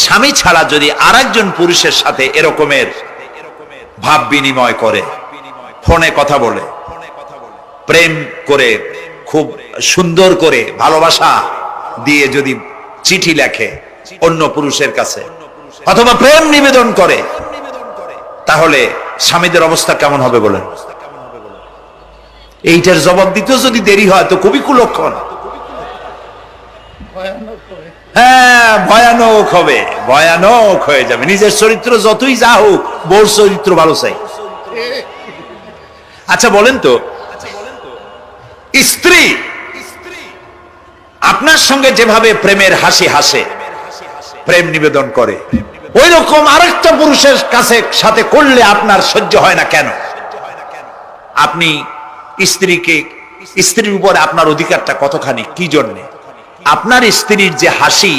স্বামী ছাড়া যদি আরেকজন পুরুষের সাথে এরকমের ভাব বিনিময় করে, ফোনে কথা বলে, প্রেম করে, খুব সুন্দর করে ভালোবাসা দিয়ে যদি চিঠি লেখে অন্য পুরুষের কাছে অথবা প্রেম নিবেদন করে, তাহলে স্বামীদের অবস্থা কেমন হবে বলেন? এইটার জবাব দিতেও যদি দেরি হয় তো খুবই কুলক্ষণ। হ্যাঁ, ভয়ানক হবে, ভয়ানক হয়ে যাবে। নিজের চরিত্র যতই যা হোক, বউর চরিত্র ভালো চাই। আচ্ছা বলেন তো, স্ত্রী আপনার সঙ্গে যেভাবে প্রেমের হাসি হাসে, প্রেম নিবেদন করে, ওই রকম আরেকটা পুরুষের কাছে সাথে করলে আপনার সহ্য হয় না কেন? আপনি স্ত্রীর উপরে আপনার অধিকারটা কতখানি, কি জন্যে? আপনার স্ত্রীর যে হাসি,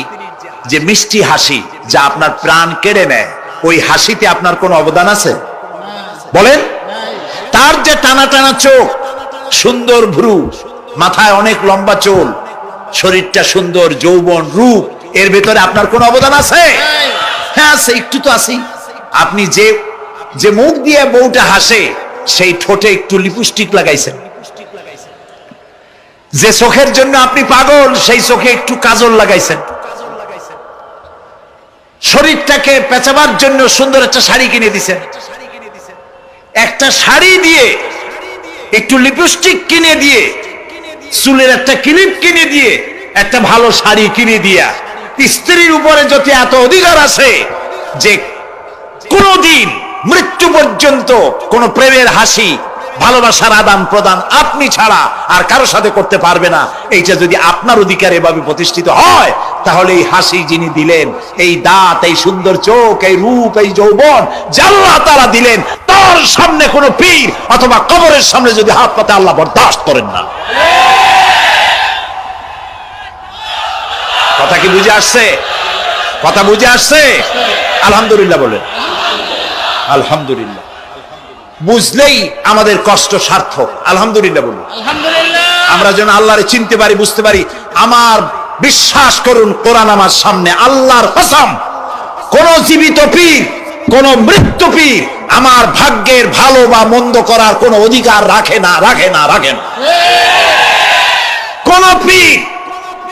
যে মিষ্টি হাসি, যা আপনার প্রাণ কেড়ে নেয়, ওই হাসিতে আপনার কোনো অবদান আছে বলেন? তার যে টানা টানা চোখ, সুন্দর ভ্রু, মাথায় অনেক লম্বা চুল, শরীরটা সুন্দর, যৌবন, রূপ, এর ভেতরে আপনার কোনো অবদান আছে? হ্যাঁ আছে, একটু তো আছেই। আপনি যে মুখ দিয়ে বউটা হাসে, সেই ঠোঁটে একটু লিপস্টিক লাগাইছেন। যে চোখের জন্য আপনি পাগল, সেই চোখে একটু কাজল লাগাইছেন। শরীরটাকে পেঁচাবার জন্য সুন্দর একটা শাড়ি কিনে দিছেন। একটা শাড়ি দিয়ে, একটু লিপস্টিক কিনে দিয়ে, চুলের একটা ক্লিপ কিনে দিয়ে, একটা ভালো শাড়ি কিনে দিয়া স্ত্রীর উপরে যদি এত অধিকার আছে যে কোনদিন মৃত্যু পর্যন্ত কোন প্রেমের হাসি, ভালোবাসার আদান প্রদান আপনি ছাড়া আর কারো সাথে করতে পারবে না, এইটা যদি আপনার অধিকার এভাবে প্রতিষ্ঠিত হয়, তাহলে এই হাসি যিনি দিলেন, এই দাঁত, এই সুন্দর চোখ, এই রূপ, এই যৌবন আল্লাহ তাআলা দিলেন, তার সামনে কোনো পীর অথবা কবরের সামনে যদি হাত পাতে আল্লাহ বরদাস্ত করেন না। কথা কি বুঝে আসছে? কথা বুঝে আসছে? আলহামদুলিল্লাহ বলেন। আলহামদুলিল্লাহ। বুঝলেই আমাদের কষ্ট সার্থক। আলহামদুলিল্লাহ বলুন। আমরা যেন আল্লাহরে চিনতে পারি, বুঝতে পারি। আমার বিশ্বাস করুন, কোরআন আমার সামনে, আল্লাহর কসম, কোন জীবিত পীর, কোন মৃত্যু পীর আমার ভাগ্যের ভালো বা মন্দ করার কোন অধিকার রাখে না, রাখে না, রাখে না। কোন পীর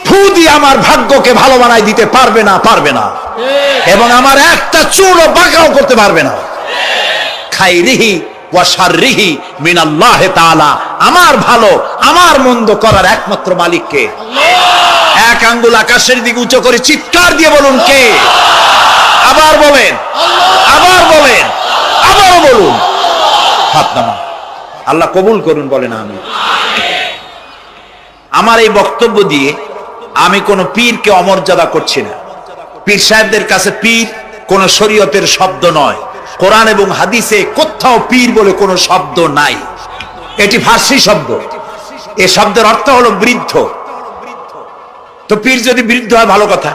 ফু দিয়ে আমার ভাগ্যকে ভালো বানাই দিতে পারবে না, পারবে না, এবং আমার একটা চুলও বাঁকাও করতে পারবে না। খাইরিহি ওয়া শাররিহি মিনাল্লাহি তাআলা। আমার ভালো, আমার মন্দ করার একমাত্র মালিক কে? এক আঙ্গুল আকাশের দিকে উঁচু করে চিৎকার দিয়ে বলুন, কে? আবার বলেন, আবার বলেন, আবারও বলুন। হাত নামান। আল্লাহ কবুল করুন, বলেন আমিন। আমার এই বক্তব্য দিয়ে আমি কোন পীরকে অমর্যাদা করছি না। পীর সাহেবদের কাছে পীর কোন শরীয়তের শব্দ নয়। কোরআন এবং হাদিসে কোথাও পীর বলে কোনো শব্দ নাই। এটি ফার্সি শব্দ। এই শব্দের অর্থ হলো বৃদ্ধ। তো পীর যদি বৃদ্ধ হয় ভালো কথা,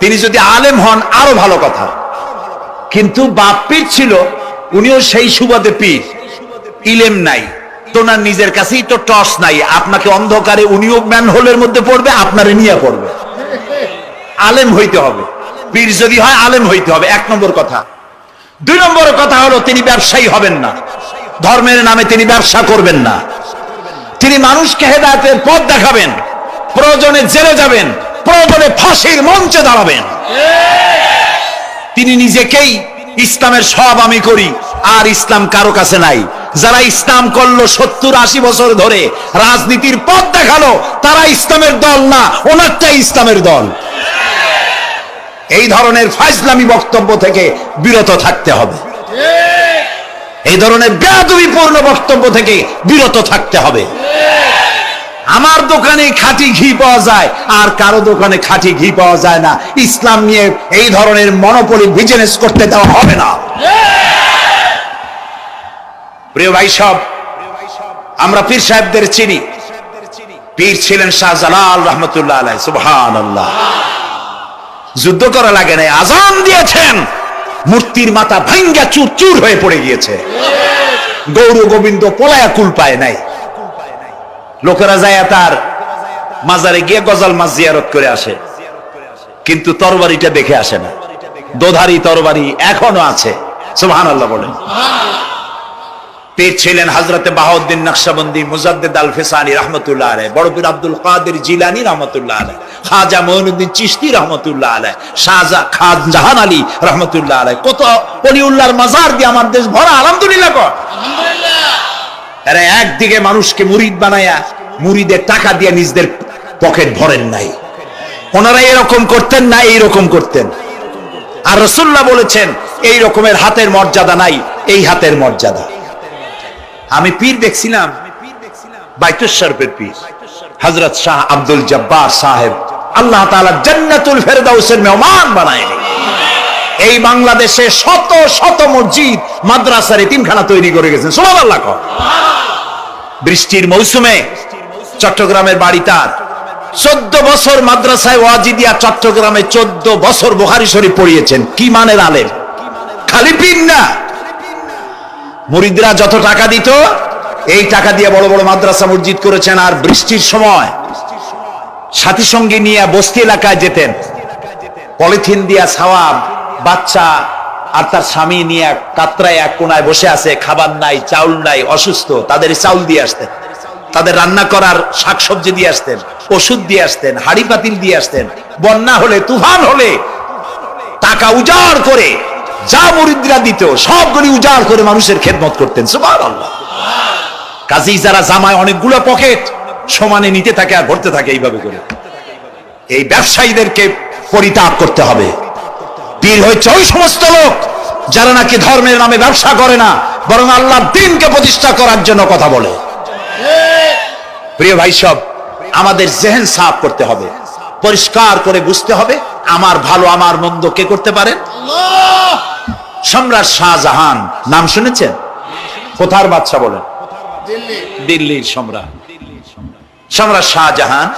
তিনি যদি আলেম হন আরো ভালো কথা। কিন্তু বাপ পীর ছিল, উনিও সেই সুবাদে পীর। ইলেম নাই তো, না নিজের কাছেই তো টর্চ নাই। আপনাকে অন্ধকারে উনিও ম্যানহোলের মধ্যে পড়বে, আপনারে নিয়ে পড়বে। আলেম হইতে হবে। পীর যদি হয় আলেম হইতে হবে, এক নম্বর কথা। দুই নম্বর কথা হলো, তিনি ব্যবসায়ী হবেন না। ধর্মের নামে তিনি ব্যবসা করবেন না। তিনি মানুষকে হেদায়েতের পথ দেখাবেন। প্রয়োজনে জেলে যাবেন, প্রয়োজনে ফাঁসির মঞ্চে দাঁড়াবেন। তিনি নিজেকেই ইসলামের সব আমি করি, আর ইসলাম কারো কাছে নাই। যারা ইসলাম করলো 70-80 বছর ধরে, রাজনীতির পথ দেখালো, তারা ইসলামের দল না, ওনারটাই ইসলামের দল। এই ধরনের ফাজলামি বক্তব্য থেকে বিরত থাকতে হবে। এই ধরনের বেয়াদবিপূর্ণ বক্তব্য থেকে বিরত থাকতে হবে। আমার দোকানে খাঁটি ঘি পাওয়া যায়, আর কারো দোকানে খাঁটি ঘি পাওয়া যায় না। ইসলাম নিয়ে এই ধরনের মনোপলি বিজনেস করতে দেওয়া হবে না। প্রিয় ভাই সব, আমরা পীর সাহেবদের চিনি। পীর ছিলেন শাহজালাল রহমতুল্লাহ আলাইহি। সুবহানাল্লাহ। যুদ্ধ করা লাগে নাই, আজান দিয়েছেন, মূর্তির মাথা ভাঙ্গা চুর চুর হয়ে পড়ে গিয়েছে। গৌর গোবিন্দ পলায়া কুল পায় নাই। লোকেরা যায় তার মাজারে গিয়ে গজাল মাছ জিয়ারত করে আসে। কিন্তু তরবারিটা দেখে আসে না। দোধারি তরবারি এখনো আছে। সুবহানাল্লাহ বলেন। পীর ছিলেন হযরতে বাহাউদ্দিন নকশবন্দি, মুজাদ্দিদ আল ফিসানি রাহমাতুল্লাহ আলাইহি, বড় পীর আব্দুল কাদের জিলানী রাহমাতুল্লাহ আলাইহি, খাজা মঈনুদ্দিন চিশতি রাহমাতুল্লাহ আলাইহি, শাহজাহান আলী রাহমাতুল্লাহ আলাইহি। কত ওলিউল্লাহর মাজার দিয়ে আমার দেশ ভরা। আলহামদুলিল্লাহ কর। আলহামদুলিল্লাহ। এরা একদিকে মানুষকে মুরিদ বানায়া মুরিদের টাকা দিয়ে নিজেদের পকেট ভরেন নাই। ওনারা এরকম করতেন না, এইরকম করতেন। আর রাসূলুল্লাহ বলেছেন এই রকমের হাতের মর্যাদা নাই, এই হাতের মর্যাদা। আমি পীর দেখছিলাম, বাইতুল শরীফের পীর হযরত শাহ আব্দুল জব্বার সাহেব, আল্লাহ তাআলা জান্নাতুল ফেরদাউসের মেহমান বানায়। এই বাংলাদেশে শত শত মসজিদ, মাদ্রাসার এতিমখানা তৈরি করে গেছেন। সুবহানাল্লাহ। বৃষ্টির মৌসুমে চট্টগ্রামের বাড়ি তার, 14 বছর মাদ্রাসায় ওয়াজিদিয়া চট্টগ্রামে 14 বছর বুখারী শরীফ পড়িয়েছেন। কি মানের আলেম, খালি পীর না। মুরিদরা যত টাকা দিত এই টাকা দিয়ে বড় বড় মাদ্রাসা মসজিদ করেছেন। আর বৃষ্টির সময় সাথী সঙ্গী নিয়ে বস্তি এলাকায় যেতেন, পলিথিন দিয়া ছাওয়া, বাচ্চা আর তার স্বামী নিয়ে কাতরায় এক কোনায় বসে আছে, খাবার নাই, চাউল নাই, অসুস্থ, তাদের চাউল দিয়ে আসতেন, তাদের রান্না করার শাকসবজি দিয়ে আসতেন, ওষুধ দিয়ে আসতেন, হাড়ি পাতিল দিয়ে আসতেন। বন্যা হলে, তুফান হলে টাকা উজাড় করে যা মুরিদরা দিত সবগুলি উজাড় করে মানুষের খেদমত করতেন। সুবহানাল্লাহ। কাজী যারা জামায় অনেকগুলো পকেট সমানে নিতে থাকে আর ভরতে থাকে এইভাবে করে, এই ব্যবসায়ীদেরকে পরিত্যাগ করতে হবে। পীর হচ্ছে ওই সমস্ত লোক যারা নাকি ধর্মের নামে ব্যবসা করে না, বরং আল্লাহর দ্বীনকে প্রতিষ্ঠা করার জন্য কথা বলে। প্রিয় ভাই সব, আমাদের জেহেন সাফ করতে হবে, পরিষ্কার করে বুঝতে হবে আমার ভালো আমার মন্দ কে করতে পারেন? আল্লাহ। সম্রাট শাহজাহান নাম শুনেছেন? কোথার বাদশা বলেন? দিল্লির সম্রাট। সম্রাট শাহজাহান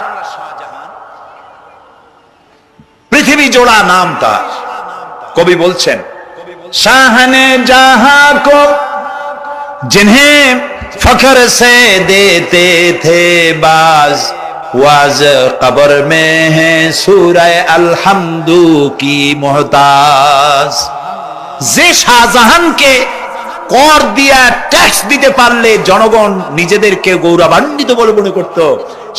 পৃথিবী জোড়া নাম তার। কবি বলছেন, শাহনে জাহাं को जिन्हें फख्र से देते थे बाज, वाज कब्र में है सूरह अलहम्दु की मोहताज। যে শাহজাহানকে কর দিয়া ট্যাক্স দিতে পারলে জনগণ নিজেদেরকে গৌরবান্বিত বলে মনে করত,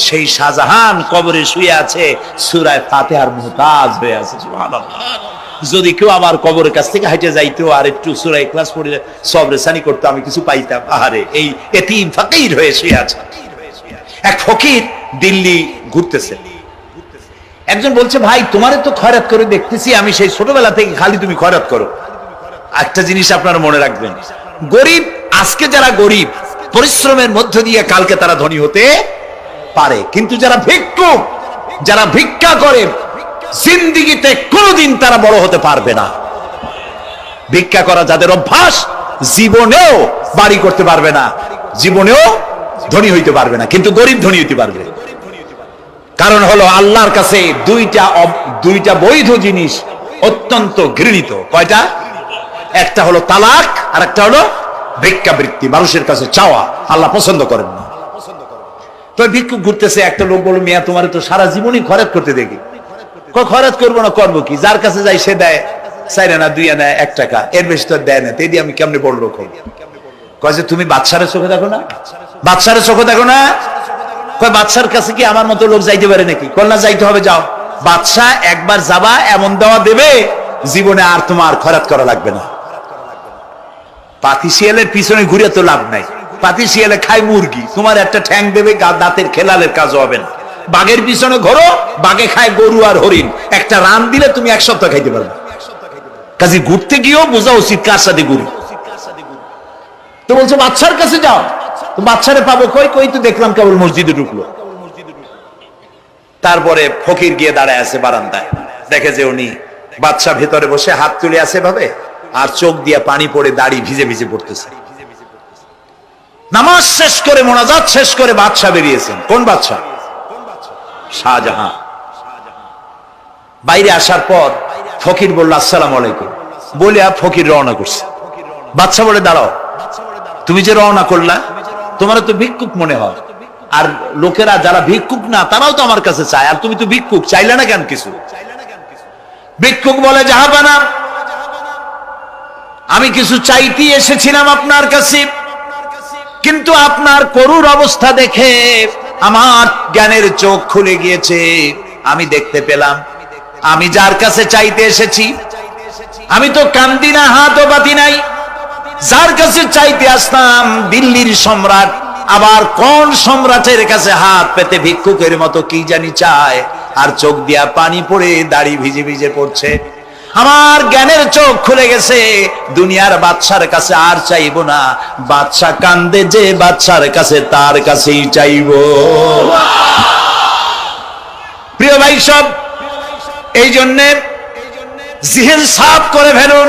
সেই শাহজাহান কবরে শুয়ে আছে, সূরা ফাতিহার মুহতাজ হয়ে আছে। সুবহানাল্লাহ। যদি কেউ আমার কবরের কাছ থেকে হাইটে যাইতো আর একটু সূরা ইখলাস পড়ে সবরে সানি করতো, আমি কিছু পাইতাম। আহারে, এই এতিম ফকির হয়ে শুয়ে আছে। এক ফকির দিল্লি ঘুরতেছে, একজন বলছে, ভাই তোমারে তো খয়রাত করে দেখতেছি, আমি সেই ছোটবেলা থেকে খালি তুমি খয়রাত করো। একটা জিনিস আপনারা মনে রাখবেন, গরিব, আজকে যারা গরিব পরিশ্রমের মধ্য দিয়ে কালকে তারা ধনী হতে পারে, কিন্তু যারা ভিক্ষুক, যারা ভিক্ষা করে, জিন্দেগিতে কোনোদিন তারা বড় হতে পারবে না। ভিক্ষা করা যাদের অভ্যাস, জীবনেও বাড়ি করতে পারবে না, জীবনেও ধনী হইতে পারবে না, কিন্তু গরিব ধনী হইতে পারবে। কারণ হলো আল্লাহর কাছে দুইটা বৈধ জিনিস অত্যন্ত ঘৃণিত। কয়টা? একটা হলো তালাক, আর একটা হলো ভিক্ষাবৃত্তি, মানুষের কাছে চাওয়া। আল্লাহ পছন্দ করেন না। তো ভিক্ষুক ঘুরতেছে, একটা লোক বলল, মিয়া তোমার তো সারা জীবনই খরচ করতে দেখি। খরচ করবো না, করবো কি? যার কাছে যাই সে দেয় 4 আনা 2 আনা 1 টাকা, এর বেশি তো দেয় না। তেদি আমি কেমনে বড় লোক হব? কয় যে তুমি বাদশারে চোখে দেখো না, বাদশারে চোখে দেখো না। কয় বাদশার কাছে কি আমার মতো লোক যাইতে পারে নাকি? কল না, যাইতে হবে, যাও। বাদশা একবার যাবা, এমন দেওয়া দেবে জীবনে আর তোমার খরচ করা লাগবে না। পাতি শিয়ালের পিছনে ঘুরে তো লাভ নাই। পাতি শিয়ালে খায় মুরগি, তোমার একটা ঠ্যাং দেবে, দাঁতের খেলালের কাজ হবে না। বাঘের পিছনে ঘোরো, বাঘে খায় গরু আর হরিণ, একটা রান দিলে তুমি 1 সপ্তাহ খাইতে পারবে। কাজে ঘুরতে গিয়েও বোঝা উচিত কার সাথে ঘুরি। তো বলছো বাদশার কাছে যাও, তো বাদশারে পাবো কই? কই তো দেখলাম কেবল মসজিদে ঢুকলো। তারপরে ফকির গিয়ে দাঁড়ায় আছে বারান্দায়, দেখে যে উনি বাদশা ভেতরে বসে হাত তুলে আছে ভাবে, আর চোখ দিয়ে পানি পড়ে দাড়ি ভিজে ভিজে পড়তেছে। নামাজ শেষ করে, মোনাজাত শেষ করে বাদশা বেরিয়েছেন। কোন বাদশা? শাহজাহান। বাইরে আসার পর ফকির বলল, আসসালামু আলাইকুম বলে ফকির রওনা করছে। বাদশা বলে, দাঁড়াও, তুমি যে রওনা করলা, তোমার তো ভিক্ষুক মনে হয়, আর লোকেরা যারা ভিক্ষুক না তারাও তো আমার কাছে চায়, আর তুমি তো ভিক্ষুক, চাইলে না কেন কিছু? ভিক্ষুক বলে, জাহাপানা, আমি কিছু চাইতে এসেছিলাম আপনার কাছে, কিন্তু আপনার করুণ অবস্থা দেখে আমার জ্ঞানের চোখ খুলে গিয়েছে। আমি দেখতে পেলাম আমি যার কাছে চাইতে এসেছি, আমি তো কান্দি না, হাতও বাতি নাই। যার কাছে চাইতে আসলাম দিল্লির সম্রাট, আবার কোন সম্রাটের কাছে হাত পেতে ভিক্ষুকের মতো কি জানি চায়, আর চোখ দিয়া পানি পড়ে দাড়ি ভিজে ভিজে পড়ছে। আমার জ্ঞানের চোখ খুলে গেছে, দুনিয়ার বাদশার কাছে আর চাইবো না। বাদশা কান্দে যে বাদশার কাছে, তার কাছেই চাইবো। প্রিয় ভাই সব, এই জন্যে জিহ্ন সাফ করে ফেলুন।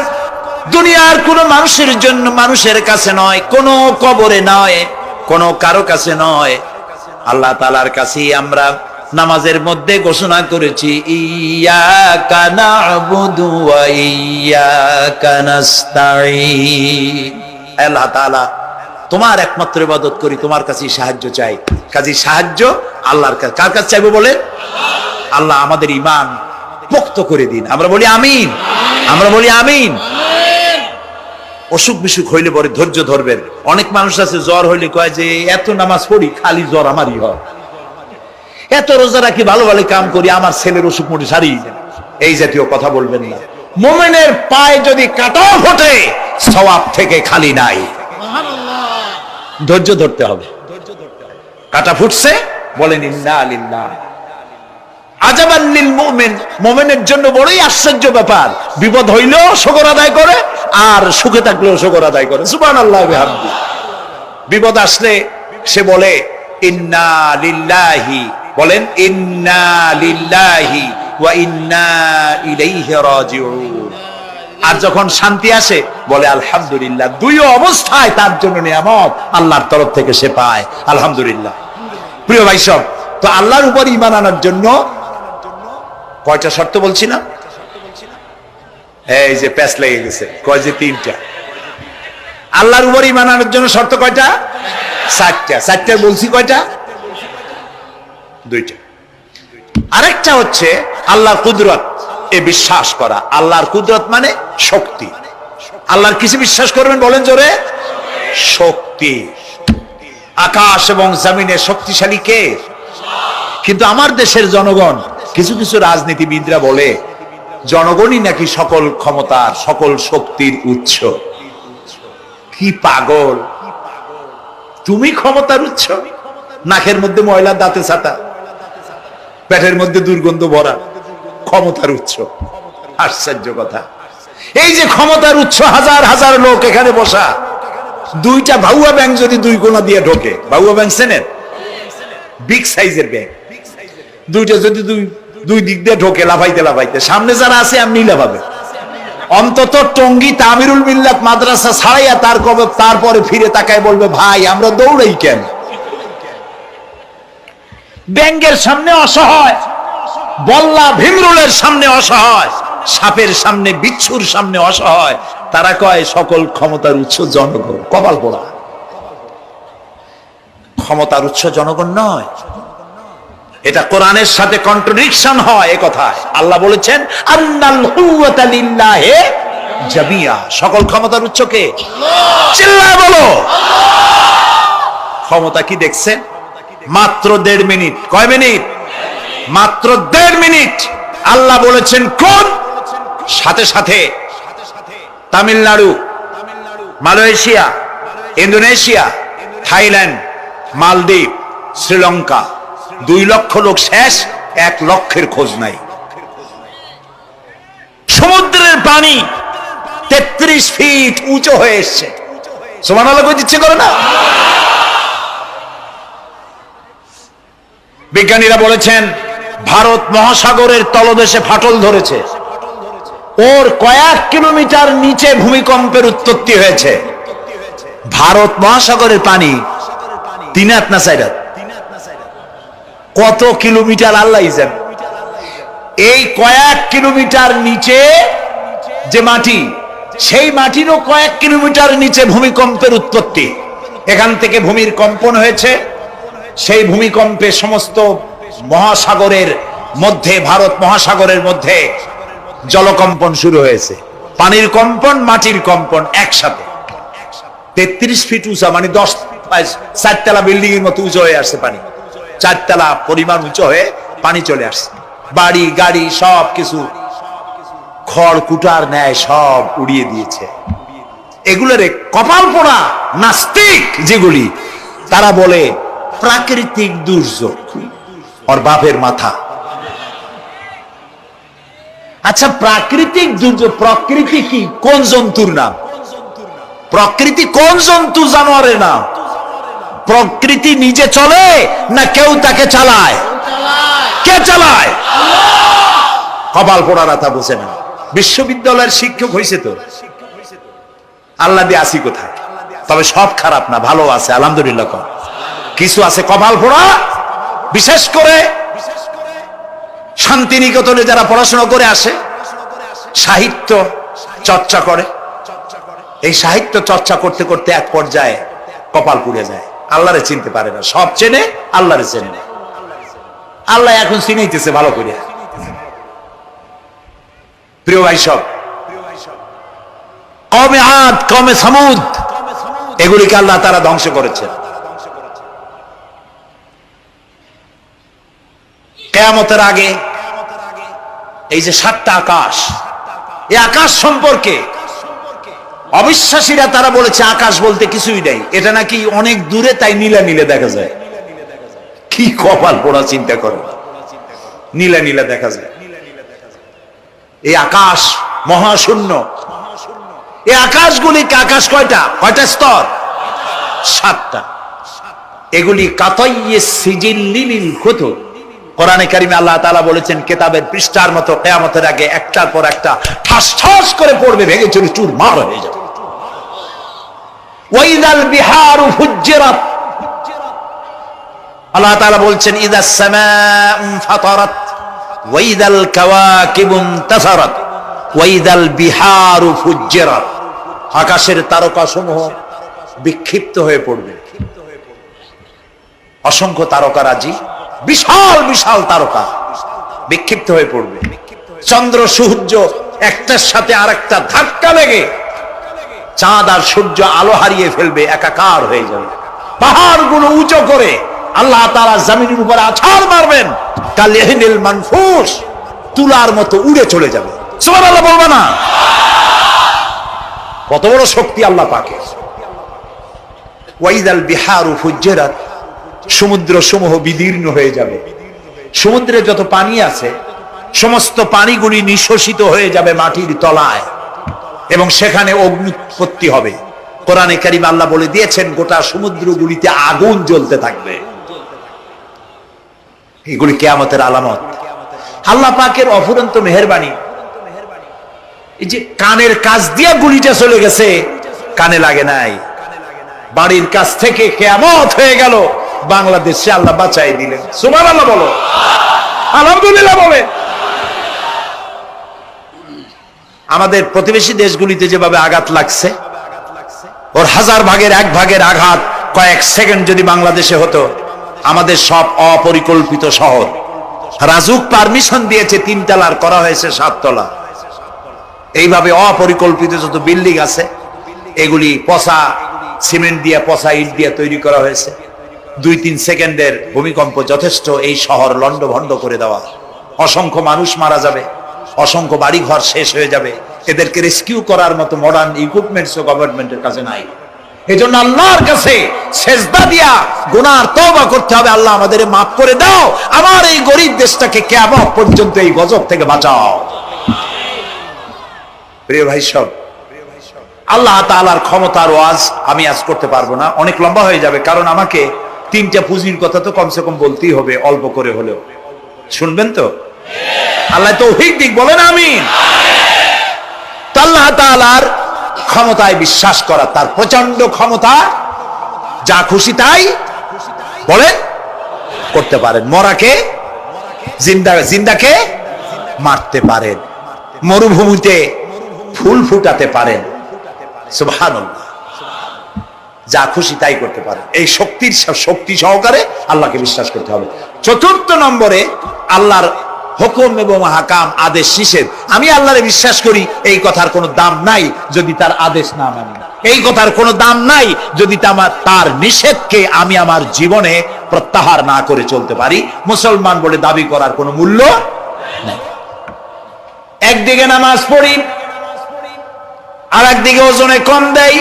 দুনিয়ার কোন মানুষের জন্য, মানুষের কাছে নয়, কোন কবরে নয়, কোন কারো কাছে নয়, আল্লাহ তাআলার কাছেই আমরা নামাজের মধ্যে ঘোষণা করেছি, ইয়্যাকা না'বুদু ওয়া ইয়্যাকা নাস্তাঈন। আল্লাহ তাআলা, তোমার একমাত্র ইবাদত করি, তোমার কাছেই সাহায্য চাই। কাজে সাহায্য আল্লাহর কাছে। কার কাছে চাইবো বলে? আল্লাহ আমাদের ঈমান পোক্ত করে দিন। আমরা বলি আমিন, আমরা বলি আমিন। অসুখ বিসুখ হইলে পরে ধৈর্য ধরবেন। অনেক মানুষ আছে জ্বর হইলে কয় যে এত নামাজ পড়ি খালি জ্বর আমারই হয়, এত রোজা রাখি, ভালো ভালো কাম করি, আমার ছেলের অসুখ মোটে সারি। এই জাতীয় কথা বলবেন না। মুমিনের পায়ে যদি কাঁটাও ফোটে, সওয়াব থেকে খালি নাই। ধৈর্য ধরতে হবে। কাঁটা ফুটছে, বলেন ইন্না লিল্লাহ। আজাবান লিল মুমিন, মুমিনের জন্য বড়ই আশ্চর্য ব্যাপার। বিপদ হইলেও শুকর আদায় করে, আর সুখে থাকলেও শুকর আদায় করে। সুবহানাল্লাহ ওয়া বিহামদি। বিপদ আসলে সে বলে ইন্না লিল্লাহি, বলেন ইন্না লিল্লাহি ওয়া ইন্না ইলাইহি রাজিউন। আর যখন শান্তি আসে বলে আলহামদুলিল্লাহ। দুই অবস্থায় তার জন্য নিয়ামত আল্লাহর তরফ থেকে সে পায়, আলহামদুলিল্লাহ। প্রিয় ভাই সব, তো আল্লাহর উপর ঈমান আনার জন্য কয়টা শর্ত বলছি না? এই যে প্যাচ লেগে গেছে, কয় যে তিনটা। আল্লাহর উপর ঈমান আনার জন্য শর্ত কয়টা? চারটা। চারটা বলছি কয়টা? দুইটা। আরেকটা হচ্ছে আল্লাহর কুদরত এ বিশ্বাস করা। আল্লাহর কুদরত মানে শক্তি। আল্লাহর কিছু বিশ্বাস করবেন, বলেন জোরে? শক্তি। আকাশ এবং জমিনে শক্তিশালী কে? কিন্তু আমার দেশের জনগণ, কিছু কিছু রাজনীতিবিদরা বলে জনগণই নাকি সকল ক্ষমতার, সকল শক্তির উৎস। কি পাগল! তুমি ক্ষমতার উৎস? নাকের মধ্যে ময়লা, দাঁতে ছাতা, পেটের মধ্যে দুর্গন্ধ ভরা, ক্ষমতার উৎস। আশ্চর্য কথা। এই যে ক্ষমতার উৎস, হাজার হাজার লোক এখানে বসা, দুইটা ভাউয়া ব্যাংক যদি দুই কোণা দিয়ে ঢোকে, ভাউয়া ব্যাংক চেনেন? বিগ সাইজের ব্যাংক, দুইটা যদি দুই দিক দিয়ে ঢোকে লাফাইতে লাফাইতে, সামনে যারা আছে এমনি লাফাবে। অন্তত টঙ্গী তামিরুল মিল্লাত মাদ্রাসা ছাড়াইয়া তারপরে ফিরে তাকায় বলবে, ভাই আমরা দৌড়াই কেন? ব্যাংকের সামনে অসহায়, বল্লা ভীমরুলের সামনে অসহায়, সাপের সামনে, বিচ্ছুর সামনে অসহায়। তারা কয় সকল ক্ষমতার উৎস জনগণ। কপাল পোড়া। ক্ষমতার উৎস জনগণ নয়। এটা কোরআনের সাথে কন্ট্রাডিকশন হয় এ কথায়। আল্লাহ বলেছেন আন্নাল কুওয়াতা লিল্লাহি জামিয়া। সকল ক্ষমতার উৎস কে? চিল্লায় বলো। ক্ষমতা কি দেখছেন? মাত্র 1.5 মিনিট। কয় মিনিট? মাত্র 1.5 মিনিট। আল্লাহ বলেছেন কোন? সাথে সাথে তামিলনাড়ু, মালয়েশিয়া, ইন্দোনেশিয়া, থাইল্যান্ড, মালদ্বীপ, শ্রীলঙ্কা, 2 লক্ষ লোক শেষ, 1 লক্ষের খোঁজ নাই। সমুদ্রের পানি 33 ফিট উঁচু হয়ে এসছে। সুবহানাল্লাহ কই দিচ্ছে করে না? বিজ্ঞানীরা বলেছেন ভারত মহাসাগরের তলদেশে ফাটল ধরেছে, ওর কয়েক কিলোমিটার নিচে ভূমিকম্পের উৎপত্তি হয়েছে। ভারত মহাসাগরের পানি 3 হাত না 4 হাত? কত কিলোমিটার আল্লাহই জানে। এই কয়েক কিলোমিটার নিচে যে মাটি, সেই মাটিরও কয়েক কিলোমিটার নিচে ভূমিকম্পের উৎপত্তি। এখান থেকে ভূমির কম্পন হয়েছে। সেই ভূমিকম্পে সমস্ত মহাসাগরের মধ্যে, ভারত মহাসাগরের মধ্যে জলকম্পন শুরু হয়েছে, পানির কম্পন, মাটির কম্পন একসাথে। 33 ফিট উঁচা, মানে 4 তলা বিল্ডিং এর মতো উঁচু হয়ে আসছে পানি। 4 তলা পরিমাণ উঁচু হয়ে পানি চলে আসছে। বাড়ি গাড়ি সব কিছু খড় কুটার ন্যায় সব উড়িয়ে দিয়েছে। এগুলোরে কপাল পোড়া নাস্তিক যেগুলি, তারা বলে প্রাকৃতিক দুর্যোগ, ওর বাপের মাথা। আচ্ছা, প্রাকৃতিক দুর্যোগ, প্রকৃতি কি? কোন জন্তুর নাম? প্রকৃতি কোন জন্তু জানোয়ারের নাম? প্রকৃতি নিজে চলে না কেউ তাকে চালায়? কে চালায়? কপাল পোড়ারা তা বুঝে না। বিশ্ববিদ্যালয়ের শিক্ষক হয়েছে তো, আল্লাহ দিয়ে আসি কোথায়? তবে সব খারাপ না, ভালো আছে আলহামদুলিল্লাহ। কিছু আছে কপাল পোড়া, বিশেষ করে শান্তিনিকেতনে যারা পড়াশোনা করে আসে, সাহিত্য চর্চা করে, এই সাহিত্য চর্চা করতে করতে এক পর্যায়ে কপাল পুড়ে যায়, আল্লাহরে চিনতে পারে না। সব চেনে, আল্লাহরে চেনে না। আল্লাহ এখন চিনাইতেছে ভালো করে। প্রিয় ভাই, সব কওমে আদ, কওমে সামুদ, এগুলিকে আল্লাহ তারা ধ্বংস করেছেন। কিয়ামতের আগে এই যে 7টা আকাশ, এই আকাশ সম্পর্কে অবিশ্বাসীরা তারা বলেছে আকাশ বলতে কিছুই নাই, এটা নাকি অনেক দূরে, তাই নীলা নীলে দেখা যায়। কি কপাল পোড়া, চিন্তা করো, নীলা নীলা দেখা যায়। এই আকাশ মহাশূন্য। এই আকাশগুলি, আকাশ কয়টা? কয়টা স্তর? 7টা। এগুলি কাতাইয়ে সিজিল্লিল কুতুব। কোরআনে কারিমে আল্লাহ তাআলা বলেছেন, কিতাবের পৃষ্ঠার মতো কিয়ামতের আগে একটার পর একটা ঠাস ঠাস করে পড়বে, ভেঙে চুরে চুরমার হয়ে যাবে। ওয়াইদাল বিহারু ফুজ্জিরাত, আল্লাহ তাআলা বলছেন, ইদাস সামাউ ফাতারাত ওয়াইদাল কাওয়াকিবু ইনতাসারাত ওয়াইদাল বিহারু ফুজ্জিরাত। আকাশের তারকাসমূহ বিক্ষিপ্ত হয়ে পড়বে। অসংখ্য তারকারাজি, বিশাল বিশাল তারকা বিক্ষিপ্ত হয়ে পড়বে। চন্দ্র সূর্য একটার সাথে আরেকটা ধাক্কা লেগে চাঁদ আর সূর্য আলো হারিয়ে ফেলবে, একাকার হয়ে যাবে। পাহাড়গুলো উঁচু করে আল্লাহ তাআলা জমিনের উপরে আছাড় মারবেন, কালিহিনিল মানফুস, তুলার মতো উড়ে চলে যাবে। সুবহানাল্লাহ বলবা না? কত বড় শক্তি আল্লাহ পাকের। ওয়াইদাল বিহারু ফুজ্জিরাত, সমুদ্র সমূহ বিদীর্ণ হয়ে যাবে। সমুদ্রে যত পানি আছে সমস্ত পানিগুলি নিঃশোষিত হয়ে যাবে মাটির তলায়, এবং সেখানে অগ্নি উৎপত্তি হবে। কোরআনে কারিম আল্লাহ বলে দিয়েছেন, গোটা সমুদ্রগুলিতে আগুন জ্বলতে থাকবে। এগুলি কিয়ামতের আলামত। আল্লাহ পাকের অফুরন্ত মেহেরবানি। এই যে কানের কাছ দিয়ে গুলিটা চলে গেছে, কানে লাগে নাই। বাড়ির কাছ থেকে কিয়ামত হয়ে গেল, বাংলাদেশে আল্লাহ বাঁচাই দিলেন। সুবহানাল্লাহ বলো, আলহামদুলিল্লাহ বলে। আমাদের প্রতিবেশী দেশগুলিতে যেভাবে আঘাত লাগছে, ওর 1000 ভাগের 1 ভাগের আঘাত কয়েক সেকেন্ড যদি বাংলাদেশে হতো, আমাদের সব অপরিকল্পিত শহর, রাজুক পারমিশন দিয়েছে 3 তলার, করা হয়েছে 7 তলা। এইভাবে অপরিকল্পিত যত বিল্ডিং আছে, এগুলি পচা সিমেন্ট দিয়ে, পচা ইট দিয়ে তৈরি করা হয়েছে। 2-3 সেকেন্ডের ভূমিকম্প যথেষ্ট এই শহর লন্ডভন্ড করে দেওয়া। অসংখ্য মানুষ মারা যাবে, অসংখ্য বাড়ি ঘর শেষ হয়ে যাবে। এদেরকে রেস্কিউ করার মতো মডার্ন ইকুইপমেন্টসও গভর্নমেন্টের কাছে নাই। এজন্য আল্লাহর কাছে সেজদা দিয়া গুনার তওবা করতে হবে, আল্লাহ আমাদের মাফ করে দাও, আমার এই গরিব দেশটাকে কিয়ামত পর্যন্ত এই গজব থেকে বাঁচাও। প্রিয় ভাই সব, আল্লাহ তাআলার ক্ষমতার ওয়াজ আমি আজ করতে পারবো না, অনেক লম্বা হয়ে যাবে। কারণ আমাকে 3টা পুঁজির কথা তো কমসে কম বলতেই হবে, অল্প করে হলেও। শুনবেন তো? আল্লাহ তৌফিক দিক, বলেন আমিন। আল্লাহ তাআলার ক্ষমতায় বিশ্বাস করা, তার প্রচন্ড ক্ষমতা, যা খুশি তাই বলেন করতে পারেন। মরাকে জিন্দা, জিন্দাকে মারতে পারেন, মরুভূমিতে ফুল ফুটাতে পারেন। সুবহানাল্লাহ, যা খুশি তাই করতে পারেন। এই শক্তি সহকারে আল্লাহকে বিশ্বাস করতে হবে। 4র্থ নম্বরে, আল্লাহর হুকুম এবং হাকাম, আদেশ নিষেধ, আমি আল্লাহরে বিশ্বাস করি, এই কথার কোনো দাম নাই যদি তার আদেশ না মানি। এই কথার কোনো দাম নাই যদি তার নিষেধকে আমি আমার জীবনে প্রত্যাহার না করে চলতে পারি। মুসলমান বলে দাবি করার কোনো মূল্য নাই। একদিকে নামাজ পড়ি, আর একদিকে ওজনে কম দেয়,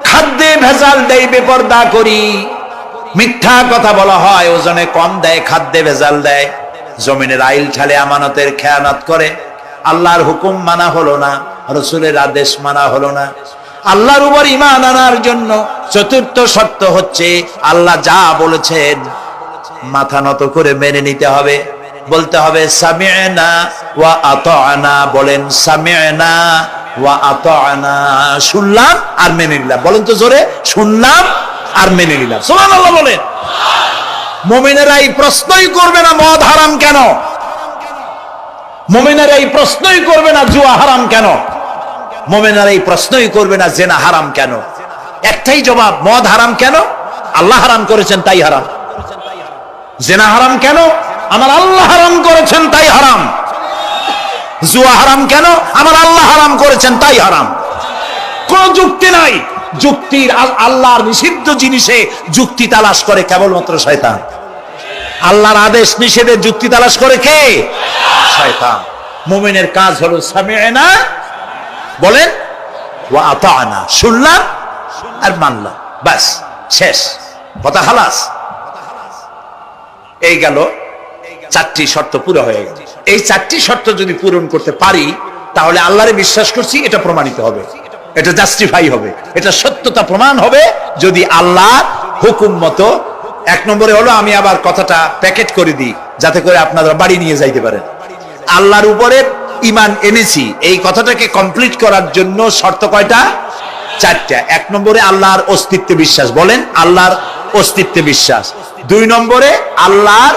খাদ্যে ভেজাল দেয়, বেপরদা করি, মিথ্যা কথা বলা হয়, ওজনে কম দেয়, খাদ্যে ভেজাল দেয়, জমিনের আইল ঠালে আমানতের খেয়ানত করে, আল্লাহর হুকুম মানা হলো না, রসুলের আদেশ মানা হলো না। আল্লাহর উপর ঈমান আনার জন্য চতুর্থ শর্ত হচ্ছে আল্লাহ যা বলেছেন মাথা নত করে মেনে নিতে হবে, বলতে হবে সামি'না ওয়া আতা'না। বলেন সামি'না ওয়া আতা'না, শুনলাম আর মেনে নিলাম। বলেন তো জোরে, শুনলাম আর মেনে নিলাম। সুবহানাল্লাহ বলেন। মুমিনেরা এই প্রশ্নই করবে না মদ হারাম কেন, মুমিনেরা এই প্রশ্নই করবে না জুয়া হারাম কেন, মুমিনেরা এই প্রশ্নই করবে না জিনা হারাম কেন। একটাই জবাব, মদ হারাম কেন? আল্লাহ হারাম করেছেন তাই হারাম। জিনা হারাম কেন? আমার আল্লাহ হারাম করেছেন তাই হারাম। জুয়া হারাম কেন? আমার আল্লাহ হারাম করেছেন তাই হারাম। কোন যুক্তি নাই। যুক্তির, আল্লাহর নিষিদ্ধ জিনিসে যুক্তি তালাশ করে কেবলমাত্র শয়তান। আল্লাহর আদেশ নিষেধে যুক্তি তালাশ করে কে? শয়তান। মুমিনের কাজ হলো সামি'না, বলেন, ওয়া আতা'না, শুনলাম আর মানলাম, বাস, শেষ কথা, খালাস। এই গেল চারটি শর্ত পুরো হয়ে গেল। এই চারটি শর্ত যদি পূরণ করতে পারি তাহলে আল্লাহরে বিশ্বাস করছি এটা প্রমাণিত হবে, এটা জাস্টিফাই হবে, এটা সত্যতা প্রমাণ হবে যদি আল্লাহ হুকুম মতো। এক নম্বরে হলো, আমি আবার কথাটা প্যাকেট করে দিই যাতে করে আপনারা বাড়ি নিয়ে যাইতে পারেন। আল্লাহর উপরে ঈমান এনেছি, এই কথাটাকে কমপ্লিট করার জন্য শর্ত কয়টা? চারটা। এক নম্বরে আল্লাহর অস্তিত্বে বিশ্বাস, বলেন আল্লাহর অস্তিত্বে বিশ্বাস। দুই নম্বরে আল্লাহর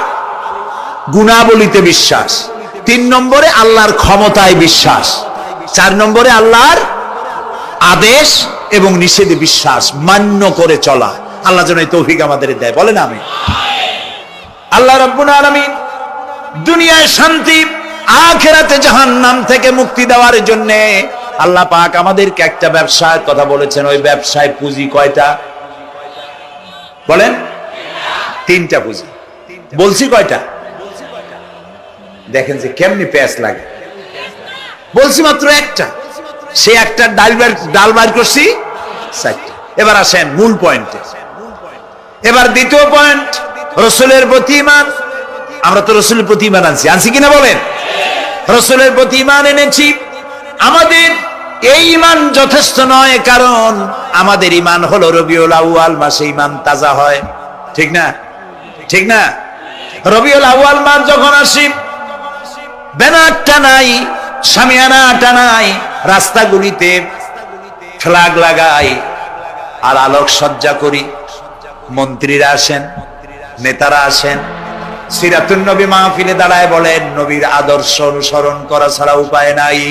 গুণাবলীতে বিশ্বাস। তিন নম্বরে আল্লাহর ক্ষমতায় বিশ্বাস। চার নম্বরে আল্লাহর আদেশ এবং নিষেধে বিশ্বাস, মান্য করে চলা। আল্লাহ যেন এই তৌফিক আমাদের দেয়, বলেন আমিন। আল্লাহ রাব্বুল আলামিন দুনিয়ায় শান্তি, আখিরাতে জাহান্নাম থেকে মুক্তি দেওয়ার জন্য আল্লাহ পাক আমাদেরকে একটা ব্যবসার কথা বলেছেন। ওই ব্যবসায় পুঁজি কয়টা? বলেন। তিনটা পুঁজি। বলছি কয়টা? দেখেন যে কেমনি প্যাঁচ লাগে। বলছি মাত্র একটা, সে একটা ডাল বার করছি চারটা। এবার আসেন মূল পয়েন্টে। এবার দ্বিতীয় পয়েন্ট, রসুলের প্রতি ঈমান। আমরা তো রসুলের প্রতি ঈমান আনছি কিনা বলেন? রসুলের প্রতি ঈমান এনেছি। আমাদের এই ঈমান যথেষ্ট নয়, কারণ আমাদের ঈমান হলো রবিউল আউয়াল মাসে ঈমান তাজা হয়, ঠিক না? ঠিক না? রবিউল আউয়াল মাস যখন আসি, ব্যানারটা নাই, শামিয়ানাটা নাই, রাস্তাগুলিতে ফ্ল্যাগ লাগাই আর আলোক সজ্জা করি। মন্ত্রীরা আসেন, নেতারা আসেন, সিরাতুন নবী মাহফিলে দাঁড়ায় বলেন নবীর আদর্শ অনুসরণ করা ছাড়া উপায় নাই।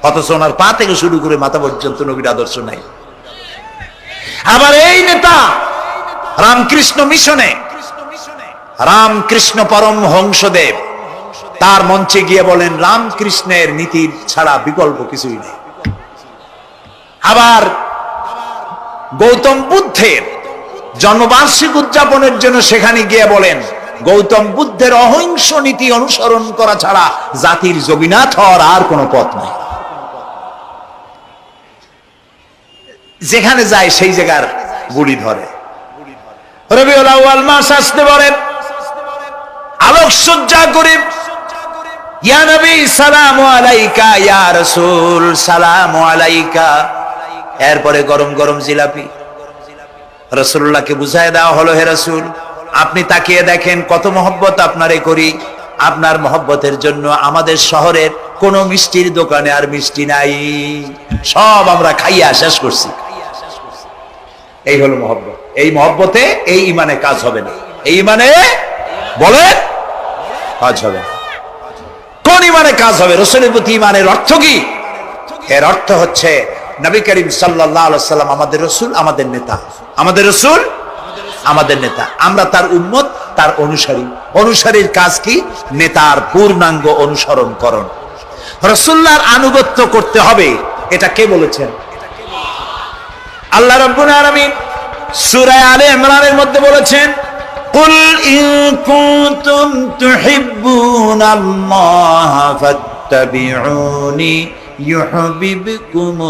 অথচ ওনার পা থেকে শুরু করে মাথা পর্যন্ত নবীর আদর্শ নাই। আবার এই নেতা রামকৃষ্ণ মিশনে, রামকৃষ্ণ পরমহংসদেব তার মঞ্চে গিয়ে বলেন রামকৃষ্ণের নীতির ছাড়া বিকল্প কিছুই নেই। আবার গৌতম বুদ্ধের জন্মবার্ষিকী উদযাপনের জন্য সেখানে গিয়ে বলেন গৌতম বুদ্ধের অহিংস নীতি অনুসরণ করা ছাড়া জাতির যোগীনাথ হওয়ার আর কোনো পথ নাই। যেখানে যায় সেই জায়গার গুলি ধরে। রবিউল আউয়াল মাস আসতে বলেন, আলোকসজ্জা করে ইয়া নবী সালামু আলাইকা, ইয়া রাসূল সালামু আলাইকা। এরপরে গরম গরম জিলাপি রাসূলুল্লাহকে বুঝায় দেওয়া হলো, হে রাসূল আপনি তাকিয়ে দেখেন কত মহব্বত আপনারে করি, আপনার মহব্বতের জন্য আমাদের শহরের কোন মিষ্টির দোকানে আর মিষ্টি নাই, সব আমরা খাইয়া শেষ করছি। এই হলো মহব্বত। এই মহব্বতে এই ঈমানে কাজ হবে না। এই ঈমানে বলেন কাজ হবে না। কোন ঈমানে কাজ হবে? রাসূলের প্রতি ঈমানের অর্থ কি? এর অর্থ হচ্ছে নবী করিম সাল্লাল্লাহু আলাইহি ওয়াসাল্লাম আমাদের রাসূল, আমাদের নেতা। আমাদের রাসূল, আমাদের নেতা, আমরা তার উম্মত, তার অনুসারী। অনুসারীর কাজ কি? নেতার পূর্ণাঙ্গ অনুসরণ করণ। রাসূলুল্লাহর আনুগত্য করতে হবে, এটা কে বলেছেন? আল্লাহ রাব্বুল আলামিন সূরা আলে ইমরানের মধ্যে বলেছেন, কুল ইন কুনতুম তুহিব্বুনাল্লাহ ফাত্তাবিউনি ইউহিব্বুকুমুল্লাহ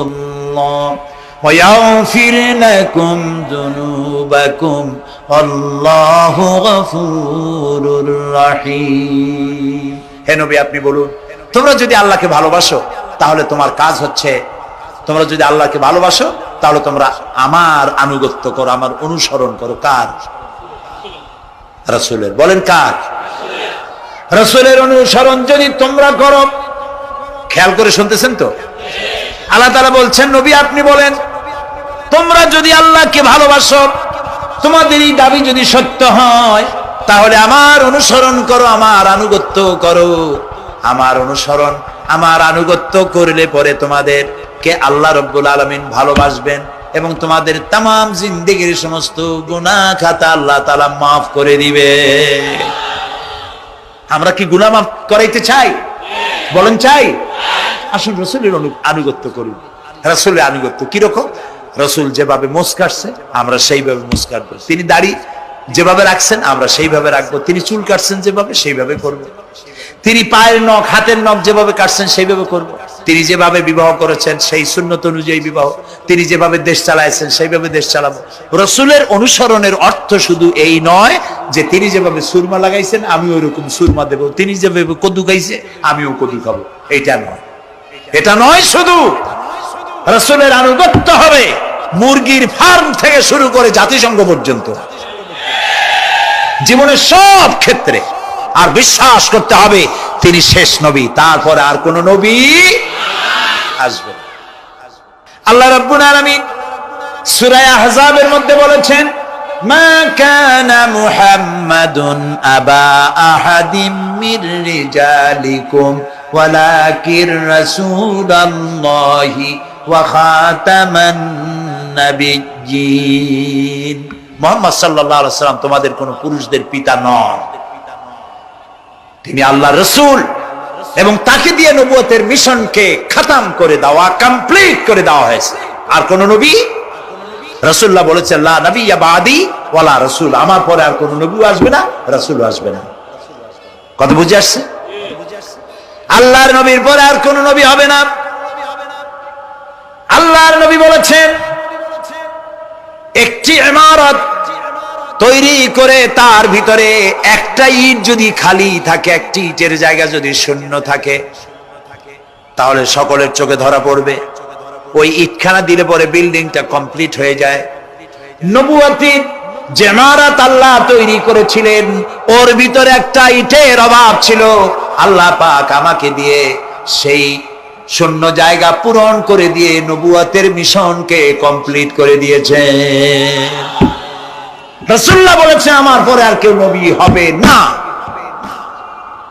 ওয়া ইয়াগফির লাকুম যুনুবাকুম আল্লাহু গফুরুর রহিম। হে নবী, আপনি বলুন, তোমরা যদি আল্লাহকে ভালোবাসো তাহলে তোমার কাজ হচ্ছে, তোমরা যদি আল্লাহকে ভালোবাসো তাহলে তোমরা আমার আনুগত্য করো, আমার অনুসরণ করো। কার? রাসূলের। বলেন কার? রাসূলের অনুসরণ যদি তোমরা করো, খেয়াল করে শুনতেছেন তো? আল্লাহ তাআলা বলছেন, নবী আপনি বলেন, তোমরা যদি আল্লাহকে ভালোবাসো, তোমাদের এই দাবি যদি সত্য হয়, তাহলে আমার অনুসরণ করো, আমার আনুগত্য করো। আমার অনুসরণ, আমার আনুগত্য করলে পরে তোমাদের কে আল্লাহ রাব্বুল আলামিন ভালোবাসবেন এবং তোমাদের तमाम জিন্দেগীর সমস্ত গুনাহ খাতা আল্লাহ তাআলা maaf করে দিবে। আমরা কি গুনাহ maaf করাইতে চাই? বলেন চাই? আসুন রাসূলের আনুগত্য করুন। রাসূলের আনুগত্য কি রকম? রাসূল যেভাবে মোস কাটছে আমরা সেইভাবে মোস কাটবো, তিনি দাড়ি যেভাবে রাখছেন আমরা সেইভাবে রাখবো, তিনি চুল কাটছেন যেভাবে সেইভাবে করব, তিনি পায়ের নখ হাতের নখ যেভাবে কাটছেন সেইভাবে করব, তিনি যেভাবে বিবাহ করেছেন সেই সুন্নত অনুযায়ী বিবাহ, তিনি যেভাবে দেশ চালাইছেন সেইভাবে দেশ চালাবো। রাসূলের অনুসরণের অর্থ শুধু এই নয় যে তিনি যেভাবে সুরমা লাগাইছেন আমি ওইরকম সুরমা দেব, তিনি যেভাবে কদু খাইছে আমিও কদু খাবো, এটা নয়। এটা নয়, শুধু রাসূলের আনুগত্য হবে মুরগির ফার্ম থেকে শুরু করে জাতিসংঘ পর্যন্ত, জীবনের সব ক্ষেত্রে। আর বিশ্বাস করতে হবে তিনি শেষ নবী, তারপরে আর কোন নবী আসবে না। আল্লাহ রাব্বুল আলামিন সূরা আহজাবের মধ্যে বলেছেন, মা কানা মুহাম্মাদুন আবা আহাদিম মির রিজালিকুম ওয়ালাকির রাসূলুল্লাহি ওয়া খাতামান নাবিয়্যিন। মুহাম্মদ সাল্লাল্লাহু আলাইহি ওয়াসাল্লাম তোমাদের কোন পুরুষদের পিতা নন, তিনি আল্লাহর রাসূল এবং তাকে দিয়ে নবুয়তের মিশনকে খতম করে দেওয়া, কমপ্লিট করে দেওয়া হয়েছে। আর কোন নবী, রাসূলুল্লাহ বলেছেন লা নাবিয়্যা বাদি ওয়ালা রাসূল, আমার পরে আর কোন নবী আসবে না, রাসূল আসবে না। কথা বুঝে আসছে? আল্লাহর নবীর পরে আর কোন নবী হবে না। আল্লাহর নবী বলেছেন, একটি ইমারত তৈরি করে তার ভিতরে একটা ইট যদি খালি থাকে, একটি ইটের জায়গা যদি শূন্য থাকে, তাহলে সকলের চোখে ধরা পড়বে। ওই ইটখানা দিলে পরে বিল্ডিংটা কমপ্লিট হয়ে যায়। নবুয়তের যে ইমারত আল্লাহ তৈরি করেছিলেন, ওর ভিতরে একটা ইটের অভাব ছিল। আল্লাহ পাক আমাকে দিয়ে সেই শূন্য জায়গা পূরণ করে দিয়ে নবুয়তের মিশনকে কমপ্লিট করে দিয়েছেন। রাসূলুল্লাহ বলেছে আমার পরে আর কেউ নবী হবে না।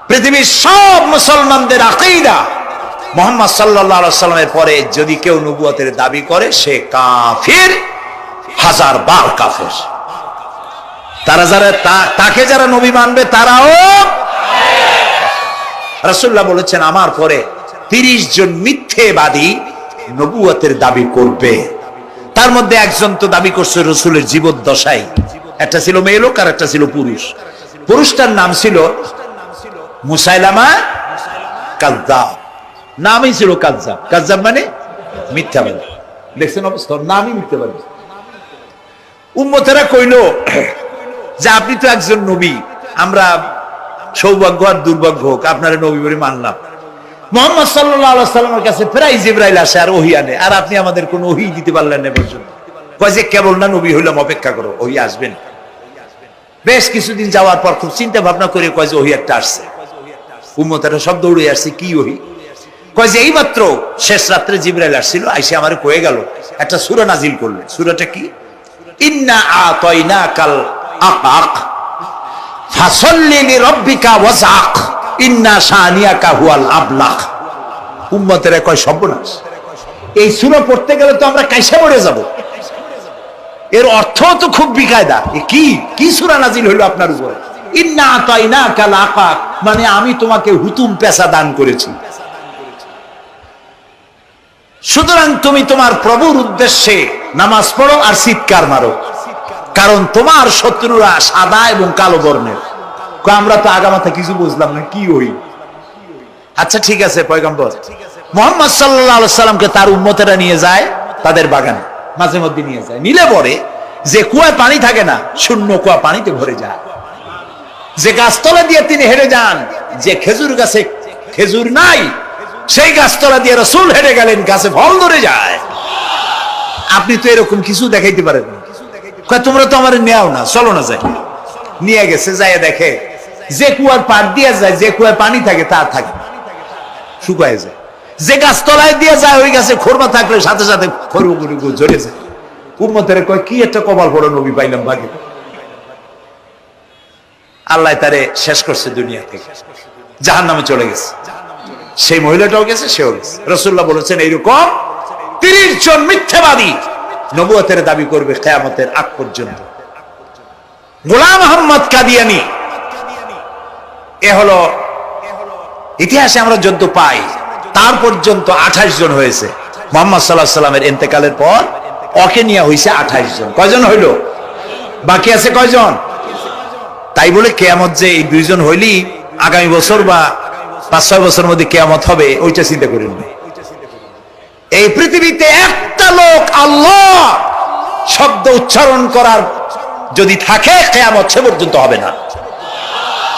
পৃথিবীর সব মুসলমানদের আকীদা, মুহাম্মদ সাল্লাল্লাহু আলাইহি ওয়াসাল্লামের পরে যদি কেউ নবুয়তের দাবি করে সে কাফির, হাজার বার কাফির। তারা যারা তাকে যারা নবী মানবে তারাও। রাসূলুল্লাহ বলেছেন আমার পরে 30 জন মিথ্যেবাদী নবুয়তের দাবি করবে। তার মধ্যে একজন তো দাবি করছে রাসূলের জীবদ্দশায়, একটা ছিল মেয়ে লোক আর একটা ছিল পুরুষ। পুরুষটার নাম ছিল মুসাইলামা কাযযাব, নামই ছিল কাযযাব। কাযযাব মানে মিথ্যাবাদী। দেখছেন অবস্থা, নামই মিথ্যাবাদী। উম্মতেরা কইল যে আপনি তো একজন নবী, আমরা সৌভাগ্য আর দুর্ভাগ্য হোক আপনারা নবী বলে মানলাম। মুহাম্মদ সাল্লাল্লাহু আলাইহি ওয়াসাল্লামের কাছে প্রায় জিবরাইল আসে আর ওহী আনে, আর আপনি আমাদের কোনো ওহী দিতে পারলেন না পর্যন্ত। কয় যে কেবল না নবী হইলাম, অপেক্ষা করো, ওহী আসবেন। বেশ কিছুদিন যাওয়ার পর খুব চিন্তা ভাবনা করে কয় যে ওহী একটা আসছে। উম্মতেরা সব দৌড়ে আসছে, কি ওহী? কয় যে এইমাত্র শেষ রাত্রে জিবরাইল আসছিল, আইসে আমারে কয়ে গেল একটা সূরা নাজিল করলেন। সূরাটা কি? ইন্না আতাইনাকাল আকাক ফাসাল্লি লিরাব্বিকা ওয়াজআক ইন্না শানিয়াকা হুয়াল আবলাগ। উম্মতেরা কয় সর্বনাশ, এই সূরা পড়তে গেলে তো আমরা কাইসা মরে যাব। এর অর্থ তো খুব বিকায়দা। কি কি সূরা নাজিল হইল আপনার উপরে? ইন্না আতাইনাকা লাকাক, মানে আমি তোমাকে হুতুম পেশা দান করেছি। সুতরাং তুমি তোমার প্রভুর উদ্দেশ্যে নামাজ পড়ো আর চিৎকার মারো, কারণ তোমার শত্রুরা সাদা এবং কালো বর্ণের। আমরা তো আগামাথা কিছু বুঝলাম না, কি হই? আচ্ছা ঠিক আছে, পয়গম্বর মুহাম্মদ সাল্লাল্লাহু আলাইহি সাল্লামকে তার উম্মতেরা নিয়ে যায় তাদের বাগানে, মাঝে মধ্যে নিয়ে যায়। নিলে পরে যে কুয়ায় পানি থাকে না, শূন্য কুয়া পানিতে ভরে যায়। যে গাছতলা দিয়ে তিনি হেঁটে যান, যে খেজুর গাছে খেজুর নাই, সেই গাছতলা দিয়ে রাসূল হেঁটে গেলেন, গাছে ফল ধরে যায়। আপনি তো এরকম কিছু দেখাইতে পারেন না। তোমরা তো আমার নেও না, চলো না যাই। নিয়ে গেছে, যাই দেখে যে কুয়ার পাড় দিয়ে যায়, যে কুয়ায় পানি থাকে তা থাকে, শুকায় যায়। যে গাছতলায় দিয়ে যায়, ওই গাছে খোরমা থাকলে সাথে সাথে খরগুড়ি ঝরে যায়। উম্মতের কয় কি একটা কপাল পড়ো নবী পাইলাম ভাগে। আল্লাহ তারে শেষ করছে দুনিয়া থেকে, জাহান্নামে চলে গেছে। সেই মহিলাটাও গেছে, সেও গেছে। রাসূলুল্লাহ বলেছেন এইরকম 30 জন মিথ্যাবাদী নবুয়তের দাবি করবে কিয়ামতের আগ পর্যন্ত। গোলাম আহমদ কাদিয়ানী, এ হলো ইতিহাসে আমরা যদ্য পাই, তার পর্যন্ত 28 জন হয়েছে। মুহাম্মদ সাল্লাল্লাহু আলাইহি সাল্লামের ইন্তেকালের পর ওকে নিয়ে হয়েছে 28 জন। কয়জন হইল? বাকি আছে কয়জন? তাই বলে কিয়ামত যে এই 2 জন হইলি আগামী বছর বা 5-6 বছরের মধ্যে কিয়ামত হবে, ওইটা চিন্তা করেন না। এই পৃথিবীতে একটা লোক আল্লাহ শব্দ উচ্চারণ করার যদি থাকে, কিয়ামত সে পর্যন্ত হবে না।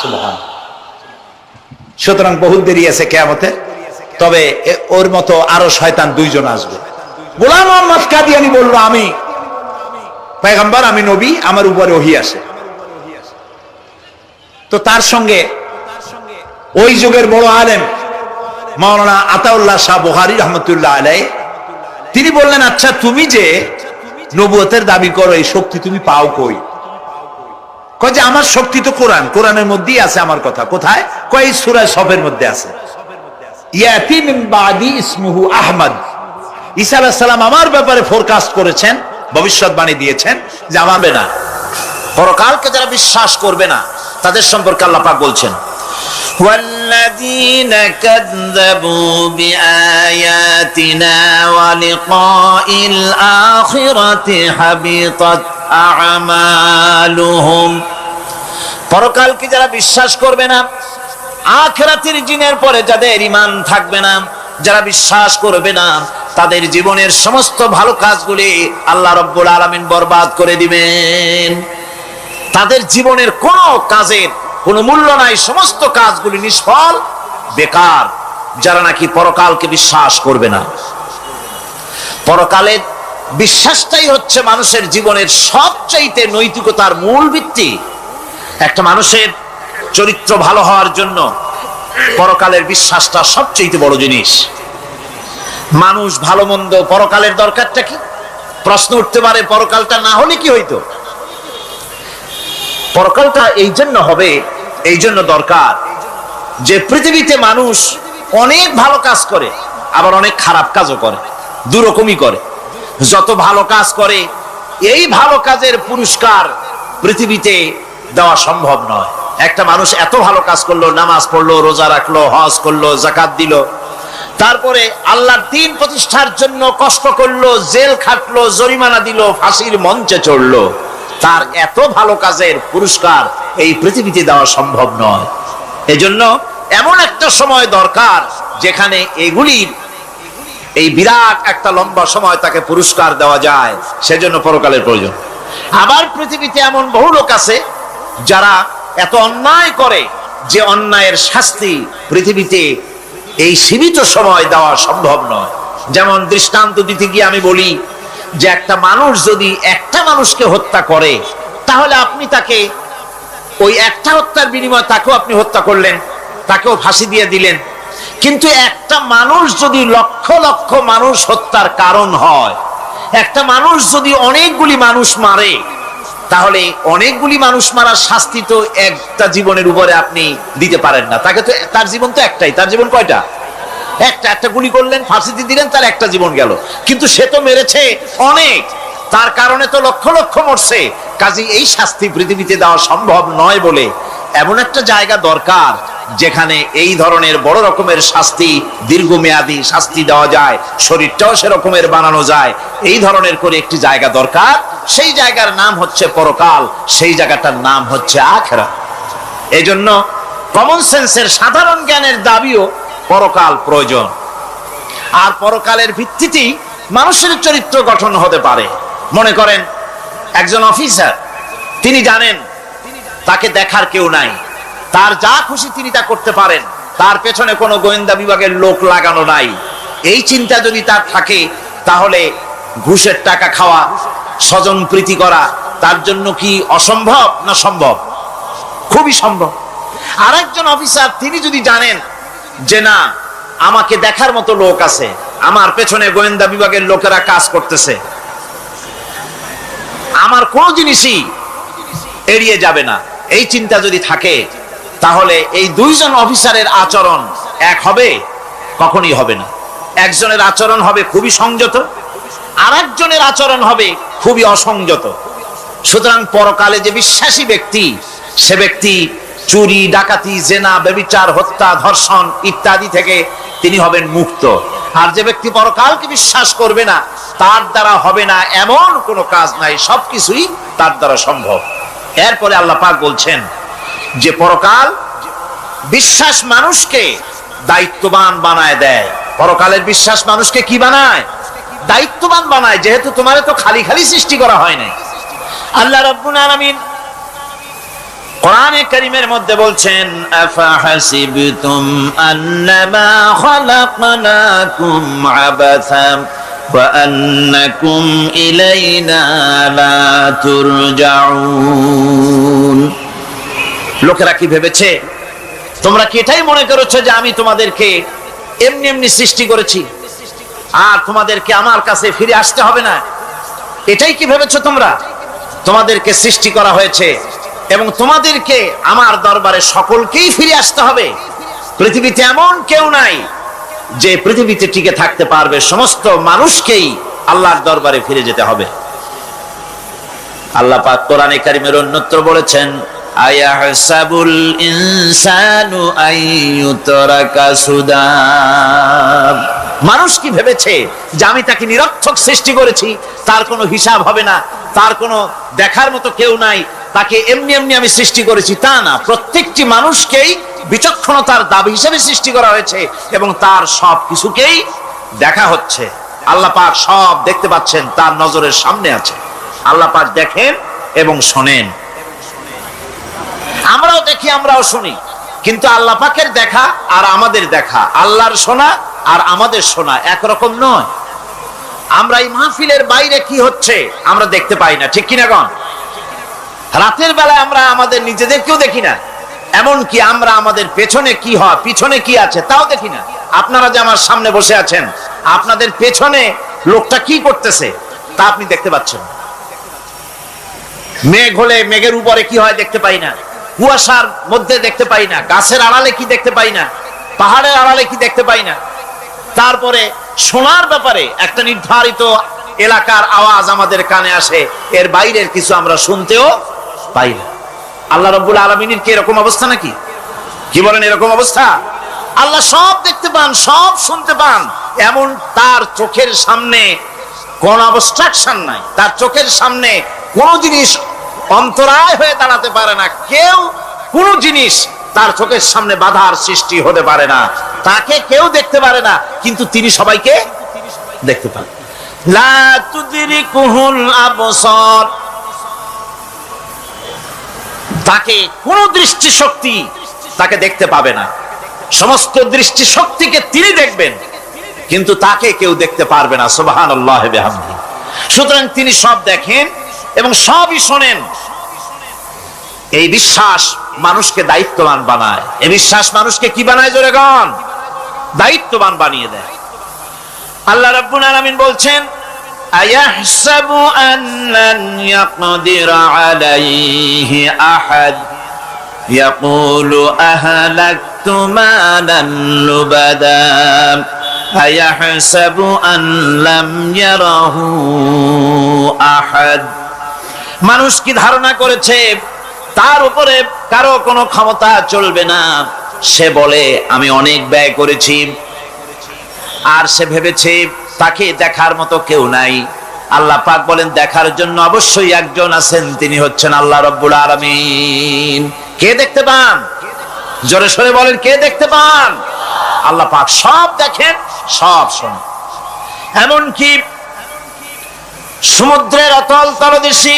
সুবহান। সুতরাং বহুত দেরি আছে কিয়ামতে। তবে ওর মতো আরো শয়তান 2 জন আসবে। গোলাম আহমদ কাদিয়ানী বলল, আমি পয়গম্বর, আমি নবী, আমার উপরে ওহী আসে। তো তার সঙ্গে ওই যুগের বড় আলেম মাওলানা আতাউল্লাহ শাহ বুখারী রাহমাতুল্লাহ আলাইহি, তিনি বললেন, আচ্ছা তুমি যে নবুয়তের দাবি করো, এই শক্তি তুমি পাও কই? কয় যে আমার শক্তি তো কোরআন, কোরআনের মধ্যেই আছে আমার কথা। কোথায়? কয় সূরা সফের মধ্যে আছে, ইয়াতি মিন বাদি ইসমুহু আহমদ। ঈসা আলাইহিস সালাম আমার ব্যাপারে ফোরকাস্ট করেছেন, ভবিষ্যৎবাণী দিয়েছেন যে আমাবে না, পরকালকে যারা বিশ্বাস করবে না তাদের সম্পর্কে আল্লাহ পাক বলছেন, والذين كذبوا بآياتنا ولقاء الآخرة حبطت أعمالهم। পরকালকে যারা বিশ্বাস করবে না, আখিরাতের দিনের পরে যাদের ঈমান থাকবে না, যারা বিশ্বাস করবে না, তাদের জীবনের সমস্ত ভালো কাজগুলি আল্লাহ রাব্বুল আলামিন বরবাদ করে দিবেন। তাদের জীবনের কোনো কাজের কোনো মূল্য নাই, সমস্ত কাজগুলি নিষ্ফল, বেকার, যারা নাকি পরকালকে বিশ্বাস করবে না। পরকালের বিশ্বাসটাই হচ্ছে মানুষের জীবনের সবচাইতে নৈতিকতার মূল ভিত্তি। একটা মানুষের চরিত্র ভালো হওয়ার জন্য পরকালের বিশ্বাসটা সবচাইতে বড় জিনিস। মানুষ ভালো মন্দ, পরকালের দরকারটা কি? প্রশ্ন উঠতে পারে, পরকালটা না হলে কি হইতো? পরকালটা এই জন্য হবে, এই জন্য দরকার যে পৃথিবীতে মানুষ অনেক ভালো কাজ করে, আবার অনেক খারাপ কাজও করে, দুরকমই করে। যত ভালো কাজ করে, এই ভালো কাজের পুরস্কার পৃথিবীতে দেওয়া সম্ভব নয়। একটা মানুষ এত ভালো কাজ করলো, নামাজ পড়লো, রোজা রাখলো, হজ করলো, যাকাত দিল, তারপরে আল্লাহর দ্বীন প্রতিষ্ঠার জন্য কষ্ট করলো, জেল খাটলো, জরিমানা দিল, ফাঁসির মঞ্চে চড়লো, তার এত ভালো কাজের পুরস্কার এই পৃথিবীতে দেওয়া সম্ভব নয়। এজন্য এমন একটা সময় দরকার যেখানে এগুলির এই বিরাট একটা লম্বা সময় তাকে পুরস্কার দেওয়া যায়, সেজন্য পরকালের প্রয়োজন। আবার পৃথিবীতে এমন বহু লোক আছে যারা এত অন্যায় করে যে অন্যায়ের শাস্তি পৃথিবীতে এই সীমিত সময় দেওয়া সম্ভব নয়। যেমন দৃষ্টান্ত দিতে গিয়ে আমি বলি যে একটা মানুষ যদি একটা মানুষকে হত্যা করে, তাহলে আপনি তাকে ওই একটা হত্যার বিনিময়ে তাকেও আপনি হত্যা করলেন, তাকেও ফাঁসি দিয়ে দিলেন। কিন্তু একটা মানুষ যদি লক্ষ লক্ষ মানুষ হত্যার কারণ হয়, একটা মানুষ যদি অনেকগুলি মানুষ মারে, তাহলে অনেকগুলি মানুষ মারার শাস্তি তো একটা জীবনের উপরে আপনি দিতে পারেন না। তাকে তো, তার জীবন তো একটাই, তার জীবন কয়টা? একটা। একটা গুলি করলেন, ফাঁসিতে দিলেন, তার একটা জীবন গেল। কিন্তু সে তো মেরেছে অনেক, তার কারণে তো লক্ষ লক্ষ মরছে, কাজেই এই শাস্তি পৃথিবীতে দেওয়া সম্ভব নয় বলে এমন একটা জায়গা দরকার যেখানে এই ধরনের বড় রকমের শাস্তি, দীর্ঘমেয়াদী শাস্তি দেওয়া যায়, শরীরটাও সেরকমের বানানো যায়, এই ধরনের করে একটি জায়গা দরকার। সেই জায়গার নাম হচ্ছে পরকাল, সেই জায়গাটার নাম হচ্ছে আখিরাত। এই জন্য কমন সেন্সের সাধারণ জ্ঞানের দাবিও পরকাল প্রয়োজন। আর পরকালের ভিত্তিতেই মানুষের চরিত্র গঠন হতে পারে। মনে করেন একজন অফিসার, তিনি জানেন তাকে দেখার কেউ নাই, তার যা খুশি তিনি তা করতে পারেন, তার পেছনে কোনো গোয়েন্দা বিভাগের লোক লাগানো নাই। এই চিন্তা যদি তার থাকে, তাহলে ঘুষের টাকা খাওয়া, স্বজন প্রীতি করা তার জন্য কি অসম্ভব না সম্ভব? খুবই সম্ভব। আরেকজন অফিসার, তিনি যদি জানেন যে না, আমাকে দেখার মতো লোক আছে, আমার পেছনে গোয়েন্দা বিভাগের লোকেরা কাজ করতেছে, আমার কোনো জিনিসই এড়িয়ে যাবে না, এই চিন্তা যদি থাকে, তাহলে এই দুইজন অফিসারের আচরণ এক হবে? কখনই হবে না। একজনের আচরণ হবে খুবই সংযত, আরেকজনের আচরণ হবে খুবই অসংযত। সুতরাং পরকালে যে বিশ্বাসী ব্যক্তি, সে ব্যক্তি চুরি, ডাকাতি, জেনা, ব্যভিচার, হত্যা, ধর্ষণ ইত্যাদি থেকে তিনি হবেন মুক্ত। আর যে ব্যক্তি পরকালকে বিশ্বাস করবে না, তার দ্বারা হবে না এমন কোনো কাজ নাই, সবকিছুই তার দ্বারা সম্ভব। এরপরে আল্লাহ পাক বলছেন যে পরকাল বিশ্বাস মানুষকে দায়িত্ববান বানায় দেয়। পরকালের বিশ্বাস মানুষকে কি বানায়? দায়িত্ববান বানায়, যেহেতু তোমারে তো খালি খালি সৃষ্টি করা হয় নাই। আল্লাহ রাব্বুল আলামিন কোরআনে কারীমের মধ্যে বলছেন, আফাহাসিবতুম আন্নামা খালাকনাকুম আবাসা ওয়া আন্নাকুম ইলাইনা লা তুরজাউন। লোকেরা কি ভেবেছে? তোমরা কি এটাই মনে করেছো যে আমি তোমাদেরকে এমনি এমনি সৃষ্টি করেছি আর তোমাদেরকে আমার কাছে ফিরে আসতে হবে না? এটাই কি ভেবেছো তোমরা? তোমাদেরকে সৃষ্টি করা হয়েছে এবং তোমাদেরকে আমার দরবারে সকলকেই ফিরে আসতে হবে। পৃথিবীতে এমন কেউ নাই যে পৃথিবীতে টিকে থাকতে পারবে, সমস্ত মানুষকেই আল্লাহর দরবারে ফিরে যেতে হবে। আল্লাহ পাক কোরআনে কারীমের অন্যত্র বলেছেন, আয়াহসাবুল ইনসানু আইয়ুতরাকা সুদা। মানুষ কি ভেবেছে যে আমি তাকে নিরর্থক সৃষ্টি করেছি, তার কোনো হিসাব হবে না, তার কোনো দেখার মতো কেউ নাই, তাকে এমনি এমনি আমি সৃষ্টি করেছি? তা না, প্রত্যেকটি মানুষকেই বিচক্ষণতার দাবি হিসেবে সৃষ্টি করা হয়েছে এবং তার সব কিছুকেই দেখা হচ্ছে। আল্লাহ পাক সব দেখতে পাচ্ছেন, তার নজরের সামনে আছে। আল্লাহ পাক দেখেন এবং শোনেন। আমরাও দেখি, আমরাও শুনি, কিন্তু আল্লাহ পাকের দেখা আর আমাদের দেখা, আল্লাহর শোনা আর আমাদের শোনা একরকম নয়। আমরা এই মাহফিলের বাইরে কি হচ্ছে আমরা দেখতে পাই না, ঠিক কিনা গণ? রাতের বেলায় আমরা আমাদের নিজেদেরকেও দেখি না, এমনকি আমরা আমাদের পেছনে কি হয়, পিছনে কি আছে তাও দেখি না। আপনারা যে আমার সামনে বসে আছেন, আপনাদের পেছনে লোকটা কি করতেছে তা আপনি দেখতে পাচ্ছেন। মেঘ হলে মেঘের উপরে কি হয় দেখতে পাই না, কুয়াশার মধ্যে দেখতে পাই না, গাছের আড়ালে কি দেখতে পাই না, পাহাড়ের আড়ালে কি দেখতে পাই না। তারপরে শোনার ব্যাপারে একটা নির্ধারিত এলাকার আওয়াজ আমাদের কানে আসে, এর বাইরের কিছু আমরা শুনতেও পাই না। আল্লাহ রাব্বুল আলামিনের কি এরকম অবস্থা নাকি? কি বলেন, এরকম অবস্থা? আল্লাহ সব দেখতে পান, সব শুনতে পান, এমন তার চোখের সামনে কোন অবস্ট্রাকশন নাই, তার চোখের সামনে কোন জিনিস অন্তরায় হয়ে দাঁড়াতে পারে না, কেউ কোন জিনিস তার চোখের সামনে বাধার সৃষ্টি হতে পারে না। তাকে কেউ দেখতে পারে না, কিন্তু তিনি সবাইকে দেখতে পান। লা তুদরিকুহুল আবসার, তাকে কোন দৃষ্টিশক্তি তাকে দেখতে পাবে না। সমস্ত দৃষ্টিশক্তিকে তিনি দেখবেন, কিন্তু তাকে কেউ দেখতে পারবে না। সুবহানাল্লাহ ওয়া বিহামদিহি। সুতরাং তিনি সব দেখেন এবং সবই শোনেন। এই বিশ্বাস মানুষকে দায়িত্ববান বানায়। এই বিশ্বাস মানুষকে কি বানায় জোরে গান? দায়িত্ববান বানিয়ে দেয়। আল্লাহ রাব্বুল আলামিন বলছেন, আয়াহসাবু আল্লান ইয়াকদিরা আলাইহি আহাদ ইয়াকুলু আহলাকতু মালান লুবাদা আয়াহসাবু আন লাম ইয়ারাহু আহাদ। মানুষ কি ধারণা করেছে তার উপরে কারো কোনো ক্ষমতা চলবে না? সে বলে আমি অনেক ব্যয় করেছি, আর সে ভেবেছে তাকে দেখার মতো কেউ নাই। আল্লাহ পাক বলেন দেখার জন্য অবশ্যই একজন আছেন, তিনি হচ্ছেন আল্লাহ রাব্বুল আলামিন। কে দেখতে পান? জোরে সরে বলেন, কে দেখতে পান? আল্লাহ পাক সব দেখেন, সব শোনেন। এমনকি সমুদ্রের অতল তলদেশে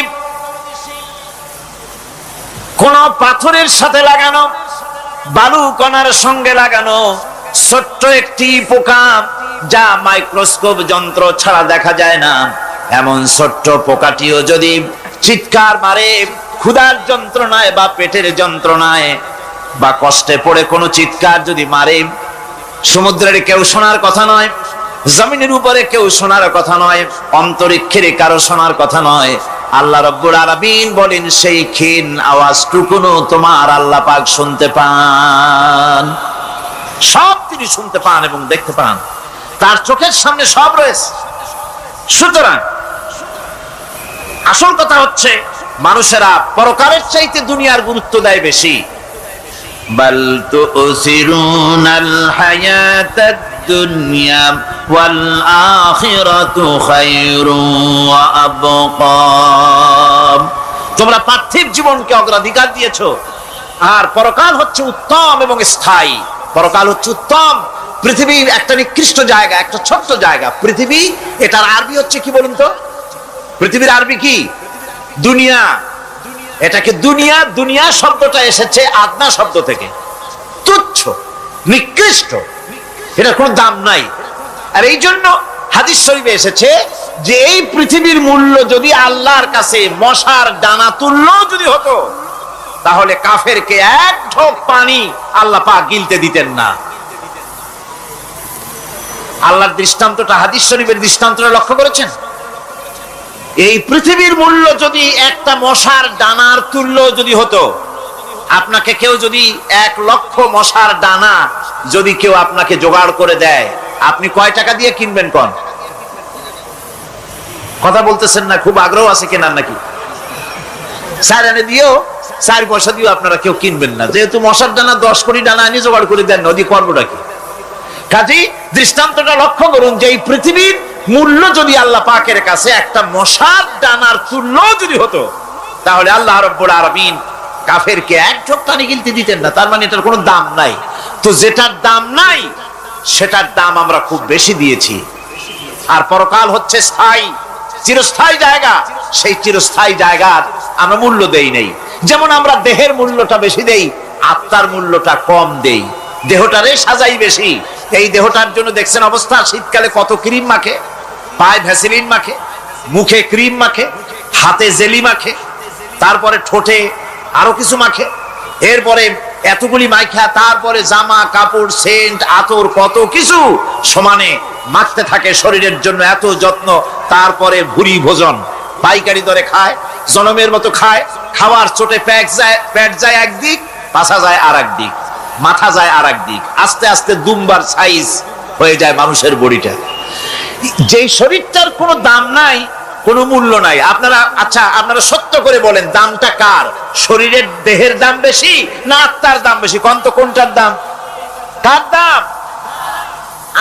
কোন পাথরের সাথে লাগানো, বালু কণার সঙ্গে লাগানো ছোট্ট একটি পোকা, যা মাইক্রোস্কোপ যন্ত্র ছাড়া দেখা যায় না, এমন ছোট্ট পোকাটিও যদি চিৎকার মারে ক্ষুধার যন্ত্রণায় বা পেটের যন্ত্রণায় বা কষ্টে পড়ে কোনো চিৎকার যদি মারে, সমুদ্রের কেউ শোনার কথা নয়, জমিনের উপরে কেউ শোনার কথা নয়, অন্তরিক্ষের কারো শোনার কথা নয়। আল্লাহ রাব্বুল আলামিন বলেন সেই ক্ষীণ আওয়াজটুকুনো তোমার আল্লাহ পাক শুনতে পান। সব তিনি শুনতে পান এবং দেখতে পান, তার চোখের সামনে সব রয়েছে। সুতরাং আসল কথা হচ্ছে মানুষেরা পরকালের চাইতে দুনিয়ার গুরুত্ব দেয় বেশি। বাল তুসিরুনাল হায়াতাদ দুনিয়া ওয়াল আখিরাতু খায়রুন ওয়া আবকা। তোমরা পার্থিব জীবনকে অগ্রাধিকার দিয়েছো, আর পরকাল হচ্ছে উত্তম এবং স্থায়ী। পরকাল হচ্ছে উত্তম। পৃথিবী একটা নিকৃষ্ট জায়গা, একটা ছোট্ট জায়গা পৃথিবী। এটার আরবি হচ্ছে কি বলুন তো? পৃথিবীর আরবি কি? দুনিয়া। এটাকে দুনিয়া, দুনিয়া শব্দটা এসেছে আদনা শব্দ থেকে, তুচ্ছ, নিকৃষ্ট, এটা কোনো দাম নাই। আর এই জন্য হাদিস শরীফে এসেছে যে এই পৃথিবীর মূল্য যদি আল্লাহর কাছে মশার ডানা তুল্য যদি হতো, তাহলে কাফেরকে এক ঢোক পানি আল্লাহ পাক গিলতে দিতেন না। আল্লাহর দৃষ্টান্তটা, হাদিস শরীফের দৃষ্টান্তটা লক্ষ্য করেছেন? এই পৃথিবীর মূল্য যদি একটা মশার ডানার তুল্য যদি হতো, আপনাকে কেউ যদি 1,00,000 মশার ডানা যদি কেউ আপনাকে জোগাড় করে দেয়, আপনি কয় টাকা দিয়ে কিনবেন? কোন কথা বলতেছেন না? খুব আগ্রহ আছে কেনার নাকি? 4 আনা দিয়েও, 4 পয়সা দিয়েও আপনারা কেউ কিনবেন না, যেহেতু মশার ডানা 10 কোটি ডানা আনি জোগাড় করে দেন, নদী করবোটা কি? কাজেই দৃষ্টান্তটা লক্ষ্য করুন যে এই পৃথিবীর মূল্য যদি আল্লাহ পাকের কাছে একটা মশার ডানার তুল্য যদি হতো, তাহলে আল্লাহ রাব্বুল আলামিন কাফেরকে এক ঢোক পানি গিলতে দিতেন না। তার মানে এটার কোনো দাম নাই। তো যেটার দাম নাই সেটার দাম আমরা খুব বেশি দিয়েছি। আর পরকাল হচ্ছে স্থায়ী, চিরস্থায়ী জায়গা। সেই চিরস্থায়ী জায়গার আমরা মূল্য দেই নাই। যেমন আমরা দেহের মূল্যটা বেশি দেই, আত্মার মূল্যটা কম দেই। দেহটারে সাজাই বেশি। এই দেহটার জন্য দেখছেন অবস্থা, শীতকালে কত ক্রিম মাখে, পায়ে ভ্যাসলিন মাখে, মুখে ক্রিম মাখে, হাতে জেলি মাখে, তারপরে ঠোঁটে আরো কিছু মাখে, এরপরে এতগুলি মাইখা তারপরে জামা কাপড় সেন্ট আতর কত কিছু সমানে মাখতে থাকে শরীরের জন্য, এত যত্ন। তারপরে ভুরি ভোজন পাইকারি দরে খায়, জনমের মতো খায়, খাওয়ার চোটে পেট যায় একদিক, পাছা যায় আর একদিক, মাথা যায় আর একদিক, আস্তে আস্তে দুমবার সাইজ হয়ে যায় মানুষের বডিটা। যেই শরীরটার কোনো দাম নাই, কোনো মূল্য নাই। আপনারা আচ্ছা, আপনারা সত্য করে বলেন দামটা কার? শরীরের দেহের দাম বেশি না আত্মার দাম বেশি? কোন তো কোনটার দাম? কার দাম?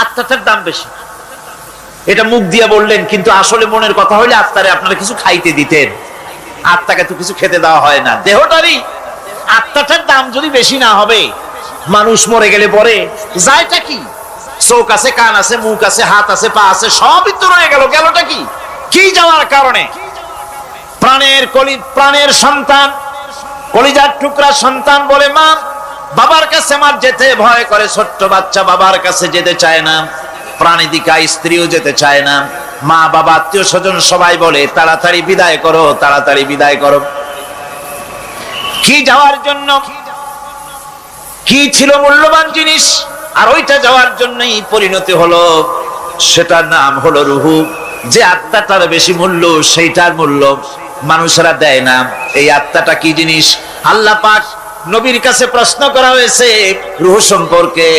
আত্মাটার দাম বেশি। এটা মুখ দিয়ে বললেন, কিন্তু আসলে মনের কথা হইলে আত্মারে আপনারা কিছু খাইতে দিতেন। আত্মাকে তো কিছু খেতে দেওয়া হয় না, দেহটারই। আত্মাটার দাম যদি বেশি না হবে, মানুষ মরে গেলে পরে যায়টা কি? চোখ আছে, কান আছে, মুখ আছে, হাত আছে, পা আছে, সবই তো রয়ে গেল। গেলটা কি? কি যাওয়ার কারণে? প্রাণের সন্তান, কলিজার টুকরা সন্তান বলে মা, বাবার কাছে আমার যেতে ভয় করে। ছোট্ট বাচ্চা বাবার কাছে যেতে চায় না, প্রাণীদিকা স্ত্রীও যেতে চায় না। মা বাবা আত্মীয় স্বজন সবাই বলে তাড়াতাড়ি বিদায় করো, তাড়াতাড়ি বিদায় করো। কি যাওয়ার জন্য? কি ছিল মূল্যবান জিনিস, আর ওইটা যাওয়ার জন্যই পরিণতি হলো। সেটার নাম হলো রুহু। যে আত্মাটার বেশি মূল্য, সেইটার মূল্য মানুষেরা দেয় না। এই আত্মাটা কি জিনিস? আল্লাহ পাক নবীর কাছে প্রশ্ন করা হয়েছে রূহ সম্পর্কে,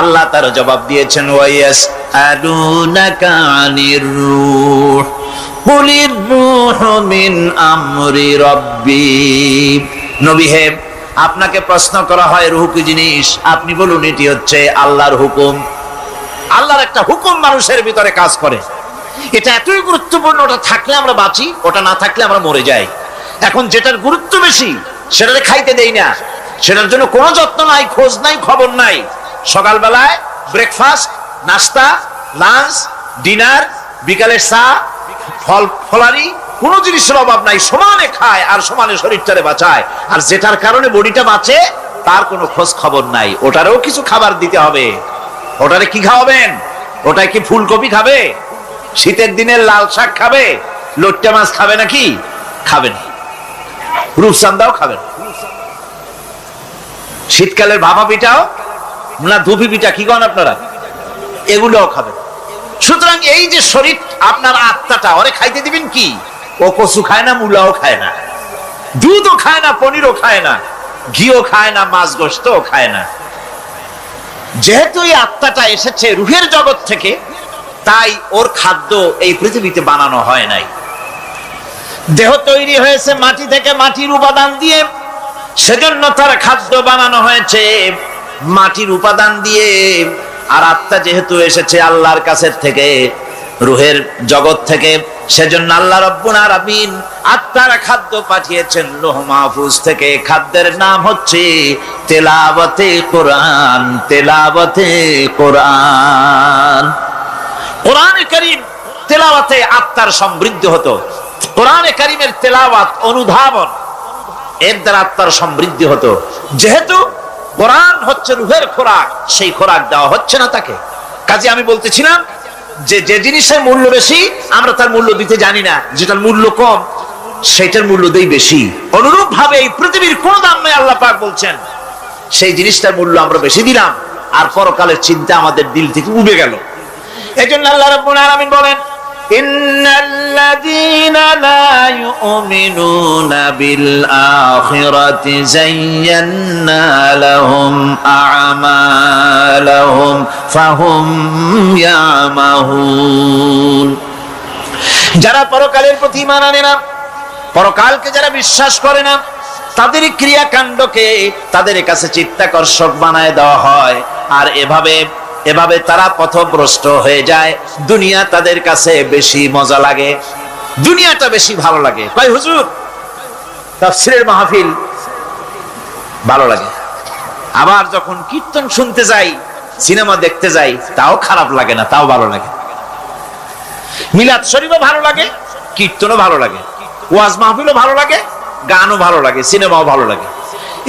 আল্লাহ তার জবাব দিয়েছেন ওয়ায়াসআলুনাকা আনির রূহ কুলির রূহু মিন আমরি রাব্বি। নবী হে, আপনাকে প্রশ্ন করা হয় রূহ কি জিনিস, আপনি বলুন এটি হচ্ছে আল্লাহর হুকুম। আল্লাহর একটা হুকুম মানুষের ভিতরে কাজ করে, এটা এতই গুরুত্বপূর্ণ, ওটা থাকলে আমরা বাঁচি, ওটা না থাকলে আমরা মরে যাই। এখন যেটার গুরুত্ব বেশি সেটাকে খাইতে দেই না, সেটার জন্য কোনো যত্ন নাই, খোঁজ নাই, খবর নাই। সকালবেলায় ব্রেকফাস্ট, নাস্তা, লাঞ্চ, ডিনার, বিকালের চা, ফল ফলারি, কোনো জিনিসের অভাব নাই, সমানে খায় আর সমানে শরীরটারে বাঁচায়। আর যেটার কারণে বডিটা বাঁচে তার কোনো খোঁজ খবর নাই, ওটারও কিছু খাবার দিতে হবে। ওটারে কি খাওয়াবেন? ওটাই কি ফুলকপি খাবে? শীতের দিনে লাল শাক খাবে? লইট্টা মাছ খাবে নাকি? খাবেন। রূপচান্দাও খাবেন। শীতকালের ভাপা পিঠাও না ধুপি পিঠা কি কন আপনারা, এগুলোও খাবেন। সুতরাং এই যে শরীর, আপনার আত্মাটা, ওরে খাইতে দিবেন কি? ও কচু খায় না, মূলাও খায় না, দুধও খায় না, পনিরও খায় না, ঘিও খায় না, মাছ গোশতও খায় না। যেহেতু এই আত্মাটা এসেছে রূহের জগৎ থেকে, তাই ওর খাদ্য এই পৃথিবীতে বানানো হয় নাই। দেহ তৈরি হয়েছে মাটি থেকে, মাটির উপাদান দিয়ে, সেজন্য তার খাদ্য বানানো হয়েছে মাটির উপাদান দিয়ে। আর আত্মা যেহেতু এসেছে আল্লাহর কাছের থেকে, রূহের জগৎ থেকে, সেজন্য আল্লাহ রাব্বুল আলামিন আত্মার খাদ্য পাঠিয়েছেন লৌহ মাহফুজ থেকে। খাদ্যের নাম হচ্ছে তেলাওয়াতে কোরআন। তেলাওয়াতে কোরআন। কোরআনে কারীম তেলাওয়াতে আত্মার সমৃদ্ধি হতো। কোরআনে কারীমের তেলাওয়াত, অনুধাবন, এর দ্বারা আত্মার সমৃদ্ধি হতো। যেহেতু কোরআন হচ্ছে রূহের খোরাক, সেই খোরাক দেওয়া হচ্ছে না তাকে। কাজে আমি বলতেছিলাম যে যে জিনিসের মূল্য বেশি আমরা তার মূল্য দিতে জানি না, যেটার মূল্য কম সেটার মূল্য দেই বেশি। অনুরূপ ভাবে এই পৃথিবীর কোন দাম নেই, আল্লাহ পাক বলছেন, সেই জিনিসটার মূল্য আমরা বেশি দিলাম, আর পরকালের চিন্তা আমাদের দিল থেকে উবে গেল। এই জন্য আল্লাহ রাব্বুল আলামিন বলেন, ইন্নাল্লাযীনা লা ইউমিনুনা বিল আখিরাতি যায়্যান্না লাহুম আ'মালাহুম ফাহুম ইয়ামাহুন। যারা পরকালের প্রতি ঈমান আনে না, পরকালকে যারা বিশ্বাস করে না, তাদের ক্রিয়াকাণ্ডকে তাদের কাছে চিত্তাকর্ষক বানায় দেওয়া হয়। আর এভাবে তারা পথভ্রষ্ট হয়ে যায়। দুনিয়া তাদের কাছে বেশি মজা লাগে, দুনিয়াটা বেশি ভালো লাগে। কয় হুজুর, তাফসীরের মাহফিল ভালো লাগে, আবার যখন কীর্তন শুনতে যাই, সিনেমা দেখতে যাই, তাও খারাপ লাগে না, তাও ভালো লাগে। মিলাদ শরীফও ভালো লাগে, কীর্তনও ভালো লাগে, ওয়াজ মাহফিলও ভালো লাগে, গানও ভালো লাগে, সিনেমাও ভালো লাগে।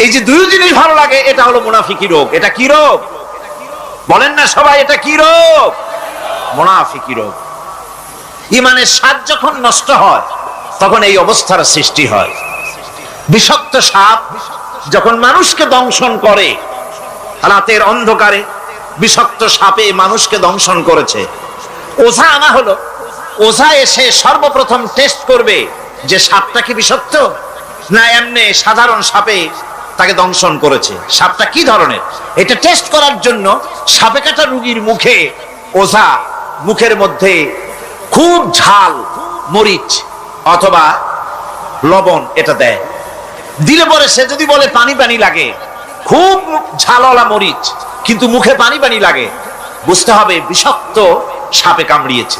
এই যে দুই জিনিস ভালো লাগে, এটা হলো মুনাফিকি রোগ। এটা কি রোগ বলেন না সবাই? এটা কি রোগ? মুনাফিকি রোগ। ঈমানের স্বাদ যখন নষ্ট হয় তখন এই অবস্থার সৃষ্টি হয়। বিষাক্ত সাপ যখন মানুষকে দংশন করে, রাতের অন্ধকারে বিষাক্ত সাপে মানুষকে দংশন করেছে, ওঝা আনা হলো। ওঝা এসে সর্বপ্রথম টেস্ট করবে যে সাপটা কি বিষাক্ত না এমনি সাধারণ সাপে তাকে দংশন করেছে, সাপটা কি ধরনের। এটা টেস্ট করার জন্য সাপে কাটা রোগীর মুখে ওঝা মুখের মধ্যে খুব ঝাল মরিচ অথবা লবণ এটা দেয়। দিলে পরে সে যদি বলে পানি পানি লাগে, খুব ঝালওয়ালা মরিচ কিন্তু মুখে পানি পানি লাগে, বুঝতে হবে বিষাক্ত সাপে কামড়িয়েছে।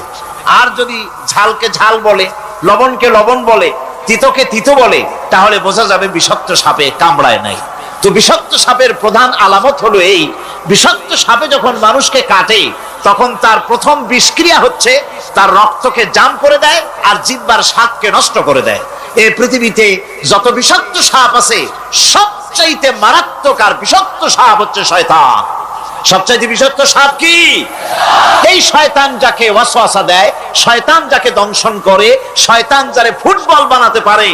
আর যদি ঝালকে ঝাল বলে, লবণকে লবণ বলে, তিতকে তিতো বলে, তাহলে বোঝা যাবে বিষাক্ত সাপে কামড়ায় নাই। তো বিষাক্ত সাপের প্রধান আলামত হলো এই, বিষাক্ত সাপে যখন মানুষকে কাটে তখন তার প্রথম বিষক্রিয়া হচ্ছে তার রক্তকে জাম করে দেয় আর জিহ্বার স্বাদকে নষ্ট করে দেয়। এই পৃথিবীতে যত বিষাক্ত সাপ আছে সবচাইতে মারাত্মক আর বিষাক্ত সাপ হচ্ছে শয়তান। সবচাইতে বিষাক্ত সাপ কি? এই শয়তান যাকে ওয়াসওয়াসা দেয়, শয়তান যাকে দংশন করে, শয়তান যারে ফুটবল বানাতে পারে,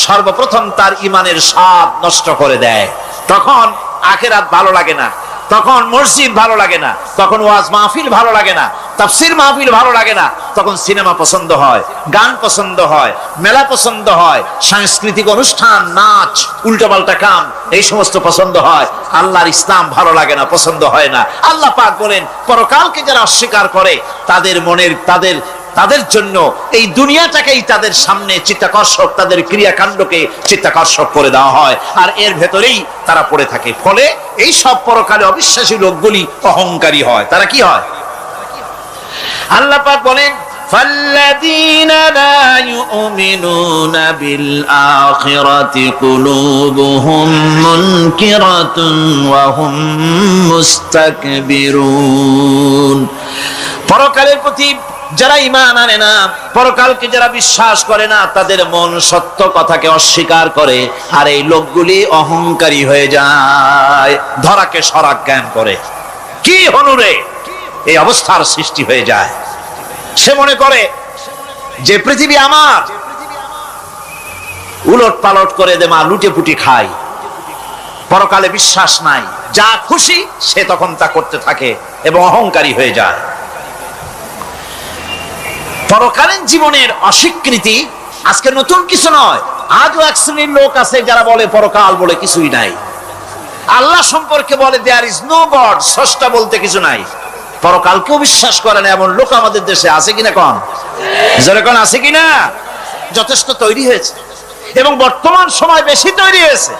সর্বপ্রথম তার ঈমানের স্বাদ নষ্ট করে দেয়। তখন আখিরাত ভালো লাগে না, তখন মসজিদ ভালো লাগে না, তখন ওয়াজ মাহফিল ভালো লাগে না, তাফসীর মাহফিল ভালো লাগে না, তখন সিনেমা পছন্দ হয়, গান পছন্দ হয়, মেলা পছন্দ হয়, সাংস্কৃতিক অনুষ্ঠান, নাচ, উল্টাপাল্টা কাম, এই সমস্ত পছন্দ হয়। আল্লাহর ইসলাম ভালো লাগে না, পছন্দ হয় না। আল্লাহ পাক বলেন, পরকালকে যারা অস্বীকার করে তাদের মনের তাদের জন্য এই দুনিয়াটাকেই তাদের সামনে চিত্তাকর্ষক, তাদের ক্রিয়াকাণ্ডকে চিত্তাকর্ষক করে দেওয়া হয়, আর এর ভেতরেই তারা পড়ে থাকে। ফলে এই সব পরকালে অবিশ্বাসী লোকগুলি অহংকারী হয়। তারা কি হয়? আল্লাহ পাক বলেন, فَالَّذِينَ لَا يُؤْمِنُونَ بِالْآخِرَةِ قُلُوبُهُم مُنكِرَةٌ وَهُم مُسْتَكْبِرُونَ। পরকালের প্রতি যারা ঈমান আনে না, পরকালকে যারা বিশ্বাস করে না, তাদের মন সত্য কথাকে অস্বীকার করে, আর এই লোকগুলি অহংকারী হয়ে যায়, ধরাকে সরাক জ্ঞান করে। কি হনুরে এই অবস্থার সৃষ্টি হয়ে যায়। সে মনে করে যে পৃথিবী আমার, উলট পালট করে দে মা, লুটে পুটি খাই। পরকালে বিশ্বাস নাই, যা খুশি সে তখন তা করতে থাকে এবং অহংকারী হয়ে যায়। পরকালীন জীবনের অস্বীকৃতি আজকে নতুন কিছু নয়। আজও এক শ্রেণীর লোক আছে যারা বলে পরকাল বলে কিছুই নাই। আল্লাহ সম্পর্কে বলে দেয়ার ইজ নো গড, স্রষ্টা বলতে কিছু নাই। পরকালকেও বিশ্বাস করে না এমন লোক আমাদের দেশে আছে কিনা? কোন যেরকম আছে কিনা? যথেষ্ট তৈরি হয়েছে এবং বর্তমান সময় বেশি তৈরি হয়েছে।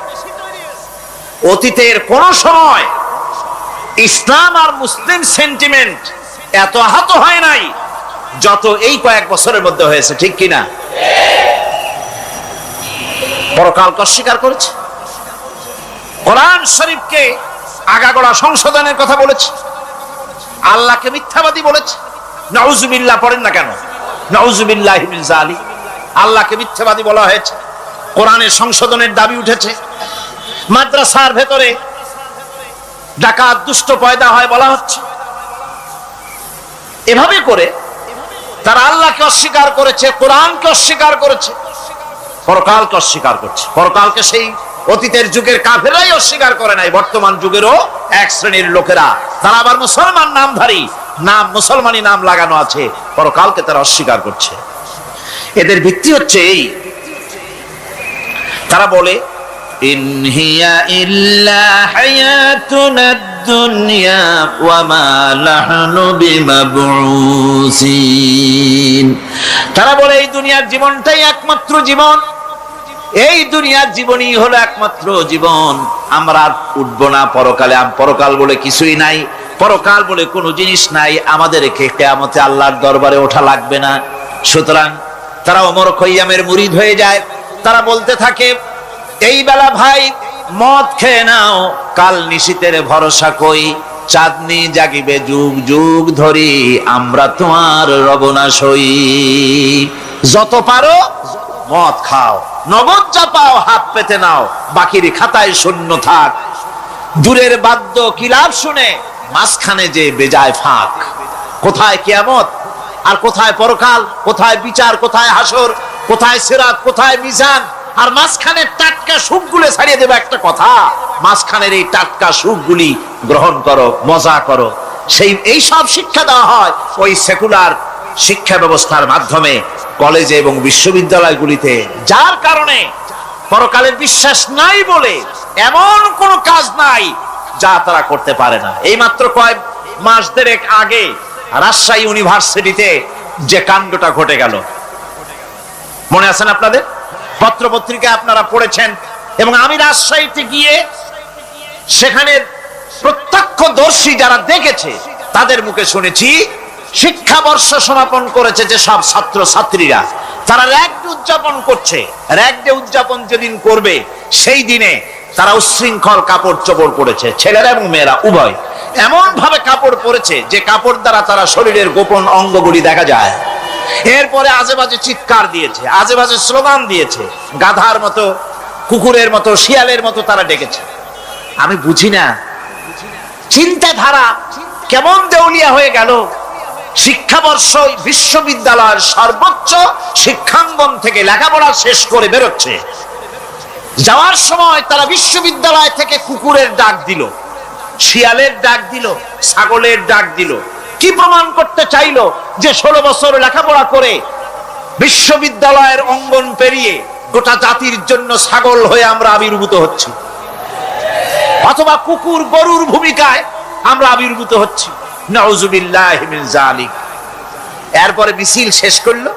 অতীতের কোন সময় ইসলাম আর মুসলিম সেন্টিমেন্ট এত আহত হয় নাই যত এই কয়েক বছরের মধ্যে হয়েছে, ঠিক কিনা? পরকালকে অস্বীকার করেছে, কোরআন শরীফকে আগাগোড়া সংশোধনের কথা বলেছে, আল্লাহকে মিথ্যাবাদী বলেছে। নাউজুবিল্লাহ পড়েন না কেন? নাউজুবিল্লাহি মিন যালিক। আল্লাহকে মিথ্যাবাদী বলা হয়েছে, কোরআনের সংশোধনের দাবি উঠেছে। মাদ্রাসার ভেতরে ডাকাত দুষ্ট পয়দা হয় বলা হচ্ছে। এভাবে করে তারা আল্লাহকে অস্বীকার করেছে, কোরআনকে অস্বীকার করেছে, পরকালকে অস্বীকার করছে। পরকালকে সেই অতীতের যুগের কাফেররাই অস্বীকার করে নাই, বর্তমান যুগেরও এক শ্রেণীর লোকেরা, তারা আবার মুসলমান নামধারী, নাম মুসলমানি নাম লাগানো আছে, পরকালকে তারা অস্বীকার করছে। এদের ভিত্তি হচ্ছে এই, তারা বলে ইন হিয়া ইল্লা হায়াতুনাদ দুনিয়া ওয়া মা নাহনু বিমাবউসিন। তারা বলে এই দুনিয়ার জীবনটাই একমাত্র জীবন, এই দুনিয়ার জীবনই হলো একমাত্র জীবন, আমরা আর উঠবো না পরকালে। পরকাল বলে কিছুই নাই, পরকাল বলে কোনো জিনিস নাই, আমাদেরকে কিয়ামতে আল্লাহর দরবারে ওঠা লাগবে না। সুতরাং তারা ওমর খৈয়ামের মুরিদ হয়ে যায়। তারা বলতে থাকে, এই বেলা ভাই মদ খেয়ে নাও, কাল নিশীতের ভরসা কই, চাঁদনি জাগিবে যুগ যুগ ধরি, আমরা তোমার রবনাশ হই। যত পারো মদ খাও, নগদ যা পাও হাত পেতে নাও, বাকির খাতায় শূন্য থাক। দূরের বাদ্য কিলাপ শুনে মাঝখানে যে বেজায় ফাঁক। কোথায় কিয়ামত আর কোথায় পরকাল, কোথায় বিচার, কোথায় হাসর, কোথায় সিরাত, কোথায় মিজান, আর মাঝখানে টাটকা সুখগুলো ছাড়িয়ে দেবে একটা কথা, মাঝখানের এই টাটকা সুখগুলি গ্রহণ করো, মজা করো। এই সব শিক্ষা দেওয়া হয় ওই সেকুলার শিক্ষা ব্যবস্থার মাধ্যমে কলেজে এবং বিশ্ববিদ্যালয়গুলিতে, যার কারণে পরকালের বিশ্বাস নাই বলে এমন কোন কাজ নাই যা তারা করতে পারে না। এই মাত্র কয়েক মাস দেড়েক আগে রাজশাহী ইউনিভার্সিটিতে যে কাণ্ডটা ঘটে গেল, মনে আছেন আপনাদের? পত্র পত্রিকা আপনারা পড়েছেন, এবং আমি রাজশাহীতে গিয়ে সেখানে প্রত্যক্ষদর্শী যারা দেখেছে তাদের মুখে শুনেছি, শিক্ষাবর্ষ সমাপন করেছে যে সব ছাত্র ছাত্রীরা, তারা র‍্যাগ ডে উদযাপন করছে। র‍্যাগ ডে উদযাপন যেদিন করবে সেই দিনে তারা উচ্ছৃঙ্খল কাপড় চোপড় পরেছে, ছেলেরা এবং মেয়েরা উভয় এমন ভাবে কাপড় পরেছে যে কাপড় দ্বারা তারা শরীরের গোপন অঙ্গগুলি দেখা যায়। এরপরে আজেবাজে চিৎকার দিয়েছে, আজেবাজে স্লোগান দিয়েছে, গাধার মতো, কুকুরের মতো, শিয়ালের মতো তারা ডেকেছে। আমি বুঝি না চিন্তাধারা কেমন দেউলিয়া হয়ে গেল। শিক্ষাবর্ষ বিশ্ববিদ্যালয়ের সর্বোচ্চ শিক্ষাঙ্গন থেকে লেখাপড়া শেষ করে বেরোচ্ছে, যাওয়ার সময় তারা বিশ্ববিদ্যালয় থেকে কুকুরের ডাক দিল। শিয়ালের ডাক দিল, ছাগলের ডাক দিল। কি প্রমাণ করতে চাইলো? যে 16 বছর লেখাপড়া করে বিশ্ববিদ্যালয়ের অঙ্গন পেরিয়ে গোটা জাতির জন্য ছাগল হয়ে আমরা আবির্ভূত হচ্ছি, অথবা কুকুর গরুর ভূমিকায় আমরা আবির্ভূত হচ্ছি। নাউযুবিল্লাহি মিন যালিক। এরপরে মিছিল শেষ করলো,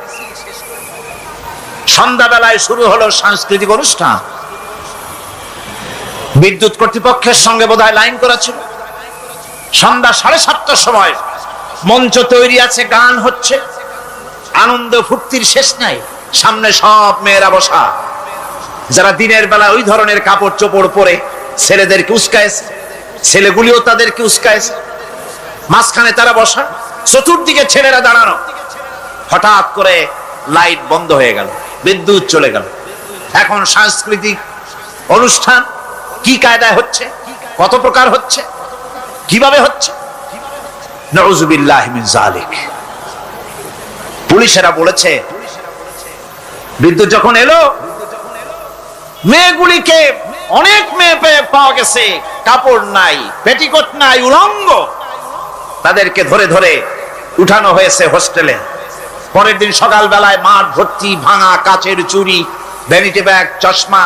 সন্ধ্যাবেলায় শুরু হলো সাংস্কৃতিক অনুষ্ঠান। বিদ্যুৎ কর্তৃপক্ষের সঙ্গে বোধহয় লাইন করা ছিল। সন্ধ্যা 7:30টার সময় মঞ্চ তৈরি আছে, গান হচ্ছে, আনন্দ ফুর্তির শেষ নাই। সামনে সব মেয়েরা বসা, যারা দিনের বেলা ওই ধরনের কাপড় চোপড় পরে ছেলেদেরকে উস্কায়েছে, ছেলেগুলিও তাদেরকে উস্কায়েছে। মাঝখানে তারা বসা, চতুর্দিকে ছেলেরা দাঁড়ানো। হঠাৎ করে লাইট বন্ধ হয়ে গেল, বিদ্যুৎ চলে গেল। এখন সাংস্কৃতিক অনুষ্ঠান কি কায়দায় হচ্ছে, কত প্রকার হচ্ছে, কিভাবে হচ্ছে? নাউযুবিল্লাহি মিন যালিক। পুলিশেরা বলেছে বিদ্যুৎ যখন এলো, মেয়েগুলিকে অনেক মেয়ে পাওয়া গেছে, কাপড় নাই, পেটিকোট নাই, উলঙ্গ। তাদেরকে ধরে ধরে উঠানো হয়েছে হোস্টেলে। পরের দিন সকাল বেলায় মাঠ ভর্তি ভাঙা কাচের চুড়ি, ভ্যানিটি ব্যাগ, চশমা,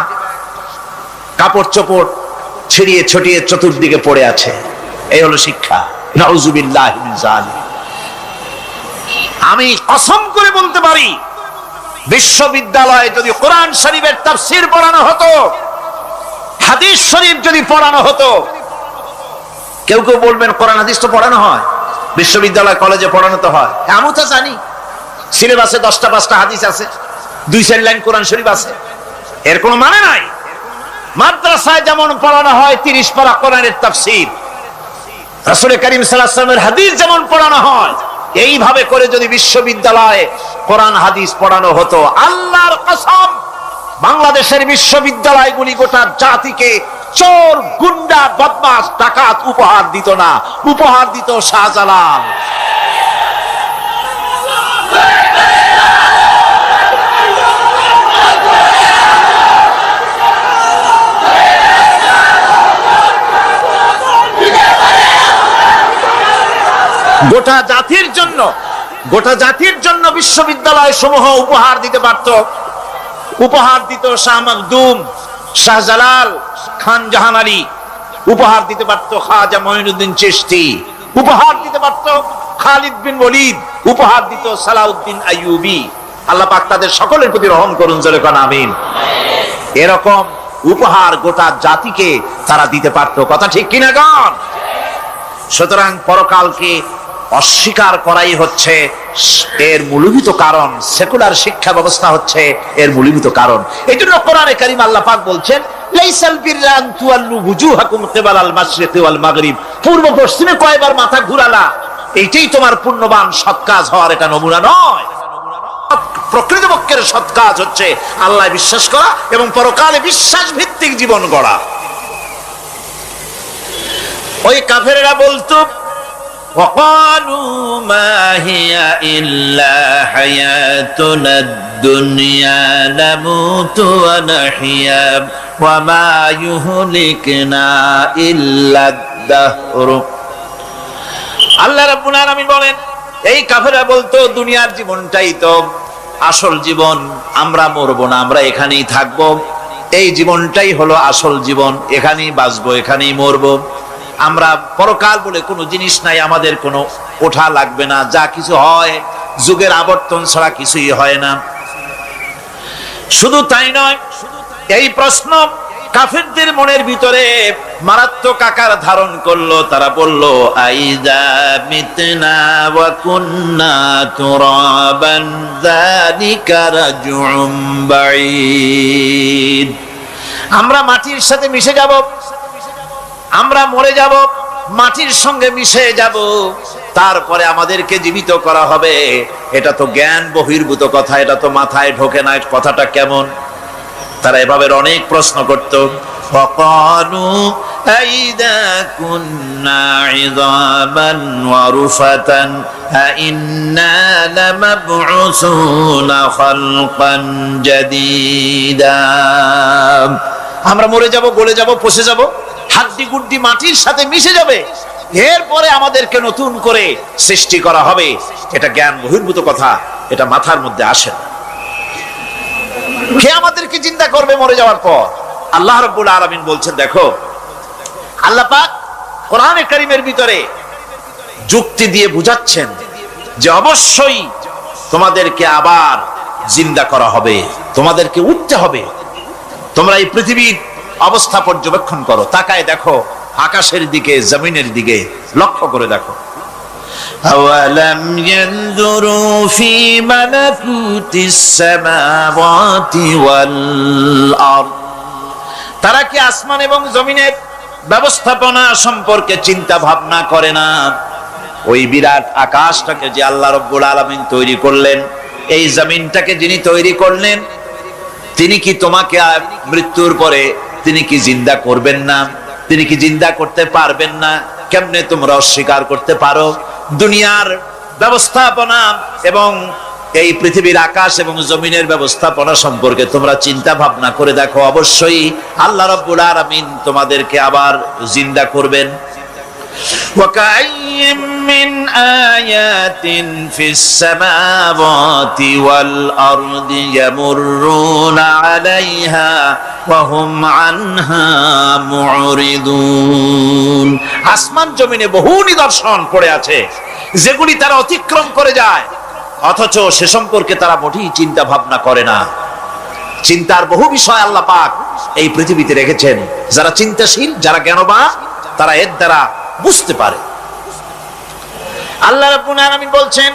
কাপড় চোপড় ছিড়িয়ে ছড়িয়ে চতুর্দিকে পড়ে আছে। এই হলো শিক্ষা। নাউযুবিল্লাহি মিন যালিক। আমি কসম করে বলতে পারি, বিশ্ববিদ্যালয়ে যদি কোরআন শরীফের তাফসীর পড়ানো হতো, হাদিস শরীফ যদি পড়ানো হতো, কেউ কেউ বলবেন কোরআন হাদিস তো পড়ানো হয়, বিশ্ববিদ্যালয় কলেজে পড়ানো তো হয়। আমি তো জানি সিলেবাসে 10টা 5টা হাদিস আছে, 2-4 লাইন কোরআন শরীফ আছে, এর কোনো মানে নাই। মাদ্রাসায় যেমন পড়ানো হয় 30 পারা কোরআনের তাফসীর, রাসূল করিম সাল্লাল্লাহু আলাইহি ওয়াসাল্লামের হাদিস যেমন পড়ানো হয়, এইভাবে করে যদি বিশ্ববিদ্যালয়ে কোরআন হাদিস পড়ানো হতো, আল্লাহর কসম বাংলাদেশের বিশ্ববিদ্যালয়গুলি গোটা জাতিকে চোর, গুন্ডা, বদমাশ, ডাকাত উপহার দিত না, উপহার দিত শাহজালাল। গোটা জাতির জন্য বিশ্ববিদ্যালয় সমূহ উপহার দিতে পারত। উপহার দিত শাহ মখদুম, শাহজালাল, খান জাহান আলী, উপহার দিতে পারত খাজা মঈনুদ্দিন চিশতি, উপহার দিতে পারত খালিদ বিন ওলীদ, উপহার দিত সালাউদ্দিন আইয়ুবী। আল্লাহ পাক তাদের সকলের প্রতি রহম করুন, জোরে কোন আমিন। এরকম উপহার গোটা জাতিকে তারা দিতে পারত, কথা ঠিক কিনা গণ? সুতরাং পরকালকে অস্বীকার করাই হচ্ছে এর মূলভূত কারণ। সেকুলার শিক্ষা ব্যবস্থা হচ্ছে এর মূলভূত কারণ। এই জন্য কোরআনে কারীম আল্লাহ পাক বলছেন, লাইসাল বিররা আন তুওয়াল্লু বুজুহাকুম কিবালাল মাশরিকি ওয়াল মাগরিব। পূর্ব পশ্চিমে কয়বার মাথা ঘুরালা, এইটাই তোমার পুণ্যবান সৎ কাজ হওয়ার এটা নমুনা নয়। প্রকৃতপক্ষের সৎ কাজ হচ্ছে আল্লাহ বিশ্বাস করা এবং পরকালে বিশ্বাস ভিত্তিক জীবন গড়া। ওই কাফেররা বলতো, وقالوا ما هي إلا حياتنا الدنيا نموت ونحيا وما يهلكنا إلا الدهر। আল্লাহ রাব্বুল আলামিন বলেন, এই কাফেররা বলতো দুনিয়ার জীবনটাই তো আসল জীবন, আমরা মরবো না, আমরা এখানেই থাকবো, এই জীবনটাই হলো আসল জীবন, এখানেই বাঁচবো, এখানেই মরবো, আমরা পরকাল বলে কোনো জিনিস নাই, আমাদের কোনো ওঠা লাগবে না, যা কিছু হয় যুগের আবর্তন ছাড়া কিছুই হয় না। শুধু তাই নয়, এই প্রশ্ন কাফেরদের মনের ভিতরে মারাত্মক আকার ধারণ করলো। তারা বলল, আইযা মিতনা ওয়া কুন্না তুরাবান যালিকা রাজউম বাঈদ। আমরা মাটির সাথে মিশে যাব, আমরা মরে যাব, মাটির সঙ্গে মিশে যাব, তারপরে আমাদেরকে জীবিত করা হবে। এটা তো জ্ঞান বহির্ভূত কথা, এটা তো মাথায় ঢোকে না, কথাটা কেমন? তারা এভাবে অনেক প্রশ্ন করত। ফাকালু আইদা কুন্না ইযামান ওয়া রুফাতান আইন্না লামাবউসুনা খালকান জাদীদা। আমরা মরে যাব, গলে যাব, পচে যাব, হাড্ডি গুড্ডি মাটির সাথে মিশে যাবে, এরপরে আমাদেরকে নতুন করে সৃষ্টি করা হবে, এটা জ্ঞান বহির্ভূত কথা, এটা মাথার মধ্যে আসে না। কে আমাদেরকে চিন্তা করবে মরে যাওয়ার পর? আল্লাহ রাব্বুল আলামিন বলছেন, দেখো আল্লাহ পাক কোরআনে কারীমের ভিতরে যুক্তি দিয়ে বুঝাচ্ছেন যে অবশ্যই তোমাদেরকে আবার জিন্দা করা হবে, তোমাদেরকে উঠতে হবে। তোমরা এই পৃথিবীর অবস্থা পর্যবেক্ষণ করো, তাকায় দেখো আকাশের দিকে, জমিনের দিকে লক্ষ্য করে দেখো। أولم ينظروا في ملكوت السماوات والأرض তারা কি আসমান এবং জমিনের ব্যবস্থাপনা সম্পর্কে চিন্তা ভাবনা করে না? ওই বিরাট আকাশটাকে যে আল্লাহ রাব্বুল আলামিন তৈরি করলেন, এই জমিনটাকে যিনি তৈরি করলেন, তিনি কি তোমাকে মৃত্যুর পরে তিনি কি জিন্দা করবেন না? তিনি কি জিন্দা করতে পারবেন না? কেমনে তোমরা অস্বীকার করতে পারো? দুনিয়ার ব্যবস্থাপনা এবং এই পৃথিবীর আকাশ এবং জমিনের ব্যবস্থাপনা সম্পর্কে তোমরা চিন্তা ভাবনা করে দেখো, অবশ্যই আল্লাহ রাব্বুল আলামিন তোমাদেরকে আবার জিন্দা করবেন। وكأي من آيات في السماوات والأرض يمرون عليها وهم عنها معرضون আসমান জমিনে বহু নিদর্শন পড়ে আছে যেগুলি তারা অতিক্রম করে যায়, অথচ সে সম্পর্কে তারা মোটেই চিন্তা ভাবনা করে না। চিন্তার বহু বিষয় আল্লাহ পাক এই পৃথিবীতে রেখেছেন। যারা চিন্তাশীল, যারা জ্ঞানবান, তারা এর দ্বারা বুঝতে পারে। আল্লাহ রাব্বুল আলামিন বলছেন,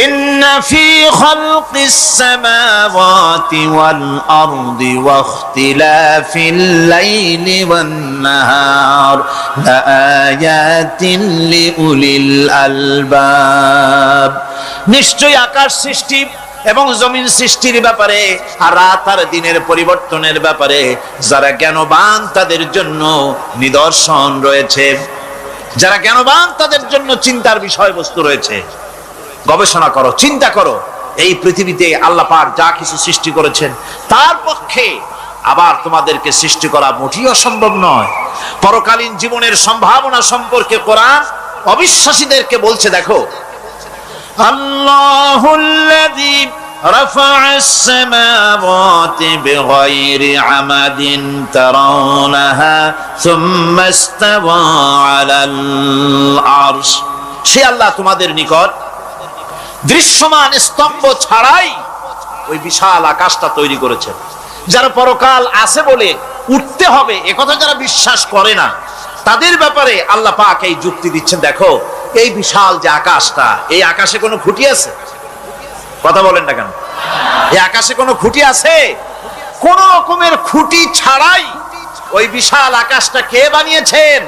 إن في خلق السماوات والأرض واختلاف الليل والنهار لآيات لأولي الألباب নিশ্চয়ই আকাশ সৃষ্টি এবং জমিন সৃষ্টির ব্যাপারে আর রাত আর দিনের পরিবর্তনের ব্যাপারে যারা জ্ঞানবান তাদের জন্য নিদর্শন রয়েছে। যারা জ্ঞানবান তাদের জন্য চিন্তার বিষয়বস্তু রয়েছে। গবেষণা করো, চিন্তা করো, এই পৃথিবীতে আল্লাহ পাক যা কিছু সৃষ্টি করেছেন তার পক্ষে আবার তোমাদেরকে সৃষ্টি করা মোটেই অসম্ভব নয়। পরকালীন জীবনের সম্ভাবনা সম্পর্কে কোরআন অবিশ্বাসীদেরকে বলছে, দেখো الله الذي رفع السماوات بغير عمد ترونها ثم استوى على العرش সে আল্লাহ তোমাদের নিকট দৃশ্যমান স্তম্ভ ছাড়াই ওই বিশাল আকাশটা তৈরি করেছেন। যারা পরকাল আছে বলে উঠতে হবে একথা যারা বিশ্বাস করে না, তাদের ব্যাপারে আল্লাহ পাক এই যুক্তি দিচ্ছেন, দেখো এই বিশাল যে আকাশটা, এই আকাশে কোনো খুঁটি আছে? কথা বলেন না কেন? এই আকাশে কোনো খুঁটি আছে? কোন রকমের খুঁটি ছাড়াই ওই বিশাল আকাশটা কে বানিয়েছেন?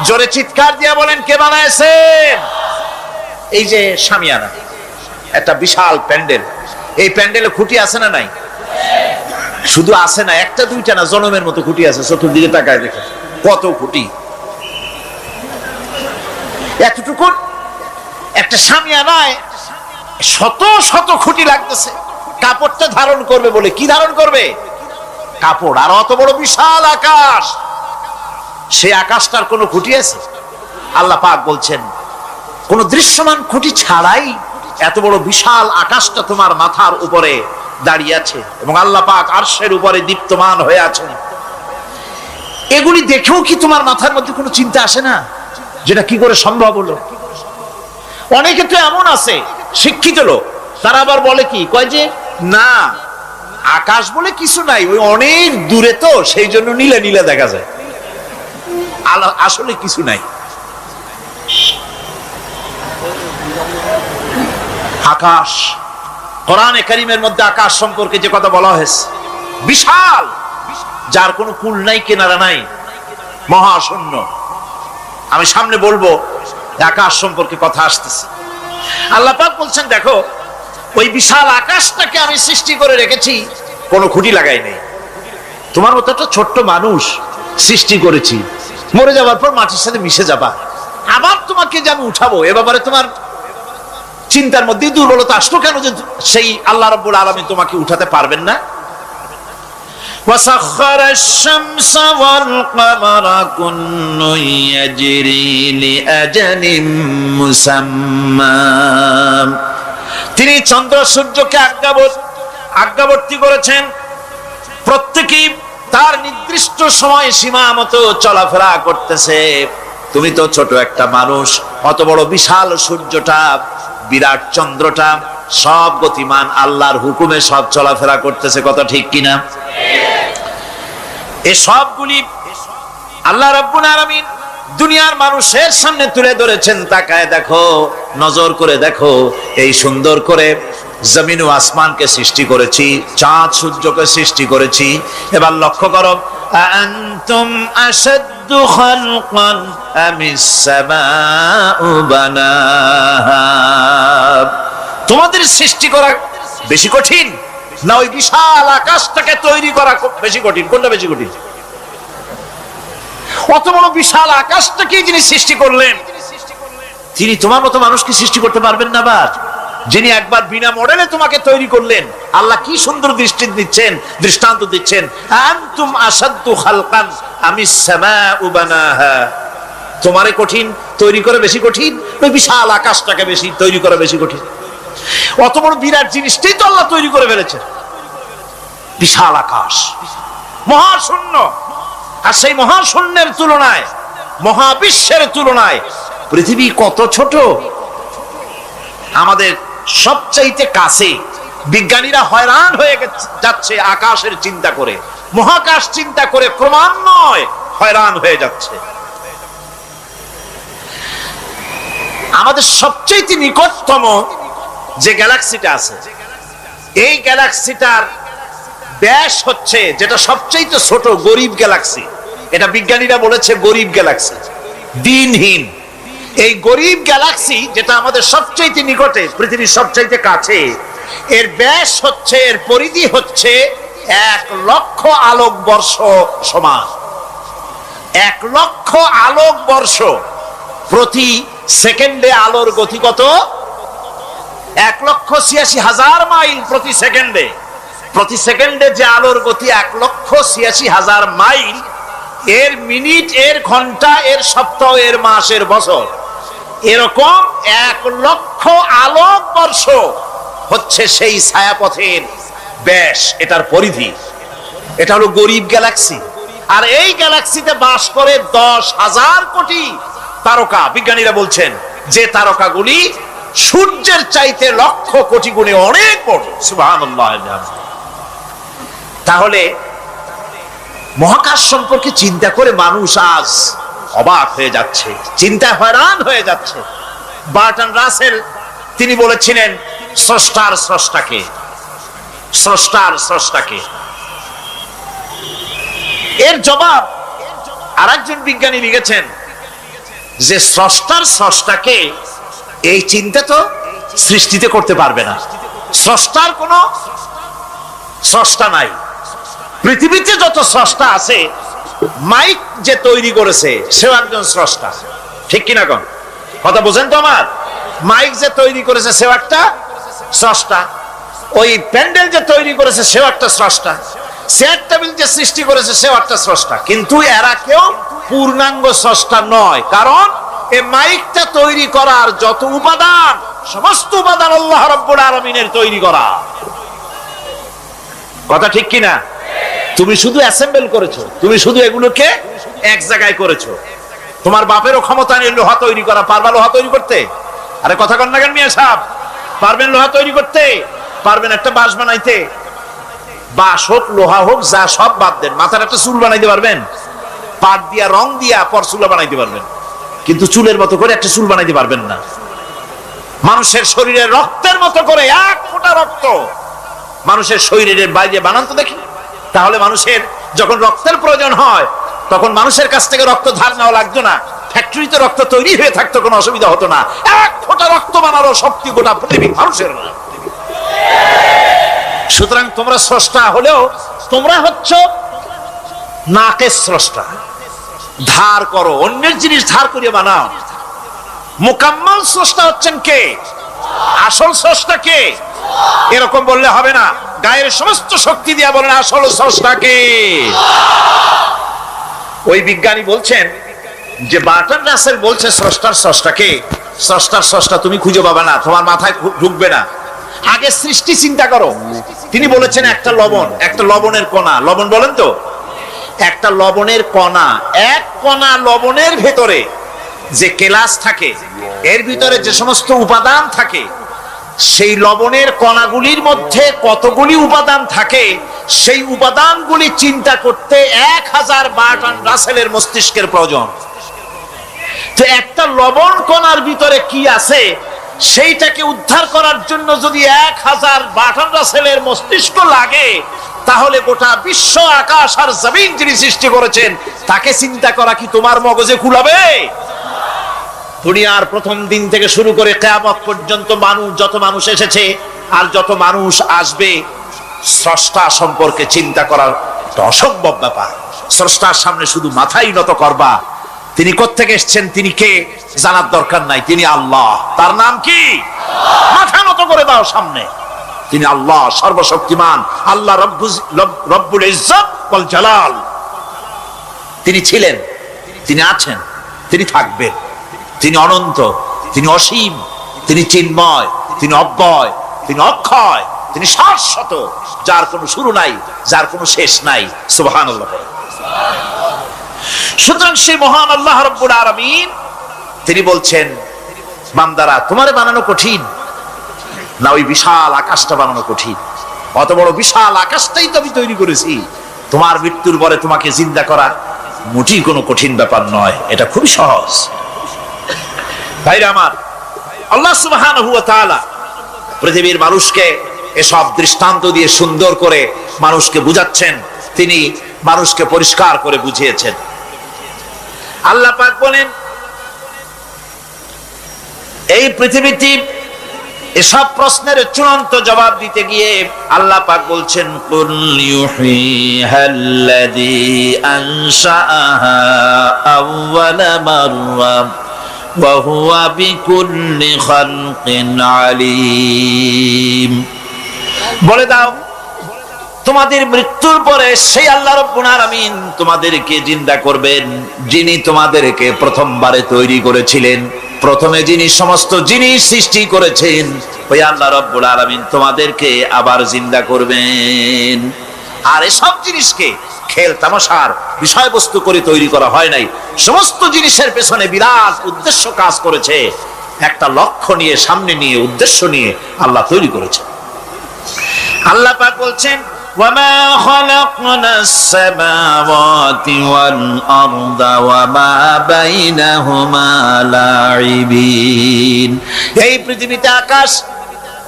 জোরে চিৎকার দিয়ে বলেন, কে বানাইছেন? এই যে শামিয়ানা, একটা বিশাল প্যান্ডেল, এই প্যান্ডেলে খুঁটি আছে না নাই? শুধু আছে না, একটা দুইটা না, জনমের মতো খুঁটি আছে। চতুর্দিকে তাকায় দেখে কত খুঁটি। এতটুকু একটা শামিয়ানায় শত শত খুঁটি লাগতেছে কাপড়টা ধারণ করবে বলে। কি ধারণ করবে? কাপড়। আর অত বড় বিশাল আকাশ, সেই আকাশটার কোনো খুঁটি আছে? আল্লাহ পাক বলছেন, কোন দৃশ্যমান খুঁটি ছাড়াই এত বড় বিশাল আকাশটা তোমার মাথার উপরে দাঁড়িয়ে আছে এবং আল্লাহ পাক আরশের উপরে দীপ্তমান হয়ে আছেন। এগুলি দেখেও কি তোমার মাথার মধ্যে কোনো চিন্তা আসে না যেটা কি করে সম্ভব হলো? অনেকে তো এমন আছে শিক্ষিত লোক, তারা আবার বলে কি, কয় যে না আকাশ বলে কিছু নাই, ওই অনেক দূরে তো সেই জন্য নীলে নীলে দেখা যায়, আসলে কিছু নাই। আকাশ, কোরআনে কারীমের মধ্যে আকাশ সম্পর্কে যে কথা বলা হয়েছে, বিশাল, যার কোনো কুল নাই, কিনারা নাই, মহাশূন্য। আমি সামনে বলবো আকাশ সম্পর্কে কথা আসতেছে। আল্লাহ পাক বলছেন, দেখো ওই বিশাল আকাশটাকে আমি সৃষ্টি করে রেখেছি, কোনো খুঁটি লাগাই নাই। তোমার মতো একটা ছোট্ট মানুষ সৃষ্টি করেছি, মরে যাওয়ার পর মাটির সাথে মিশে যাবা, আবার তোমাকে যে আমি উঠাবো, এ ব্যাপারে তোমার চিন্তার মধ্যে দুর্বলতা আসলো কেন যে সেই আল্লাহ রাব্বুল আলামিন তোমাকে উঠাতে পারবেন না? وسخر الشمس والقمر كل يجري لأجل مسمى তিনি চন্দ্র সূর্যকে আজ্ঞাবর্তী করেছেন, প্রত্যেকেই তার নির্দিষ্ট সময় সীমা মতো চলাফেরা করতেছে। তুমি তো ছোট একটা মানুষ, অত বড় বিশাল সূর্যটা, বিরাট চন্দ্রটা সব গতিমান, আল্লাহর হুকুমে সব চলাফেরা করতেছে, কথা ঠিক কিনা? এই সবগুলি আল্লাহ রাব্বুল আলামিন দুনিয়ার মানুষের সামনে তুলে ধরেছেন। তাকায় দেখো, নজর করে দেখো, এই সুন্দর করে জমিন ও আসমানকে সৃষ্টি করেছি, চাঁদ সূর্যকে সৃষ্টি করেছি। এবার লক্ষ্য করো, আনতুম আশাদ্দু খালকান আমিস সামাউ বানাহা, তোমাদের সৃষ্টি করা বেশি কঠিন না ওই বিশাল আকাশটাকে তৈরি করা বেশি কঠিন? কোনটা বেশি কঠিন? অত বড় বিশাল আকাশটাকে যিনি সৃষ্টি করলেন, তিনি তোমার মতো মানুষকে সৃষ্টি করতে পারবেন না? বার যিনি একবার বিনা মডেলে তোমাকে তৈরি করলেন, আল্লাহ কি সুন্দর দৃষ্টান্ত দিচ্ছেন, আনতুম আশাদ্দু খালকান আমিস সামাউ বানাহা, তোমারে কঠিন তৈরি করা বেশি কঠিন, ওই বিশাল আকাশটাকে বেশি তৈরি করা বেশি কঠিন? অত বড় বিরাট জিনিসটাই তো আল্লাহ তৈরি করে ফেলেছেন, বিশাল আকাশ, মহাশূন্য। আর সেই মহাশূন্যের তুলনায়, মহাবিশ্বের তুলনায় পৃথিবী কত ছোট। আমাদের সবচাইতে কাছে বিজ্ঞানীরা হয়রান হয়ে যাচ্ছে আকাশের চিন্তা করে, মহাকাশ চিন্তা করে ক্রমান্বয়ে হয়রান হয়ে যাচ্ছে। আমাদের সবচাইতে নিকটতম যে গ্যালাক্সিটা আছে, এই গ্যালাক্সিটার ব্যাস হচ্ছে, যেটা সবচাইতে ছোট, গরিব গ্যালাক্সি, এটা বিজ্ঞানীরা বলেছে গরিব গ্যালাক্সি, দিনহীন। এই গরিব গ্যালাক্সি যেটা আমাদের সবচাইতে নিকটে, পৃথিবীর সবচাইতে কাছে, এর ব্যাস হচ্ছে, এর পরিধি হচ্ছে 1,00,000 আলোকবর্ষ সমান। 1,00,000 আলোকবর্ষ, প্রতি সেকেন্ডে আলোর গতি কত? 1,86,000 মাইল প্রতি সেকেন্ডে। প্রতি সেকেন্ডে যে আলোর গতি 1,86,000 মাইল, এর মিনিট, এর ঘন্টা, এর সপ্তাহ, এর মাস, এর বছর, এরকম 1,00,000 আলোকবর্ষ হচ্ছে সেই ছায়াপথের ব্যাস, এটার পরিধি। এটা হলো গরিব গ্যালাক্সি। আর এই গ্যালাক্সিতে বাস করে 10,000 কোটি তারকা। বিজ্ঞানীরা বলছেন যে তারকাগুলি সূর্যের চাইতে লক্ষ কোটি গুণে অনেক বড়। সুবহানাল্লাহ। তাহলে মহাকাশ সম্পর্কে চিন্তা করে মানুষ আজ অবাক হয়ে যাচ্ছে, চিন্তায় হয়রান হয়ে যাচ্ছে। বার্টন রাসেল তিনি বলেছিলেন, স্রষ্টার স্রষ্টাকে, স্রষ্টার স্রষ্টাকে। এর জবাব আরেকজন বিজ্ঞানী লিখেছেন যে স্রষ্টার স্রষ্টাকে এই চিন্তা তো সৃষ্টিতে করতে পারবে না, স্রষ্টার কোনো স্রষ্টা নাই। পৃথিবীতে যত স্রষ্টা আছে, মাইক যে তৈরি করেছে সেও একজন স্রষ্টা, ঠিক কিনা? কোন কথা বোঝেন তো আমার? মাইক যে তৈরি করেছে সেও একটা স্রষ্টা, ওই প্যান্ডেল যে তৈরি করেছে সেও একটা স্রষ্টা, চেয়ার টেবিল যে সৃষ্টি করেছে সেও একটা স্রষ্টা। কিন্তু এরা কেউ পূর্ণাঙ্গ স্রষ্টা নয়, কারণ এই মাইকটা তৈরি করার যত উপাদান, সমস্ত উপাদান আল্লাহ রাব্বুল আলামিনের তৈরি করা। কথা ঠিক কিনা? তুমি শুধু অ্যাসেম্বল করেছো, তুমি শুধু এগুলোকে এক জায়গায় করেছো। তোমার বাপেরও ক্ষমতা নেই লোহা তৈরি করা। পারবা লোহা তৈরি করতে? আরে কথা কন না কেন মিয়া সাহেব? পারবেন লোহা তৈরি করতে? পারবেন একটা বাঁশ বানাইতে? বাঁশ হোক, লোহা হোক, যা সব বাদ দেন, মাথার একটা চুল বানাইতে পারবেন? পাট দিয়া, রং দিয়া পরচুলা বানাইতে পারবেন, কিন্তু চুলের মতো করে একটা চুল বানাইতে পারবেন না। মানুষের শরীরের রক্তের মতো করে 1 ফোঁটা রক্ত মানুষের শরীরের বাইরে বানান তো দেখি। তাহলে মানুষের যখন রক্তের প্রয়োজন হয়, তখন মানুষের কাছ থেকে রক্ত ধার নেওয়া লাগতো না, ফ্যাক্টরিতে রক্ত তৈরি হয়ে থাকতো, কোনো অসুবিধা হতো না। 1 ফোঁটা রক্ত বানানোর শক্তি গোটা পৃথিবীর মানুষের না। সুতরাং তোমরা স্রষ্টা হলেও তোমরা হচ্ছ নাকের স্রষ্টা। ধার করো, অন্যের জিনিস ধার করিয়ে বানাও। মুকাম্মাল স্রষ্টা হচ্ছেন কে? আসল স্রষ্টা কে? এরকম বললে হবে না। গায়ের সমস্ত শক্তি দিয়া বলেন আসল স্রষ্টাকে। ওই বিজ্ঞানী বলছেন যে বার্টন রাসেল বলছে স্রষ্টার স্রষ্টাকে, স্রষ্টার স্রষ্টা তুমি খুঁজে পাবে না, তোমার মাথায় ঢুকবে না, আগে সৃষ্টি চিন্তা করো। তিনি বলেছেন একটা লবণ, একটা লবণের কণা, লবণ বলেন তো, একটা লবণের কণা, এক কণা লবণের ভেতরে যে কেলাস থাকে, এর ভিতরে যে সমস্ত উপাদান থাকে, সেই লবণের কণাগুলির মধ্যে কতগুলি উপাদান থাকে, সেই উপাদানগুলি চিন্তা করতে 1000 বার্টন রাসেলের মস্তিষ্কের প্রয়োজন। তো একটা লবণ কণার ভিতরে কি আছে সেইটাকে উদ্ধার করার জন্য যদি 1000 বার্টন রাসেলের মস্তিষ্ক লাগে, তাহলে গোটা বিশ্ব আকাশ আর জমিন যিনি সৃষ্টি করেছেন তাকে চিন্তা করা কি তোমার মগজে কুলাবে? দুনিয়ার প্রথম দিন থেকে শুরু করে কিয়ামত পর্যন্ত মানুষ, যত মানুষ এসেছে আর যত মানুষ আসবে, স্রষ্টা সম্পর্কে চিন্তা করার একটা অসম্ভব ব্যাপার। স্রষ্টার সামনে শুধু মাথাই নত করবা, তিনি কোত্থেকে এসেছেন, তিনি কে জানার দরকার নাই, তিনি আল্লাহ। তার নাম কি? মাথা নত করে দাও সামনে, তিনি আল্লাহ, সর্বশক্তিমান আল্লাহ, রব্বুল ইজ্জত ওয়াল জালাল। তিনি ছিলেন, তিনি আছেন, তিনি থাকবেন, তিনি অনন্ত, তিনি অসীম, তিনি চিন্ময়, তিনি অব্যয়, তিনি অক্ষয়, তিনি শাশ্বত, যার কোনো শুরু নাই, যার কোনো শেষ নাই। সুবহানাল্লাহ। সুতরাং সেই মহান আল্লাহ রাব্বুল আলামিন তিনি বলছেন, বান্দারা তোমারে বানানো কঠিন না ওই বিশাল আকাশটা বানানো কঠিন? অত বড় বিশাল আকাশটাই তো আমি তৈরি করেছি, তোমার মৃত্যুর পরে তোমাকে জিন্দা করা মোটেই কোনো কঠিন ব্যাপার নয়, এটা খুবই সহজ। ভাইরা আমার, আল্লাহ সুবহানাহু ওয়া তাআলা পৃথিবীর মানুষকে এসব দৃষ্টান্ত দিয়ে সুন্দর করে মানুষকে বুঝাচ্ছেন, তিনি মানুষকে পরিষ্কার করে বুঝিয়েছেন। আল্লাহ পাক বলেন, এই পৃথিবীতে এসব প্রশ্নের চূড়ান্ত জবাব দিতে গিয়ে আল্লাহ পাক বলছেন, কুল ইউহিহাল্লাযী আনশাআহা আউওয়ালা মাররা ওয়া হুয়া বিকুল্লি খালকিন আলীম। বলে দাও, তোমাদের মৃত্যুর পরে সেই আল্লাহ রাব্বুল আলামিন তোমাদেরকে জিন্দা করবেন, যিনি তোমাদেরকে প্রথমবারে তৈরি করেছিলেন, প্রথমে যিনি সমস্ত জিনিস সৃষ্টি করেছেন, ওই আল্লাহ রাব্বুল আলামিন তোমাদেরকে আবার জিন্দা করবেন। আর এসব জিনিসকে খেল তামাশার বিষয়বস্তু করে তৈরি করা হয় নাই, সমস্ত জিনিসের পেছনে বিরাট উদ্দেশ্য কাজ করেছে, একটা লক্ষ্য নিয়ে, সামনে নিয়ে, উদ্দেশ্য নিয়ে আল্লাহ তৈরি করেছে। আল্লাহ পাক বলছেন, ওয়ামা খালাকনাস সামাওয়াতি ওয়াল আরদা ওয়ামা বাইনাহুমা লাইবিন। এই পৃথিবীতে আকাশ,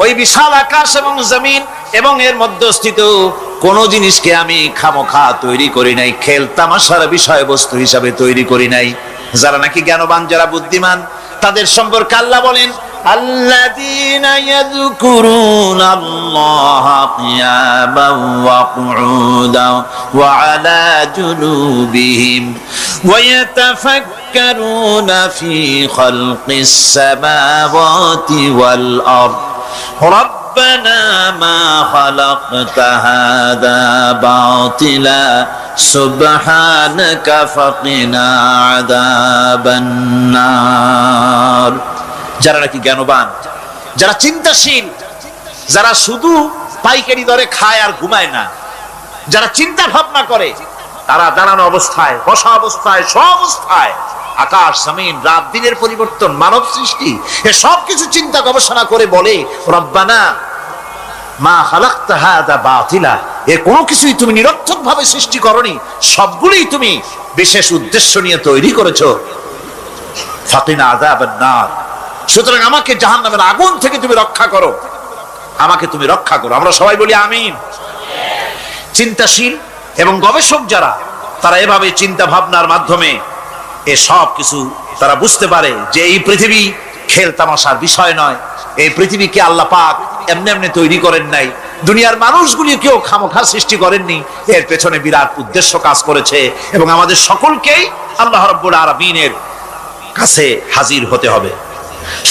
ওই বিশাল আকাশ এবং জমিন এবং এর মধ্যস্থিত কোন জিনিসকে আমি খামোখা তৈরি করি নাই, খেল তামাশার বিষয়বস্তু হিসাবে তৈরি করি নাই। যারা নাকি জ্ঞানবান, যারা বুদ্ধিমান, তাদের সম্পর্কে আল্লাহ বলেন, আল্লাযীনা ইয়াযকুরুনাল্লাহা কিয়ামান ওয়া কুউদান ওয়া আলা জুনুবিহিম ওয়া ইয়াতাফাক্কারুনা ফি খালকিস সামাওয়াতি ওয়াল আরদ রব্বানা মা খালাকতা হাযা বাতিলা সুবহানাকা ফাকিনা আযাবান নার। যারা নাকি জ্ঞানবান, যারা চিন্তাশীল, যারা শুধু পাইকারি দরে খায় আর ঘুমায় না, যারা চিন্তা ভাবনা করে, তারা দাঁড়ানো অবস্থায়, বসা অবস্থায়, সব অবস্থায়, আকাশ জমিন, রাত দিনের পরিবর্তন, মানব সৃষ্টি, এ সব কিছু চিন্তা গবেষণা করে বলে, রব্বানা মা খালাকতা হাযা বাতিলা, এ কোনো কিছুই তুমি নিরর্থক ভাবে সৃষ্টি করনি, সবগুলোই তুমি বিশেষ উদ্দেশ্য নিয়ে তৈরি করেছো। ফাকিনা আযাবান নার, সুতরাং আমাকে জাহান্নামের আগুন থেকে তুমি রক্ষা করো, আমাকে তুমি রক্ষা করো। আমরা সবাই বলি আমিন। চিন্তাশীল এবং গবেষক যারা, তারা এভাবে চিন্তা ভাবনার মাধ্যমে এ সব কিছু তারা বুঝতে পারে যে এই পৃথিবী খেল তামাশার বিষয় নয়, এই পৃথিবীকে আল্লাহ পাক এমনি এমনি তৈরি করেন নাই, দুনিয়ার মানুষগুলিকেও খামোখা সৃষ্টি করেননি, এর পেছনে বিরাট উদ্দেশ্য কাজ করেছে এবং আমাদের সকলকেই আল্লাহ রাব্বুল আলামিনের কাছে হাজির হতে হবে।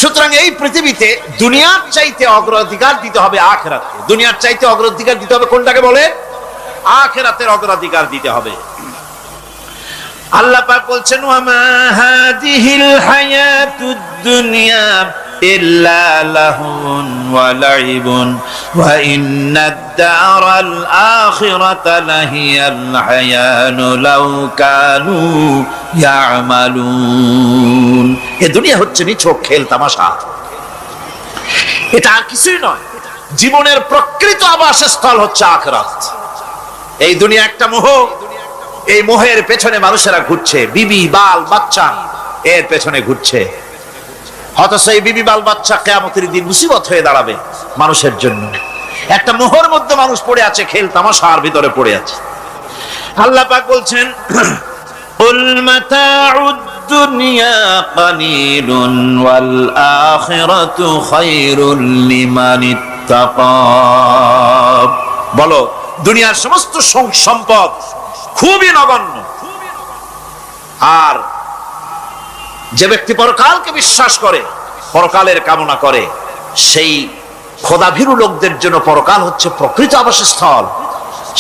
সুতরাং এই পৃথিবীতে দুনিয়ার চাইতে অগ্রাধিকার দিতে হবে আখিরাতকে। দুনিয়ার চাইতে অগ্রাধিকার দিতে হবে কোনটাকে বলে? আখিরাতের অগ্রাধিকার দিতে হবে। আল্লাহ পাক বলছেন ওয়ামা হাদিহিল হায়াতুদ দুনিয়া ইল্লা লাহুন ওয়া লাইবুন ওয়া ইন্নাদ দারাল আখিরাতা লাহিয়াল হায়ানু লাউ কানু ইয়ামালুন। এই দুনিয়া হচ্ছে নিছক খেল তামাশা, এটা আর কিছুই নয়। জীবনের প্রকৃত আবাসস্থল হচ্ছে আখিরাত। এই দুনিয়া একটা মোহ, এই মোহের পেছনে মানুষেরা ঘুরছে, বিবি বাল বাচ্চা এর পেছনে ঘুরছে। অথচ এই বিবি বাল বাচ্চা কিয়ামতের দিন মুসিবত হয়ে দাঁড়াবে মানুষের জন্য। একটা মোহর মধ্যে মানুষ পড়ে আছে, খেল তামাশার ভিতরে পড়ে আছে। আল্লাহ পাক বলছেন কুল মাতাউদ দুনিয়া কালিলুন ওয়াল আখিরাতু খায়রুল লিমান ইত্তাকা। বলো দুনিয়ার সমস্ত সম্পদ খুবই নগণ্য, আর যে ব্যক্তি পরকালকে বিশ্বাস করে, পরকালের কামনা করে, সেই খোদাভীরু লোকদের জন্য পরকাল হচ্ছে প্রকৃত আবাসস্থল।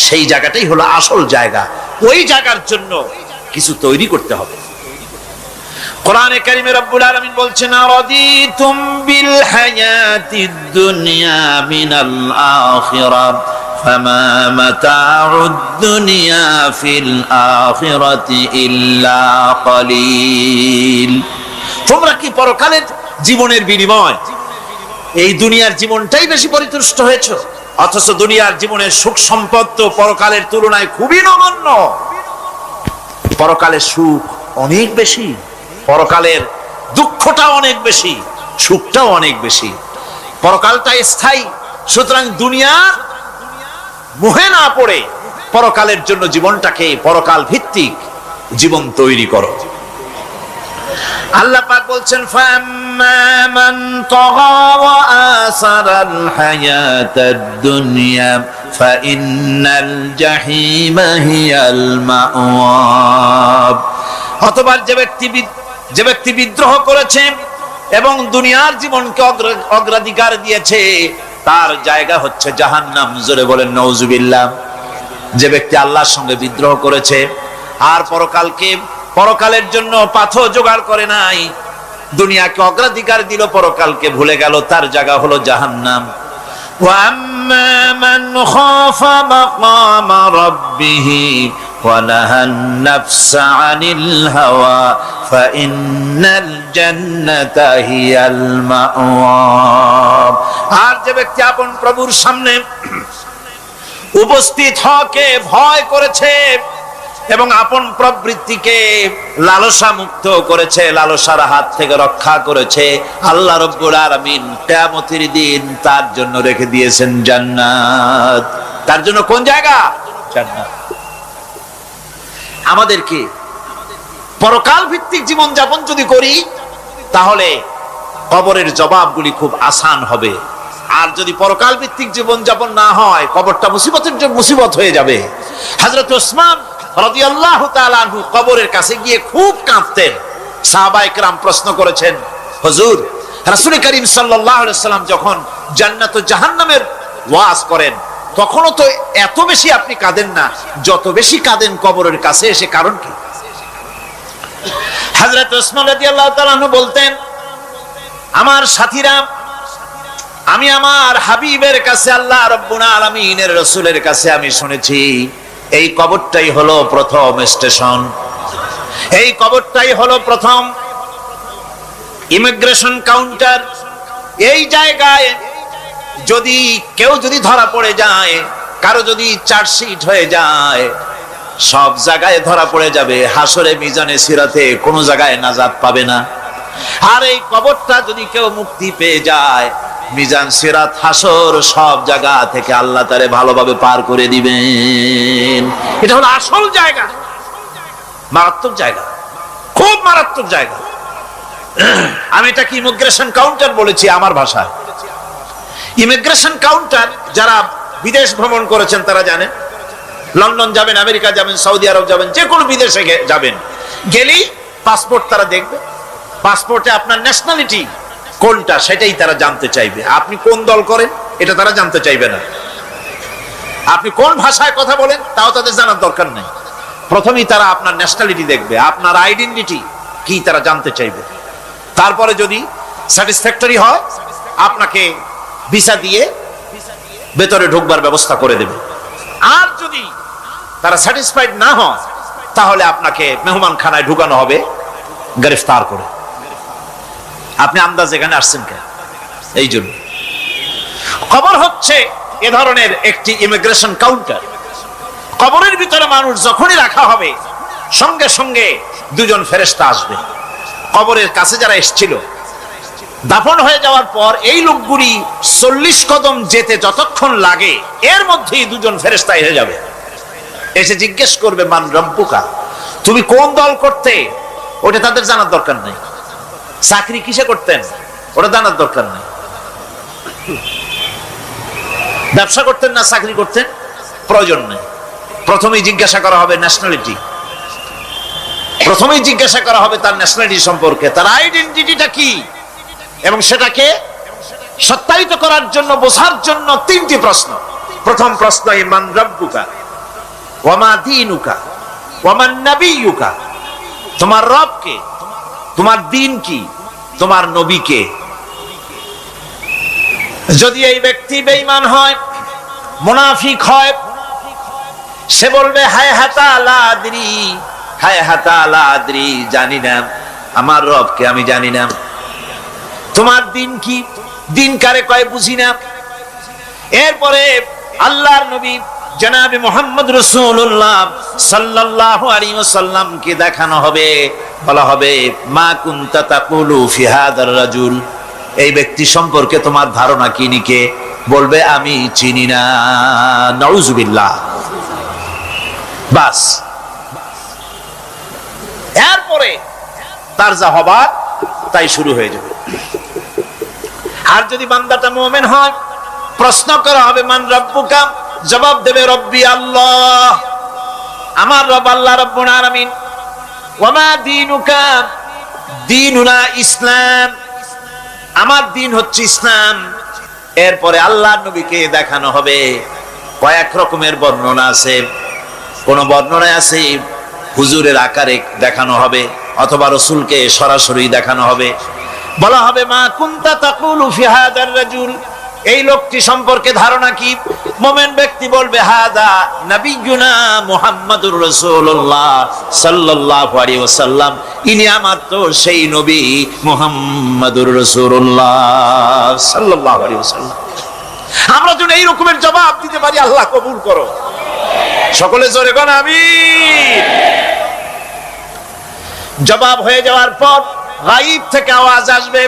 সেই জায়গাটাই হলো আসল জায়গা। ওই জায়গার জন্য কিছু তৈরি করতে হবে। কোরআনে কারিমে রব্বুল আলামিন বলছেন আরাদিতুম বিল হায়াতিদ দুনিয়া মিনাল আখিরাহ ফামা মাতাউদ দুনিয়া ফিল আখিরাতি ইল্লা কালিল। তোমরা কি পরকালের জীবনের বিনিময় এই দুনিয়ার জীবনটাই বেশি পরিতুষ্ট হয়েছে? অথচ দুনিয়ার জীবনের সুখ সম্পদ তো পরকালের তুলনায় খুবই নগণ্য। পরকালের সুখ অনেক বেশি, পরকালের দুঃখটা অনেক বেশি, সুখটাও অনেক বেশি। পরকালটা স্থায়ী। সুতরাং দুনিয়ার মোহে না পড়ে পরকালের জন্য জীবনটাকে পরকাল ভিত্তিক জীবন তৈরি করো। আল্লাহ পাক বলছেন ফাম্মা মান তাগা ওয়া আসারাল হায়াতাদ দুনিয়া ফাইন্নাল জাহিমা হিয়াল মাওয়া। অথবা যে ব্যক্তি বিদ্রোহ করেছে এবং দুনিয়ার জীবনকে অগ্রাধিকার দিয়েছে, তার জায়গা হচ্ছে জাহান্নাম। জোরে বলেন নাউজুবিল্লাহ। যে ব্যক্তি আল্লাহর সঙ্গে বিদ্রোহ করেছে আর পরকালের জন্য পাথর জোগাড় করে নাই, দুনিয়াকে অগ্রাধিকার দিল, পরকালকে ভুলে গেল, তার জায়গা হলো জাহান্নাম। ওয়া আম্মা মান খাফা মাকামা রাব্বিহি ওয়া নাহান নাফসা আনিল হাওয়া ফাইন্নাল জান্নাতা হিয়াল মাওয়া। আর যে ব্যক্তি আপন প্রভুর সামনে উপস্থিত হকে ভয় করেছে এবং আপন প্রবৃত্তিকে লালসা মুক্ত করেছে, লালসার হাত থেকে রক্ষা করেছে, আল্লাহ রাব্বুল আলামিন কিয়ামতের দিন তার জন্য রেখে দিয়েছেন জান্নাত। তার জন্য কোন জায়গা? জান্নাত। আমাদেরকে পরকাল ভিত্তিক জীবন যাপন যদি করি তাহলে কবরের জবাবগুলি খুব আসান হবে। আর যদি পরকাল ভিত্তিক জীবন যাপন না হয়, কবরটা মুসিবতের জন্য মুসিবত হয়ে যাবে। হযরত ওসমান রাদিয়াল্লাহু তাআলা আনহু কবরের কাছে গিয়ে খুব কাঁদতেন। সাহাবায়ে কেরাম প্রশ্ন করেছেন, হুজুর, রাসূল করিম সাল্লাল্লাহু আলাইহি ওয়াসাল্লাম যখন জান্নাত ও জাহান্নামের ওয়াজ করেন তখনও তো এত বেশি আপনি কাঁদেন না, যত বেশি কাঁদেন কবরের কাছে এসে, কারণ কি? হযরত ওসমান রাদিয়াল্লাহু তাআলা আনহু বলতেন, আমার সাথীরা, আমি আমার হাবিবের কাছে, আল্লাহ রাব্বুল আলামিনের রাসূলের কাছে আমি শুনেছি এই কবরটাই হলো প্রথম স্টেশন, এই কবরটাই হলো প্রথম ইমিগ্রেশন কাউন্টার। এই জায়গায় যদি কেউ ধরা পড়ে যায়, কারো যদি চার্জশিট হয়ে যায়, সব জায়গায় ধরা পড়ে যাবে। হাসরে মিজানে সিরাতে কোনো জায়গায় নাজাত পাবে না। আর এই কবরটা যদি কেউ মুক্তি পেয়ে যায়, মিজান সিরাত হাসর সব জায়গা থেকে আল্লাহ তারে ভালোভাবে পার করে দিবেন। এটা হলো আসল জায়গা, মারাত্মক জায়গা, খুব মারাত্মক জায়গা। আমি এটাকে ইমিগ্রেশন কাউন্টার বলেছি আমার ভাষায়। ইমিগ্রেশন কাউন্টার যারা বিদেশ ভ্রমণ করেছেন তারা জানেন। লন্ডন যাবেন, আমেরিকা যাবেন, সৌদি আরব যাবেন, যে কোনো বিদেশে যাবেন, গেলেই পাসপোর্ট তারা দেখবে। পাসপোর্টে আপনার ন্যাশনালিটি কোনটা সেটাই তারা জানতে চাইবে। আপনি কোন দল করেন এটা তারা জানতে চাইবে না। আপনি কোন ভাষায় কথা বলেন তাও তাদের জানার দরকার নেই। প্রথমেই তারা আপনার ন্যাশনালিটি দেখবে, আপনার আইডেন্টিটি কি তারা জানতে চাইবে। তারপরে যদি স্যাটিসফ্যাক্টরি হয় আপনাকে ভিসা দিয়ে ভেতরে ঢুকবার ব্যবস্থা করে দেবে। আর যদি তারা স্যাটিসফাইড না হয় তাহলে আপনাকে মেহমানখানায় ঢুকানো হবে গ্রেফতার করে। আপনি আন্দাজ এখানে আসছেন কেন? এই জন্য কবর হচ্ছে এ ধরনের একটি ইমিগ্রেশন কাউন্টার। কবরের ভিতরে মানুষ যখনই রাখা হবে সঙ্গে সঙ্গে দুজন ফেরেশতা আসবে। কবরের কাছে যারা এসেছিল দাফন হয়ে যাওয়ার পর এই লোকগুলি 40 কদম যেতে যতক্ষণ লাগে এর মধ্যেই দুজন ফেরেশতা এসে যাবে। এসে জিজ্ঞেস করবে মান রব্বুকা, তুমি কোন দল করতে? ওটা তাদের জানার দরকার নেই। চাকরি কিসে করতেন ওটা জানার দরকার নেই। ব্যবসা করতেন না চাকরি করতেন প্রয়োজন নেই। প্রথমেই জিজ্ঞাসা করা হবে ন্যাশনালিটি, প্রথমেই জিজ্ঞাসা করা হবে তার ন্যাশনালিটি সম্পর্কে, তার আইডেন্টিটিটা কি, এবং সেটাকে সত্যায়িত করার জন্য বোঝার জন্য 3টি প্রশ্ন। প্রথম প্রশ্ন মান রব্বুকা ওয়া মা দীনুকা ওয়া মান নাবিয়ুকা, তোমার রব কে, তোমার দ্বীন কি, তোমার নবী কে। যদি এই ব্যক্তি বেঈমান হয়, মুনাফিক হয়, সে বলবে হায় হাতা লা আদরি, হায় হাতা লা আদরি, জানি না আমার রবকে আমি জানি না। তোমার দিন কি, দিন কারে কয় বুঝি না। এরপরে আল্লাহর নবী জনাবে মুহাম্মদ রাসূলুল্লাহ সাল্লাল্লাহু আলাইহি ওয়াসাল্লামকে দেখানো হবে, বলা হবে মা কুনতা তাকুলু ফি হাদার রাজুল, এই ব্যক্তি সম্পর্কে তোমার ধারণা কি নিকে? বলবে আমি চিনি না। নাউযুবিল্লাহ। বাস, এরপরে তার যা হবার তাই শুরু হয়ে যাবে। আর যদি বান্দাটা মুমিন হয় প্রশ্ন করা হবে মান রব্বুকা, জবাব দেবে রব্বি আল্লাহ, আমার রব আল্লাহ রাব্বুল আলামিন। ওয়া মা দীনুকা, দীনুনা ইসলাম, আমার দিন হচ্ছে ইসলাম। এরপরে আল্লাহর নবীকে দেখানো হবে। কয়েক রকমের বর্ণনা আছে, কোন বর্ণনায় আছে হুজুরের আকারে দেখানো হবে অথবা রাসূলকে সরাসরি দেখানো হবে। বলা হবে মা কুনতা তাকুলু ফি হাদার রাজুল, এই লোকটি সম্পর্কে ধারণা কি? মুমিন ব্যক্তি বলবে হাদা নবিয়ুনা মুহাম্মাদুর রাসূলুল্লাহ সাল্লাল্লাহু আলাইহি ওয়াসাল্লাম, ইনি আমার তো সেই নবী মুহাম্মাদুর রাসূলুল্লাহ সাল্লাল্লাহু আলাইহি ওয়াসাল্লাম। আমরা যেন এই রকমের জবাব দিতে পারি, আল্লাহ কবুল করো। সকলে জোরে বলেন আমিন। জবাব হয়ে যাওয়ার পর গায়ব থেকে আওয়াজ আসবে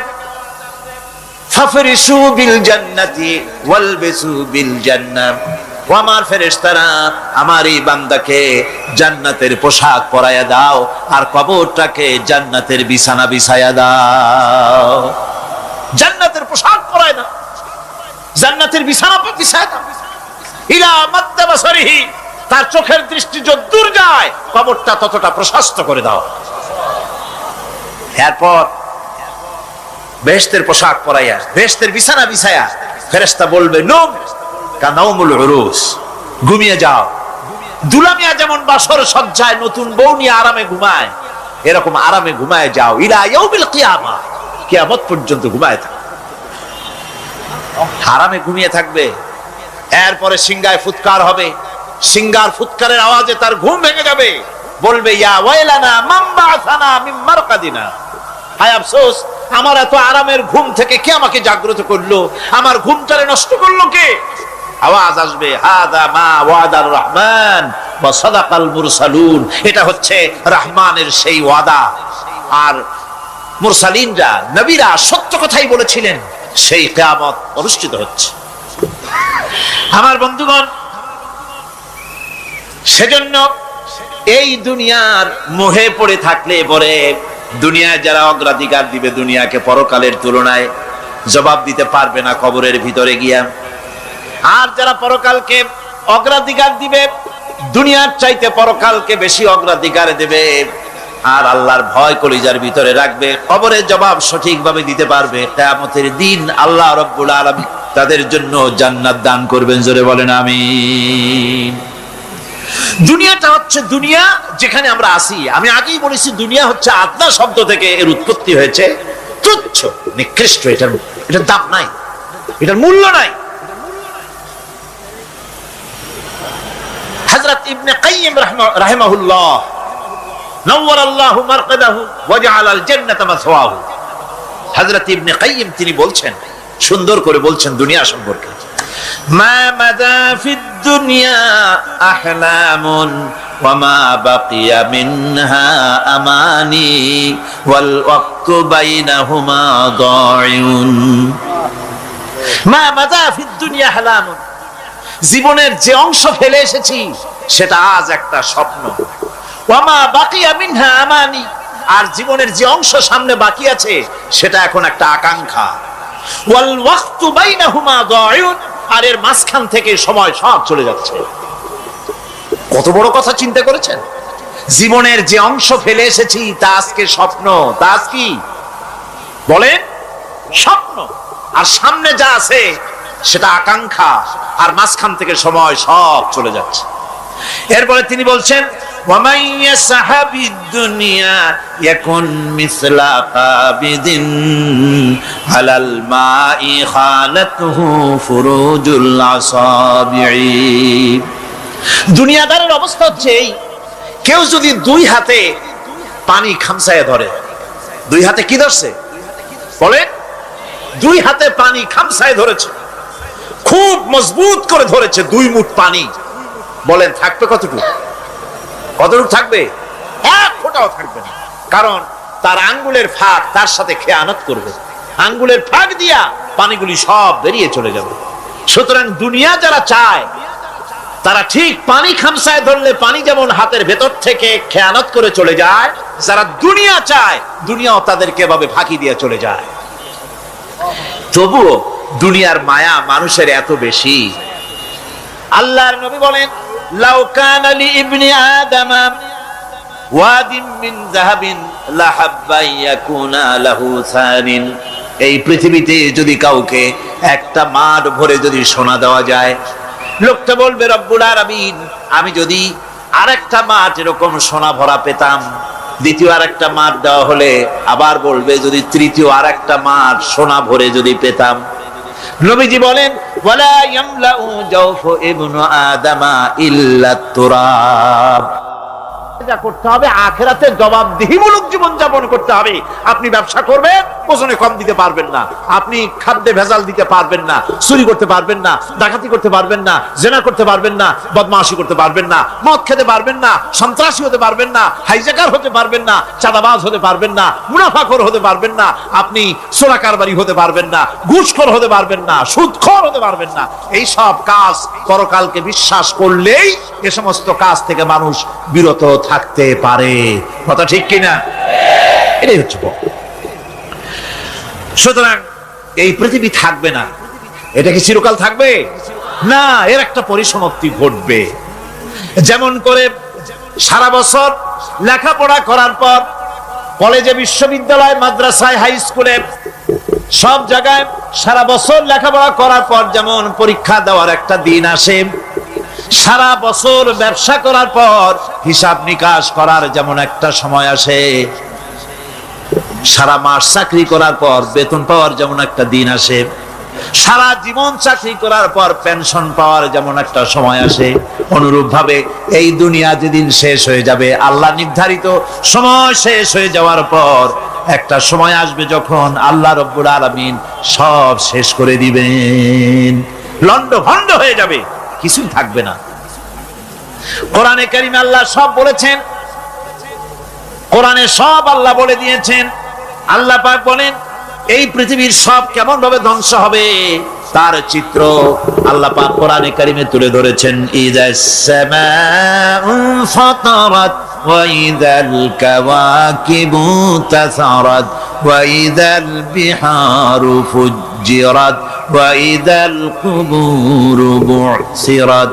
ফাফরিশু বিল জান্নাতি ওয়ালবিসু বিল জান্নাহ, ও আমার ফেরেশতারা আমার এই বান্দাকে জান্নাতের পোশাক পরায়া দাও আর কবরটাকে জান্নাতের বিছানা বিছায়া দাও। জান্নাতের পোশাক পরায় দাও, জান্নাতের বিছানা বিছায়া দাও। ইলা মাদ্দা বাসারিহি, তার চোখের দৃষ্টি যতদূর যায় কবরটা ততটা প্রশস্ত করে দাও। এরপর বেহেশতের পোশাক পরাইয়া বেহেশতের বিছানা বিছায়া ফেরেশতা বলবে নুম কানাউমুল উরুস, ঘুমিয়ে যাও। দুলামিয়া যেমন বাসর সজ্জায় নতুন বউ নিয়ে আরামে ঘুমায়, এরকম আরামে ঘুমায় যাও। ইলা ইয়াউমিল কিয়ামা, কিয়ামত পর্যন্ত ঘুমায় থাকো, আরামে ঘুমিয়ে থাকবে। এরপরে সিংহায় ফুৎকার হবে, সিংহার ফুৎকারের আওয়াজে তার ঘুম ভেঙে যাবে। বলবে ইয়া ওয়াইলানা মান বাআসানা মিন মারকাদিনা, হায় আফসোস, আমার এত আরামের ঘুম থেকে কে আমাকে জাগ্রত করলো, আমার ঘুমটারে নষ্ট করলো কে? আওয়াজ আসবে হাদা মা ওয়াদার রহমান ওয়া সাদাকাল মুরসালুন, এটা হচ্ছে রহমানের সেই ওয়াদা আর মুরসালিনরা নবীরা সত্য কথাই বলেছিলেন, সেই কিয়ামত অনুষ্ঠিত হচ্ছে। আমার বন্ধুগণ, সেজন্য এই দুনিয়ার মোহে পড়ে থাকলে পরে দুনিয়ায় যারা অগ্রাধিকার দিবে দুনিয়াকে পরকালের তুলনায়, জবাব দিতে পারবে না কবরের ভিতরে গিয়া। আর যারা পরকালকে অগ্রাধিকার দিবে, দুনিয়ার চাইতে পরকালকে বেশি অগ্রাধিকার দেবে, আর আল্লাহর ভয় কলিজার ভিতরে রাখবে, কবরের জবাব সঠিকভাবে দিতে পারবে, কিয়ামতের দিন আল্লাহ রাব্বুল আলামিন তাদের জন্য জান্নাত দান করবেন। জোরে বলেন আমিন। দুনিয়াটা হচ্ছে দুনিয়া যেখানে আমরা আসি। আমি আগেই বলেছি দুনিয়া হচ্ছে আদনা শব্দ থেকে এর উৎপত্তি হয়েছে। তুচ্ছ, নিকৃষ্ট, এটার দাম নাই, এটার মূল্য নাই। হযরত ইবনে কাইয়িম রাহিমাহুল্লাহ নওয়ারাল্লাহু মারকাদাহু ওয়া জাআলাল জান্নাতা মাসওয়াহু, হযরত ইবনে কাইয়িম তিনি বলছেন, সুন্দর করে বলছেন দুনিয়া সম্পর্কে, মা মাদা ফিদ দুনিয়া আহলামুন ওয়া মা বাকিয়া মিনহা আমানি ওয়াল ওয়াক্তু বাইনাহুমা দাইউন। মা মাদা ফিদ দুনিয়া আহলামুন, জীবনের যে অংশ ফেলে এসেছি সেটা আজ একটা স্বপ্ন। ওয়া মা বাকিয়া মিনহা আমানি, আর জীবনের যে অংশ সামনে বাকি আছে সেটা এখন একটা আকাঙ্ক্ষা। ওয়াল ওয়াক্তু বাইনাহুমা দাইউন, আর এর মাঝখান থেকে সময় সব চলে যাচ্ছে। কত বড় কথা চিন্তা করেছেন? জীবনের যে অংশ ফেলে এসেছি তা আজকে স্বপ্ন, তা আজ কি বলেন? স্বপ্ন। আর সামনে যা আছে সেটা আকাঙ্ক্ষা, আর মাঝখান থেকে সময় সব চলে যাচ্ছে। এরপরে তিনি বলছেন, ওয়ামান ইয়াসহাবিদ দুনিয়া ইয়াকুন মিসলা কাবিদিন আলাল মাই খালাতুহু ফুরুজুল আসাবিঈ। দুনিয়াদারের অবস্থা হচ্ছে এই, কেউ যদি দুই হাতে পানি খামসায় ধরে, দুই হাতে কি ধরছে বলে? দুই হাতে পানি খামসায় ধরেছে, খুব মজবুত করে ধরেছে, 2 মুঠ পানি। বলেন থাকবে কতটুকু? কতটুকু থাকবে? 1 ফোঁটাও থাকবে না, কারণ তার আঙ্গুলের ফাঁক তার সাথে খেয়ানত করবে, আঙ্গুলের ফাঁক দিয়া পানিগুলি সব বেরিয়ে চলে যাবে। সুতরাং দুনিয়া যারা চায় তারা ঠিক পানি খামসায় ধরলে পানি যেমন হাতের ভেতর থেকে খেয়ানত করে চলে যায়, যারা দুনিয়া চায় দুনিয়াও তাদেরকে এভাবে ফাঁকি দিয়ে চলে যায়। তবুও দুনিয়ার মায়া মানুষের এত বেশি। আল্লাহর নবী বলেন, লাউ কানা লি ইবনি আদম ওয়াদিন মিন যাহাবিন লাহাব্বা ইয়াকুনা লাহু সানিন। এই পৃথিবীতে যদি কাউকে একটা মাঠ ভরে যদি সোনা দেওয়া যায়, লোকটা বলবে রব্বুল আলামিন, আমি যদি আরেকটা মাঠ এরকম সোনা ভরা পেতাম। দ্বিতীয় আরেকটা মাঠ দেওয়া হলে আবার বলবে যদি তৃতীয় আরেকটা মাঠ সোনা ভরে যদি পেতাম। নবীজি বলেন, ওয়ালা ইয়ামলাউ জাওফু ইবনু আদামা ইল্লা তুরাব। যা করতে হবে আখিরাতে জবাবদিহিমূলক জীবন যাপন করতে হবে। আপনি ব্যবসা করবেন, ওজনে কম দিতে পারবেন না, আপনি খাদ্যে ভেজাল দিতে পারবেন না, চুরি করতে পারবেন না, ডাকাতি করতে পারবেন না, জেনা করতে পারবেন না, বদমাশি করতে পারবেন না, মদ খেতে পারবেন না, সন্ত্রাসী হতে পারবেন না, হাইজ্যাকার হতে পারবেন না, চাঁদাবাজ হতে পারবেন না, মুনাফাখোর হতে পারবেন না, আপনি চোরা কারবারি হতে পারবেন না, ঘুষখোর হতে পারবেন না, সুদখোর হতে পারবেন না। এই সব কাজ পরকালকে বিশ্বাস করলেই এ সমস্ত কাজ থেকে মানুষ বিরত থাকতে পারে। কথা ঠিক কিনা? এটাই হচ্ছে। সুতরাং এই পৃথিবী থাকবে না, এটা কি চিরকাল থাকবে না? এর একটা পরিসমাপ্তি ঘটবে। যেমন করে সারা বছর লেখাপড়া করার পর কলেজে, বিশ্ববিদ্যালয়, মাদ্রাসায়, হাই স্কুলে, সব জায়গায় সারা বছর লেখাপড়া করার পর যেমন পরীক্ষা দেওয়ার একটা দিন আসে, সারা বছর ব্যবসা করার পর হিসাব নিকাশ করার যেমন একটা সময় আসে, সারা মাস চাকরি করার পর বেতন পাওয়ার যেমন একটা দিন আসে, সারা জীবন চাকরি করার পর পেনশন পাওয়ার যেমন একটা সময় আসে, অনুরূপ ভাবে এই দুনিয়া যেদিন শেষ হয়ে যাবে, আল্লাহ নির্ধারিত সময় শেষ হয়ে যাওয়ার পর একটা সময় আসবে যখন আল্লাহ রব্বুল আলামিন সব শেষ করে দিবেন, লন্ডভন্ড হয়ে যাবে, কিছুই থাকবে না। কোরআনে কারিমে আল্লাহ সব বলেছেন, কোরআনে সব আল্লাহ বলে দিয়েছেন। আল্লাহ পাক বলেন এই পৃথিবীর সব কেমন ভাবে ধ্বংস হবে তার চিত্র আল্লাহ পাক কোরআনে কারিমে তুলে ধরেছেন। ইযাস সামাউ ফাতারাত ওয়া ইযাল কাওয়াকিবু তাসারাত ওয়া ইযাল বিহারু ফুজ্জিরাত ওয়া ইযাল কুবুরু বু'সিরাত।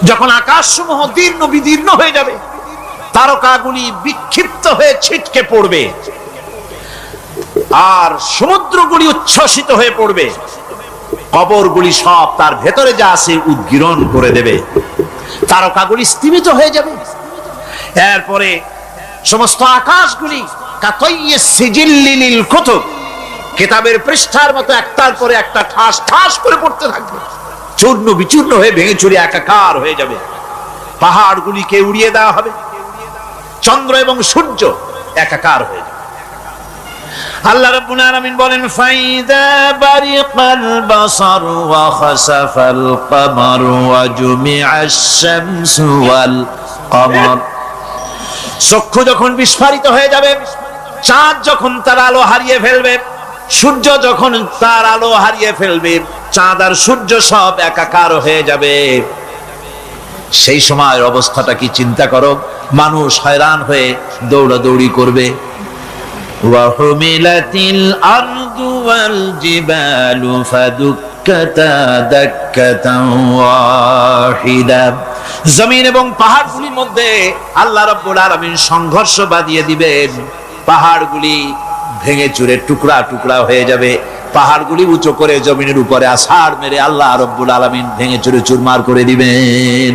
যখন আকাশসমূহ দীর্ণ বিদীর্ণ হয়ে যাবে, তারকাগুলি বিক্ষিপ্ত হয়ে ছিটকে পড়বে, আর সমুদ্রগুলি উচ্ছ্বসিত হয়ে পড়বে, কবরগুলি সব তার ভেতরে যা আছে উদ্গীরণ করে দেবে, তারকাগুলি স্তিমিত হয়ে যাবে। এরপরে সমস্ত আকাশগুলি কাতাইয়িস সিজিল্লিল কুতুব, কিতাবের পৃষ্ঠার মতো একটার পরে একটা ঠাস ঠাস করে পড়তে থাকবে, চূর্ণ বিচূর্ণ হয়ে ভেঙে চুরে একাকার হয়ে যাবে। পাহাড়গুলিকে উড়িয়ে দেওয়া হবে, চন্দ্র এবং সূর্য একাকার হয়ে যাবে। আল্লাহ রাব্বুল আলামিন বলেন, ফাইদা বারিকাল বাসার ওয়া খাসাফাল কমার ওয়া জুমিআশ শামসু ওয়াল কমার। চক্ষু যখন বিস্ফারিত হয়ে যাবে, চাঁদ যখন তার আলো হারিয়ে ফেলবে, সূর্য যখন তার আলো হারিয়ে ফেলবে, চাঁদ আর সূর্য সব একাকার হয়ে যাবে, সেই সময়ের অবস্থাটা কি চিন্তা করো। মানুষ হয়রান হয়ে দৌড়াদৌড়ি করবে। ওয়াহুমিলাতিল আরদু ওয়াল জিবালু ফাদুক্কাতা দাক্কাতান ওয়াহিদা। জমিন এবং পাহাড়গুলির মধ্যে আল্লাহ রাব্বুল আলামিন সংঘর্ষ বাঁধিয়ে দিবেন, পাহাড়গুলি ভেঙে চুরে টুকরা টুকরা হয়ে যাবে, পাহাড়গুলি উঁচু করে জমিনের উপরে আছাড় মেরে আল্লাহ রাব্বুল আলামিন ভেঙে চুরে চুরমার করে দিবেন।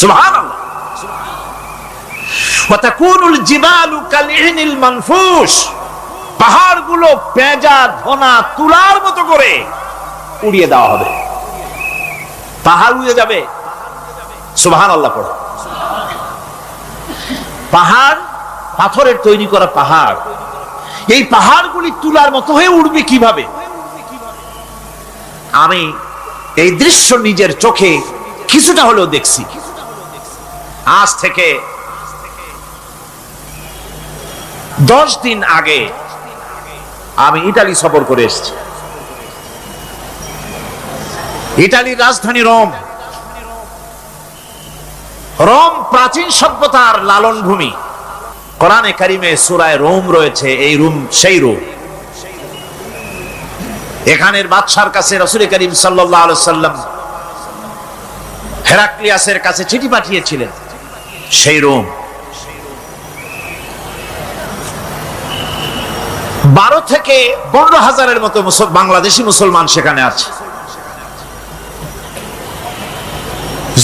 সুবহানাল্লাহ। ওয়া তাকুনুল জিবালু কালইহনিল মানফুস, পাহাড়গুলো পেঁজা ধোনা তুলার মতো করে উড়িয়ে দেওয়া হবে, পাহাড় উড়ে যাবে। সুবহানাল্লাহ পড়ো। পাহাড় পাথরের তৈরি করা পাহাড়, এই পাহাড়গুলি তুলার মতো হয়ে উড়বে কিভাবে? আমি এই দৃশ্য নিজের চোখে কিছুটা হলেও দেখছি। আজ থেকে 10 দিন আগে আমি ইতালি সফর করে এসেছি। ইতালির রাজধানী রোম। রোম প্রাচীন সভ্যতার লালন ভূমি। কোরআনে কারিমে সূরা রোম রয়েছে, এই রোম সেই রোম। এখানের বাদশার কাছে রাসূল করিম সাল্লাল্লাহু আলাইহি সাল্লাম হেরাক্লিয়াসের কাছে চিঠি পাঠিয়েছিলেন, সেই রোম। 12 থেকে 15,000-এর মতো বাংলাদেশি মুসলমান সেখানে আছে।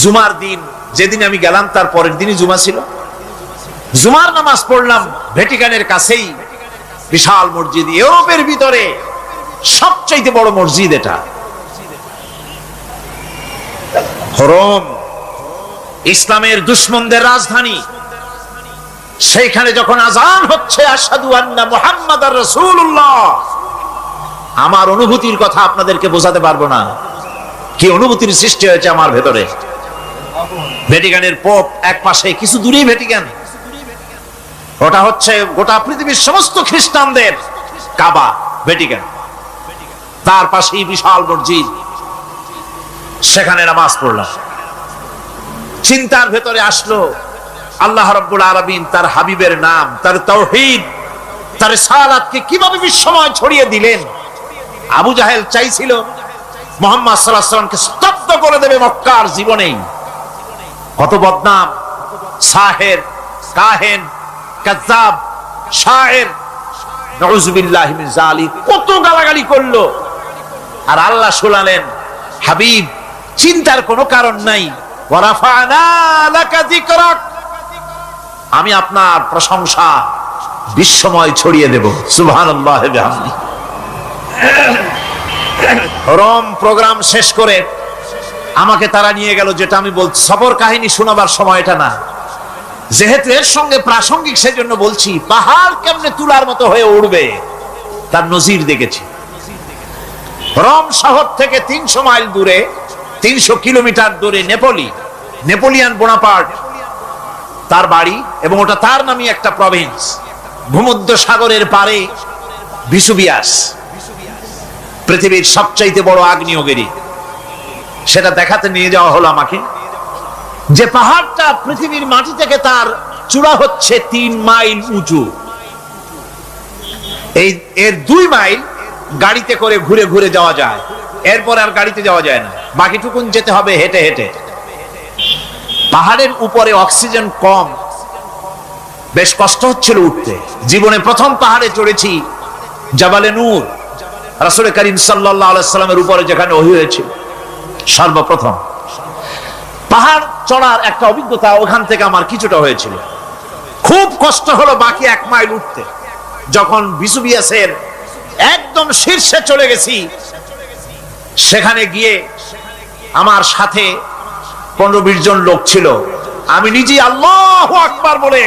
জুমার দিন, যেদিন আমি গেলাম তার পরের দিনই জুমা ছিল, জুমার নামাজ পড়লাম ভ্যাটিকানের কাছেই বিশাল মসজিদ, ইউরোপের ভিতরে সবচেয়ে বড় মসজিদ এটা। রোম ইসলামের দুশমনদের রাজধানী। সেইখানে যখন আযান হচ্ছে আশহাদু আন্না মুহাম্মাদার রাসূলুল্লাহ, আমার অনুভূতির কথা আপনাদেরকে বোঝাতে পারবো না, কি অনুভূতির সৃষ্টি হয়েছে আমার ভেতরে। ভ্যাটিকানের পোপ এক পাশে, কিছু দূরেই ভ্যাটিকান, ওটা হচ্ছে গোটা পৃথিবীর সমস্ত খ্রিস্টানদের কাবা, ভ্যাটিকান। তার পাশেই বিশাল মসজিদ, সেখানে নামাজ পড়লাম। চিন্তার ভেতরে আসলো আল্লাহ রাব্বুল আলামিন তার হাবিবের নাম, তার তাওহীদ, তার রিসালাতকে কিভাবে বিশ্বময় ছড়িয়ে দিলেন। আবু জাহেল চাইছিল মুহাম্মদ সাল্লাল্লাহু আলাইহি ওয়াসাল্লামকে স্তব্ধ করে দেবে মক্কার জীবনেই। কত বদনাম, সাহের, কাহেন, কাযযাব, শায়ের, নাউযুবিল্লাহি মিন যালিক, কত গালাগালি করলো। আর আল্লাহ শুনালেন, হাবিব চিন্তার কোনো কারণ নাই, ওয়া রাফা'না লাকা যিকরাক, আমি আপনার প্রশংসা বিশ্বময় ছড়িয়ে দেব। সুবহানাল্লাহ ওয়া বিহামদিহি। রোম প্রোগ্রাম শেষ করে আমাকে তারা নিয়ে গেল, যেটা আমি বলছি সফর কাহিনী শোনাবার সময় এটা না, যেহেতু এর সঙ্গে প্রাসঙ্গিক সেজন্য বলছি। পাহাড় কেমনে তুলার মতো হয়ে উড়বে তার নজির দেখেছি। রোম শহর থেকে 300 মাইল দূরে, 300 কিলোমিটার দূরে নেপোলিয়ান বোনাপার্ট তার বাড়ি, এবং ওটা তার নামই একটা প্রভিন্স। ভূমধ্য সাগরের পারে ভিসুভিয়াস, পৃথিবীর সবচাইতে বড় আগ্নেয়গিরি, সেটা দেখাতে নিয়ে যাওয়া হলো আমাকে। যে পাহাড়টা পৃথিবীর মাটি থেকে তার চূড়া হচ্ছে 3 মাইল উঁচু, এর 2 মাইল গাড়িতে করে ঘুরে ঘুরে যাওয়া যায়, এরপর আর গাড়িতে যাওয়া যায় না, বাকিটুকুন যেতে হবে হেঁটে হেঁটে। পাহাড়ের উপরে অক্সিজেন কম, বেশ কষ্ট হচ্ছিল উঠতে। জীবনে প্রথম পাহাড়ে চড়েছি জাবালে নূর, রাসূল করিম সাল্লাল্লাহু আলাইহি সাল্লামের উপরে যেখানে ওহী হয়েছিল সর্বপ্রথম। পাহাড় চড়ার একটা অভিজ্ঞতা ওখান থেকে আমার কিছুটা হয়েছিল। খুব কষ্ট হলো বাকি 1 মাইল উঠতে। যখন বিসুবিয়াসের একদম শীর্ষে চলে গেছি, সেখানে গিয়ে আমার সাথে 15-20 জন লোক ছিল। আমি নিজে আল্লাহু আকবার বলে